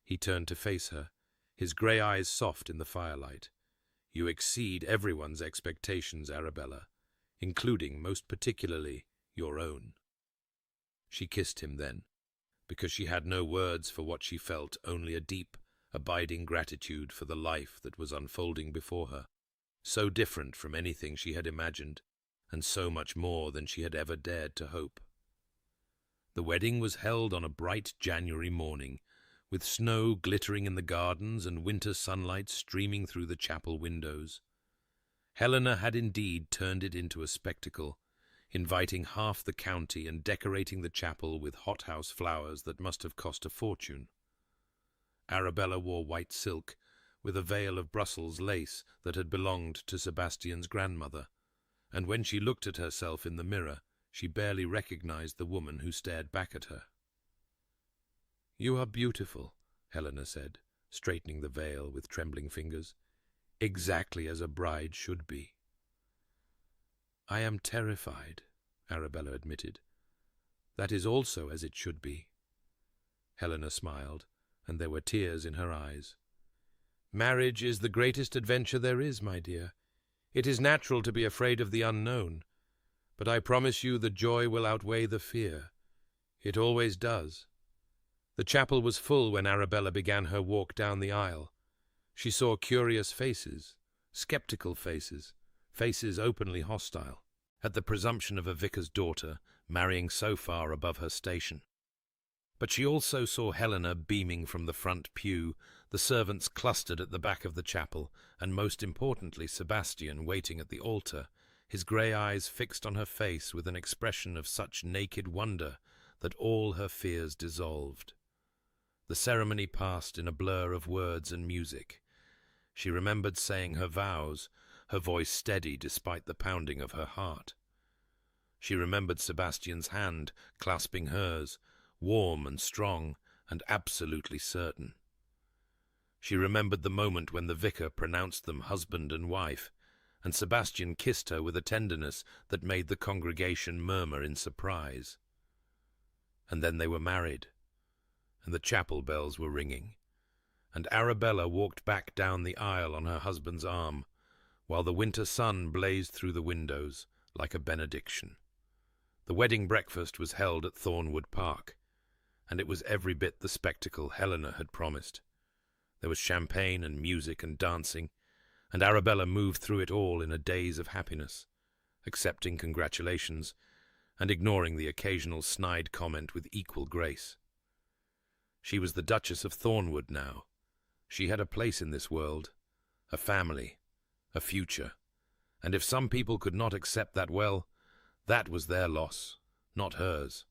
He turned to face her, his grey eyes soft in the firelight. "You exceed everyone's expectations, Arabella, including, most particularly, your own." She kissed him then, because she had no words for what she felt, only a deep, abiding gratitude for the life that was unfolding before her, so different from anything she had imagined, and so much more than she had ever dared to hope. The wedding was held on a bright January morning, with snow glittering in the gardens and winter sunlight streaming through the chapel windows. Helena had indeed turned it into a spectacle, inviting half the county and decorating the chapel with hothouse flowers that must have cost a fortune. Arabella wore white silk, with a veil of Brussels lace that had belonged to Sebastian's grandmother, and when she looked at herself in the mirror, she barely recognized the woman who stared back at her. "You are beautiful," Helena said, straightening the veil with trembling fingers, "exactly as a bride should be." "I am terrified," Arabella admitted. "That is also as it should be." Helena smiled, and there were tears in her eyes. "Marriage is the greatest adventure there is, my dear. It is natural to be afraid of the unknown, but I promise you the joy will outweigh the fear. It always does." The chapel was full when Arabella began her walk down the aisle. She saw curious faces, skeptical faces, faces openly hostile, at the presumption of a vicar's daughter marrying so far above her station. But she also saw Helena beaming from the front pew, the servants clustered at the back of the chapel, and most importantly Sebastian waiting at the altar, his grey eyes fixed on her face with an expression of such naked wonder that all her fears dissolved. The ceremony passed in a blur of words and music. She remembered saying her vows, her voice steady despite the pounding of her heart. She remembered Sebastian's hand clasping hers, warm and strong and absolutely certain. She remembered the moment when the vicar pronounced them husband and wife, and Sebastian kissed her with a tenderness that made the congregation murmur in surprise. And then they were married, and the chapel bells were ringing, and Arabella walked back down the aisle on her husband's arm, while the winter sun blazed through the windows like a benediction. The wedding breakfast was held at Thornwood Park, and it was every bit the spectacle Helena had promised. There was champagne and music and dancing, and Arabella moved through it all in a daze of happiness, accepting congratulations and ignoring the occasional snide comment with equal grace. She was the Duchess of Thornwood now. She had a place in this world, a family, a future, and if some people could not accept that, well, that was their loss, not hers.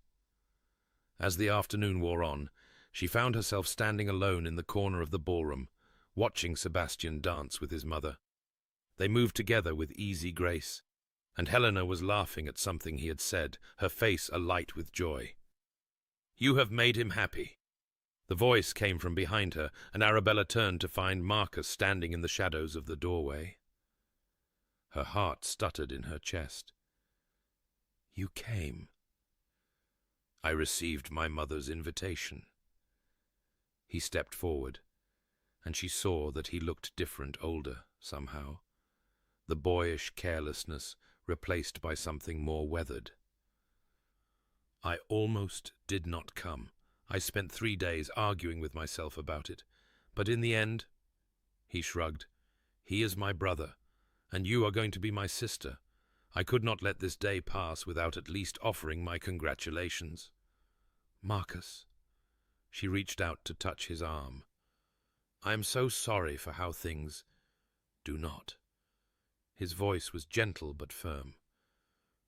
As the afternoon wore on, she found herself standing alone in the corner of the ballroom, watching Sebastian dance with his mother. They moved together with easy grace, and Helena was laughing at something he had said, her face alight with joy. "You have made him happy." The voice came from behind her, and Arabella turned to find Marcus standing in the shadows of the doorway. Her heart stuttered in her chest. "You came." "I received my mother's invitation." He stepped forward, and she saw that he looked different, older, somehow, the boyish carelessness replaced by something more weathered. "I almost did not come. I spent 3 days arguing with myself about it, but in the end," he shrugged, "he is my brother, and you are going to be my sister. I could not let this day pass without at least offering my congratulations." "Marcus." She reached out to touch his arm. "I am so sorry for how things—" "Do not." His voice was gentle but firm.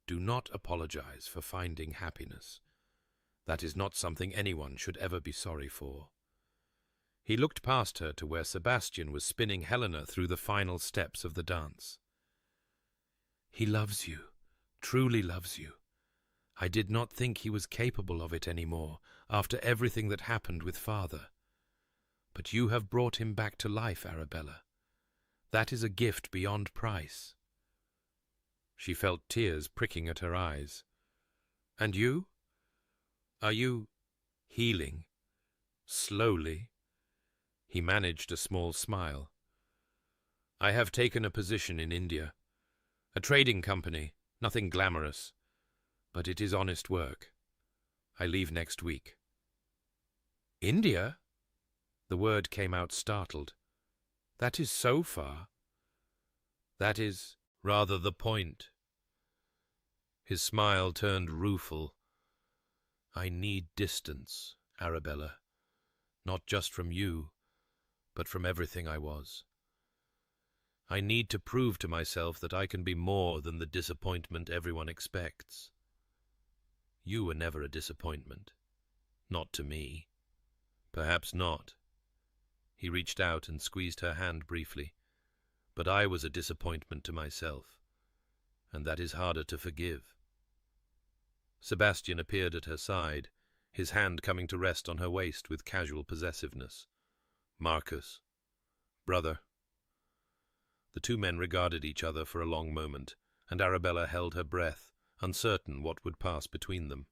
"Do not apologize for finding happiness. That is not something anyone should ever be sorry for." He looked past her to where Sebastian was spinning Helena through the final steps of the dance. "He loves you, truly loves you. I did not think he was capable of it any more, after everything that happened with father. But you have brought him back to life, Arabella. That is a gift beyond price." She felt tears pricking at her eyes. "And you? Are you healing? Slowly?" He managed a small smile. "I have taken a position in India. A trading company, nothing glamorous. But it is honest work. I leave next week." "India?" The word came out startled. "That is so far." "That is rather the point." His smile turned rueful. "I need distance, Arabella. Not just from you, but from everything I was. I need to prove to myself that I can be more than the disappointment everyone expects. You were never a disappointment. Not to me. Perhaps not. He reached out and squeezed her hand briefly. But I was a disappointment to myself, and that is harder to forgive. Sebastian appeared at her side, his hand coming to rest on her waist with casual possessiveness. Marcus. Brother. The two men regarded each other for a long moment, and Arabella held her breath, uncertain what would pass between them.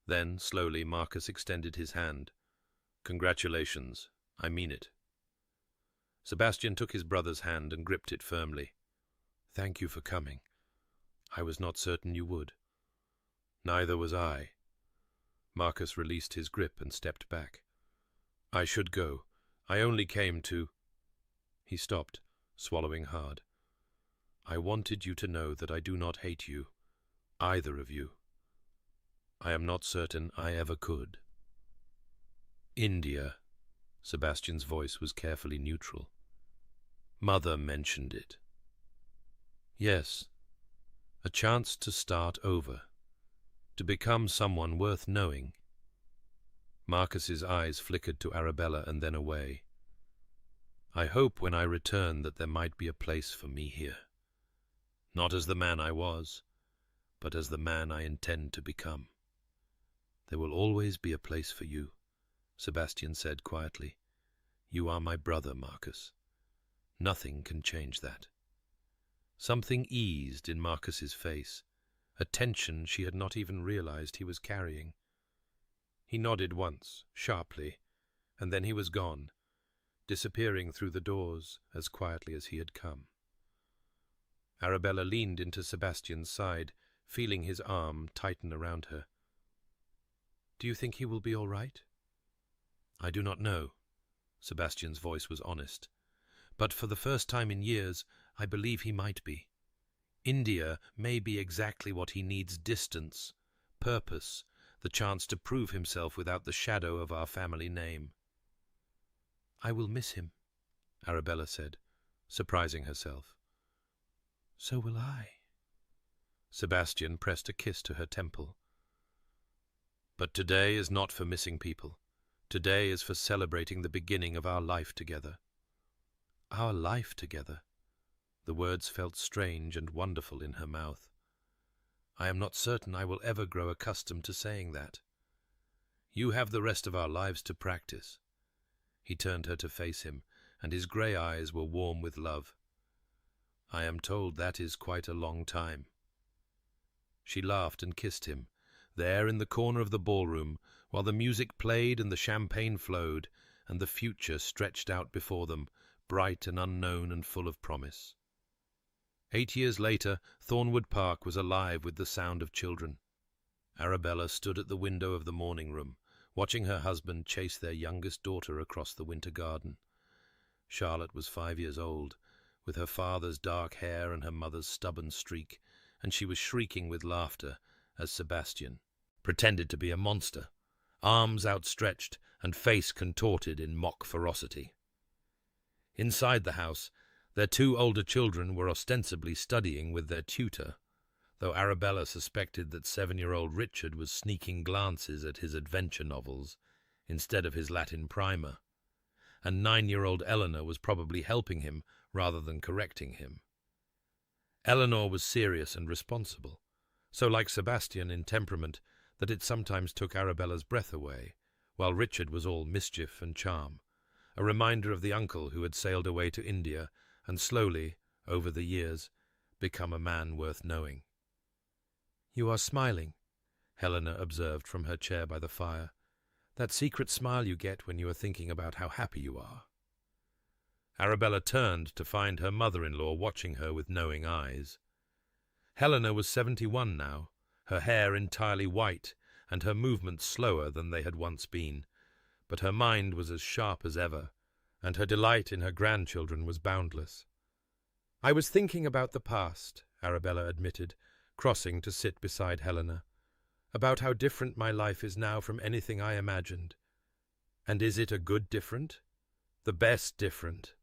Then, slowly, Marcus extended his hand. Congratulations. I mean it. Sebastian took his brother's hand and gripped it firmly. Thank you for coming. I was not certain you would. Neither was I. Marcus released his grip and stepped back. I should go. I only came to... He stopped, swallowing hard. I wanted you to know that I do not hate you, either of you. I am not certain I ever could. India. Sebastian's voice was carefully neutral. Mother mentioned it. Yes, a chance to start over, to become someone worth knowing. Marcus's eyes flickered to Arabella and then away. I hope when I return that there might be a place for me here. Not as the man I was, but as the man I intend to become. There will always be a place for you, Sebastian said quietly. You are my brother, Marcus. Nothing can change that. Something eased in Marcus's face, a tension she had not even realized he was carrying. He nodded once, sharply, and then he was gone, disappearing through the doors as quietly as he had come. Arabella leaned into Sebastian's side, feeling his arm tighten around her. Do you think he will be all right? I do not know. Sebastian's voice was honest. But for the first time in years, I believe he might be. India may be exactly what he needs: distance, purpose, the chance to prove himself without the shadow of our family name. I will miss him, Arabella said, surprising herself. So will I. Sebastian pressed a kiss to her temple. But today is not for missing people. Today is for celebrating the beginning of our life together. Our life together. The words felt strange and wonderful in her mouth. I am not certain I will ever grow accustomed to saying that. You have the rest of our lives to practice. He turned her to face him, and his grey eyes were warm with love. I am told that is quite a long time. She laughed and kissed him, there in the corner of the ballroom, while the music played and the champagne flowed, and the future stretched out before them, bright and unknown and full of promise. 8 years later, Thornwood Park was alive with the sound of children. Arabella stood at the window of the morning room, watching her husband chase their youngest daughter across the winter garden. Charlotte was 5 years old, with her father's dark hair and her mother's stubborn streak, and she was shrieking with laughter as Sebastian pretended to be a monster, arms outstretched and face contorted in mock ferocity. Inside the house, their 2 older children were ostensibly studying with their tutor, though Arabella suspected that 7-year-old Richard was sneaking glances at his adventure novels instead of his Latin primer, and 9-year-old Eleanor was probably helping him rather than correcting him. Eleanor was serious and responsible, so like Sebastian in temperament that it sometimes took Arabella's breath away, while Richard was all mischief and charm, a reminder of the uncle who had sailed away to India and slowly, over the years, become a man worth knowing. You are smiling, Helena observed from her chair by the fire, that secret smile you get when you are thinking about how happy you are. Arabella turned to find her mother-in-law watching her with knowing eyes. Helena was 71 now, her hair entirely white and her movements slower than they had once been, but her mind was as sharp as ever, and her delight in her grandchildren was boundless. I was thinking about the past, Arabella admitted, crossing to sit beside Helena, about how different my life is now from anything I imagined. And is it a good different? The best different?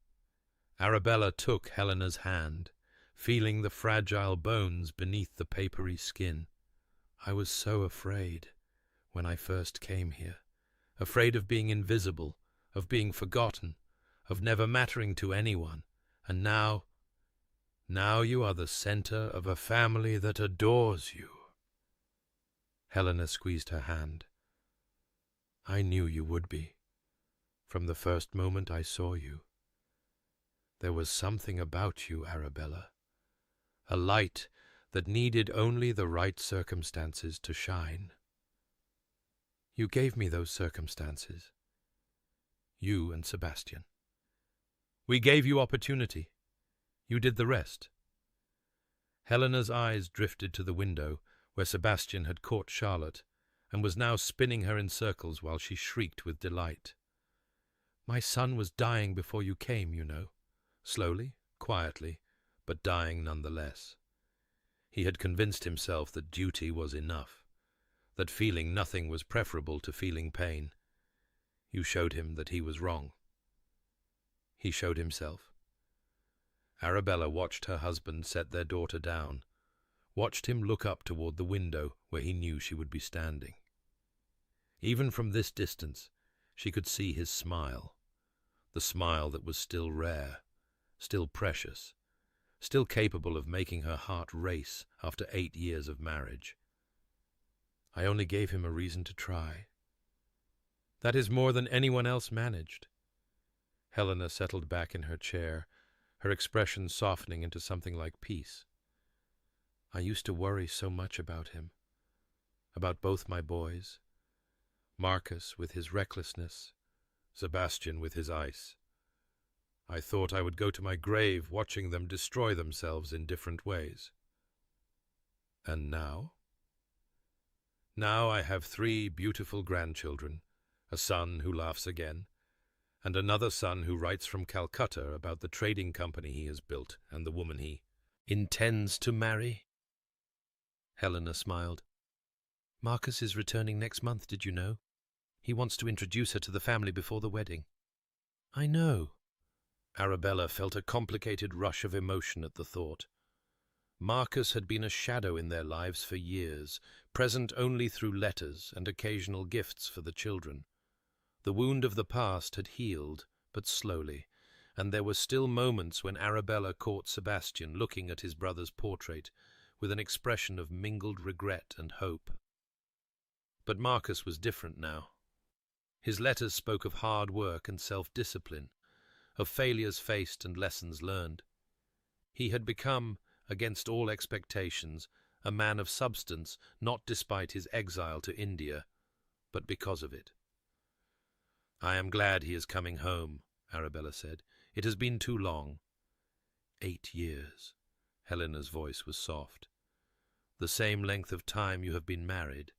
Arabella took Helena's hand, feeling the fragile bones beneath the papery skin. I was so afraid when I first came here, afraid of being invisible, of being forgotten, of never mattering to anyone, and now you are the center of a family that adores you." Helena squeezed her hand. "I knew you would be, from the first moment I saw you. There was something about you, Arabella, a light that needed only the right circumstances to shine. You gave me those circumstances, you and Sebastian. We gave you opportunity. You did the rest." Helena's eyes drifted to the window where Sebastian had caught Charlotte and was now spinning her in circles while she shrieked with delight. "My son was dying before you came, you know. Slowly, quietly, but dying nonetheless. He had convinced himself that duty was enough, that feeling nothing was preferable to feeling pain. You showed him that he was wrong. He showed himself." Arabella watched her husband set their daughter down, watched him look up toward the window where he knew she would be standing. Even from this distance, she could see his smile, the smile that was still rare, still precious, still capable of making her heart race after 8 years of marriage. "I only gave him a reason to try. That is more than anyone else managed." Helena settled back in her chair, her expression softening into something like peace. "I used to worry so much about him, about both my boys, Marcus with his recklessness, Sebastian with his ice. I thought I would go to my grave watching them destroy themselves in different ways. And now? Now I have 3 beautiful grandchildren, a son who laughs again, and another son who writes from Calcutta about the trading company he has built and the woman he intends to marry." Helena smiled. "Marcus is returning next month, did you know? He wants to introduce her to the family before the wedding." "I know." Arabella felt a complicated rush of emotion at the thought. Marcus had been a shadow in their lives for years, present only through letters and occasional gifts for the children. The wound of the past had healed, but slowly, and there were still moments when Arabella caught Sebastian looking at his brother's portrait with an expression of mingled regret and hope. But Marcus was different now. His letters spoke of hard work and self-discipline, of failures faced and lessons learned. He had become, against all expectations, a man of substance, not despite his exile to India, but because of it. "I am glad he is coming home," Arabella said. "It has been too long." 8 years. Helena's voice was soft. "The same length of time you have been married.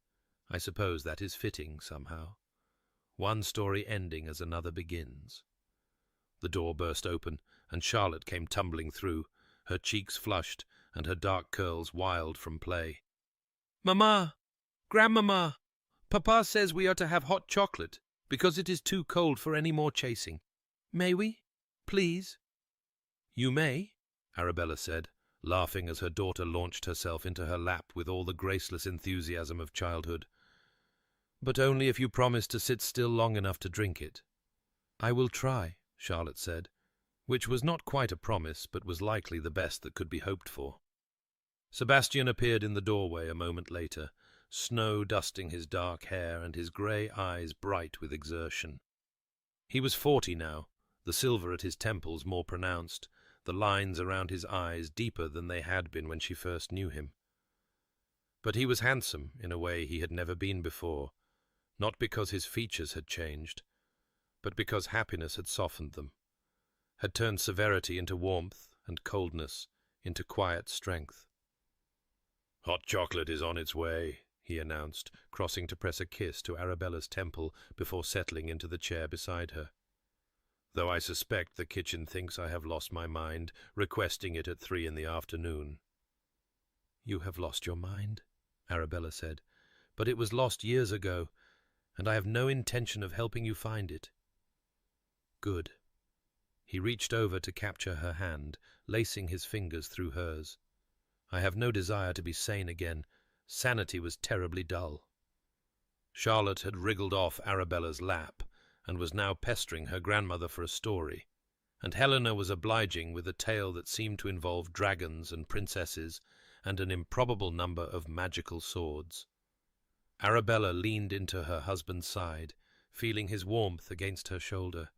I suppose that is fitting, somehow. One story ending as another begins." The door burst open, and Charlotte came tumbling through, her cheeks flushed and her dark curls wild from play. "Mamma! Grandmamma! Papa says we are to have hot chocolate, because it is too cold for any more chasing. May we? Please?" "You may," Arabella said, laughing as her daughter launched herself into her lap with all the graceless enthusiasm of childhood. "But only if you promise to sit still long enough to drink it." "I will try," Charlotte said, which was not quite a promise, but was likely the best that could be hoped for. Sebastian appeared in the doorway a moment later, snow dusting his dark hair and his grey eyes bright with exertion. He was 40 now, the silver at his temples more pronounced, the lines around his eyes deeper than they had been when she first knew him. But he was handsome in a way he had never been before, not because his features had changed, but because happiness had softened them, had turned severity into warmth and coldness into quiet strength. "Hot chocolate is on its way," he announced, crossing to press a kiss to Arabella's temple before settling into the chair beside her. "Though I suspect the kitchen thinks I have lost my mind, requesting it at 3 in the afternoon." "You have lost your mind," Arabella said, "but it was lost years ago, and I have no intention of helping you find it." "Good." He reached over to capture her hand, lacing his fingers through hers. "I have no desire to be sane again. Sanity was terribly dull." Charlotte had wriggled off Arabella's lap, and was now pestering her grandmother for a story. and Helena was obliging with a tale that seemed to involve dragons and princesses and an improbable number of magical swords. Arabella leaned into her husband's side, feeling his warmth against her shoulder,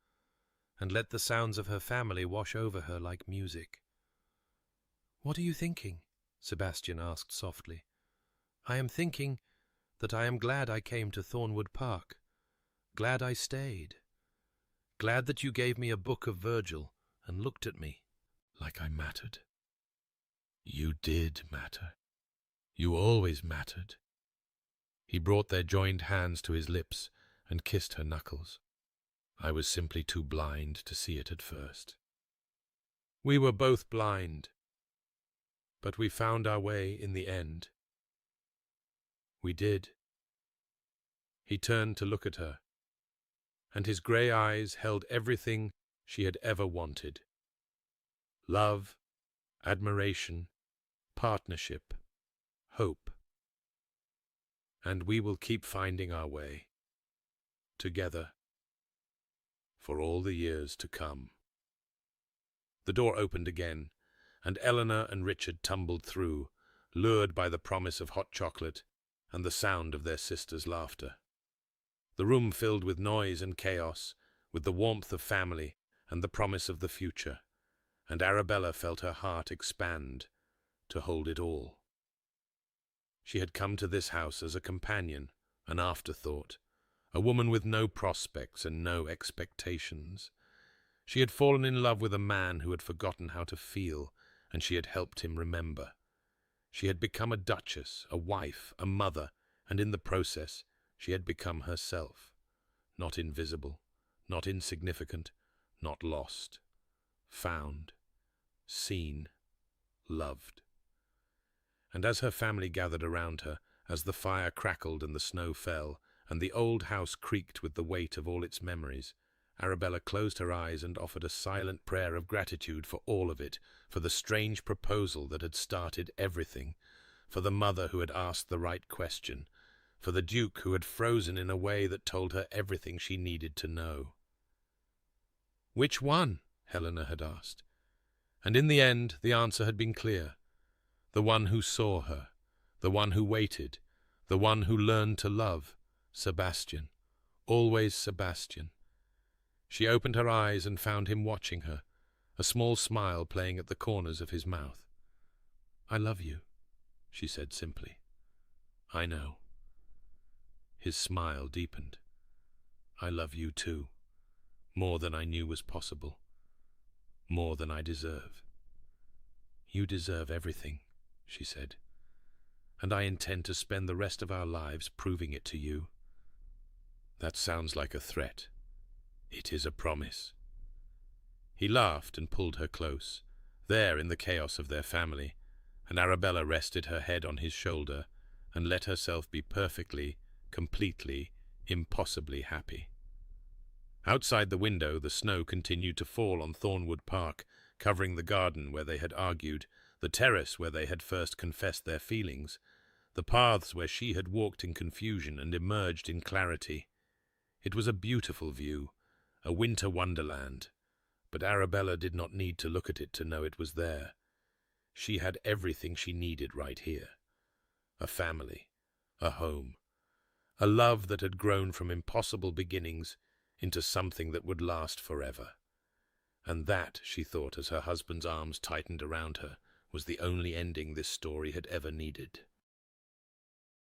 and let the sounds of her family wash over her like music. "What are you thinking?" Sebastian asked softly. "I am thinking that I am glad I came to Thornwood Park, glad I stayed, glad that you gave me a book of Virgil and looked at me like I mattered." "You did matter. You always mattered." He brought their joined hands to his lips and kissed her knuckles. "I was simply too blind to see it at first." "We were both blind, but we found our way in the end." "We did." He turned to look at her, and his grey eyes held everything she had ever wanted: love, admiration, partnership, hope. "And we will keep finding our way, together, for all the years to come." The door opened again, and Eleanor and Richard tumbled through, lured by the promise of hot chocolate and the sound of their sister's laughter. The room filled with noise and chaos, with the warmth of family and the promise of the future, and Arabella felt her heart expand to hold it all. She had come to this house as a companion, an afterthought, a woman with no prospects and no expectations. She had fallen in love with a man who had forgotten how to feel, and she had helped him remember. She had become a duchess, a wife, a mother, and in the process she had become herself, not invisible, not insignificant, not lost, found, seen, loved. And as her family gathered around her, as the fire crackled and the snow fell, and the old house creaked with the weight of all its memories, Arabella closed her eyes and offered a silent prayer of gratitude for all of it, for the strange proposal that had started everything, for the mother who had asked the right question, for the Duke who had frozen in a way that told her everything she needed to know. "Which one?" Helena had asked. And in the end the answer had been clear. The one who saw her, the one who waited, the one who learned to love, Sebastian, always Sebastian. She opened her eyes and found him watching her, a small smile playing at the corners of his mouth. "I love you," she said simply. "I know." His smile deepened. "I love you too, more than I knew was possible, more than I deserve." "You deserve everything," she said, "and I intend to spend the rest of our lives proving it to you." "That sounds like a threat." "It is a promise." He laughed and pulled her close, there in the chaos of their family, and Arabella rested her head on his shoulder and let herself be perfectly, completely, impossibly happy. Outside the window the snow continued to fall on Thornwood Park, covering the garden where they had argued, the terrace where they had first confessed their feelings, the paths where she had walked in confusion and emerged in clarity. It was a beautiful view, a winter wonderland, but Arabella did not need to look at it to know it was there. She had everything she needed right here. A family, a home, a love that had grown from impossible beginnings into something that would last forever. And that, she thought as her husband's arms tightened around her, was the only ending this story had ever needed.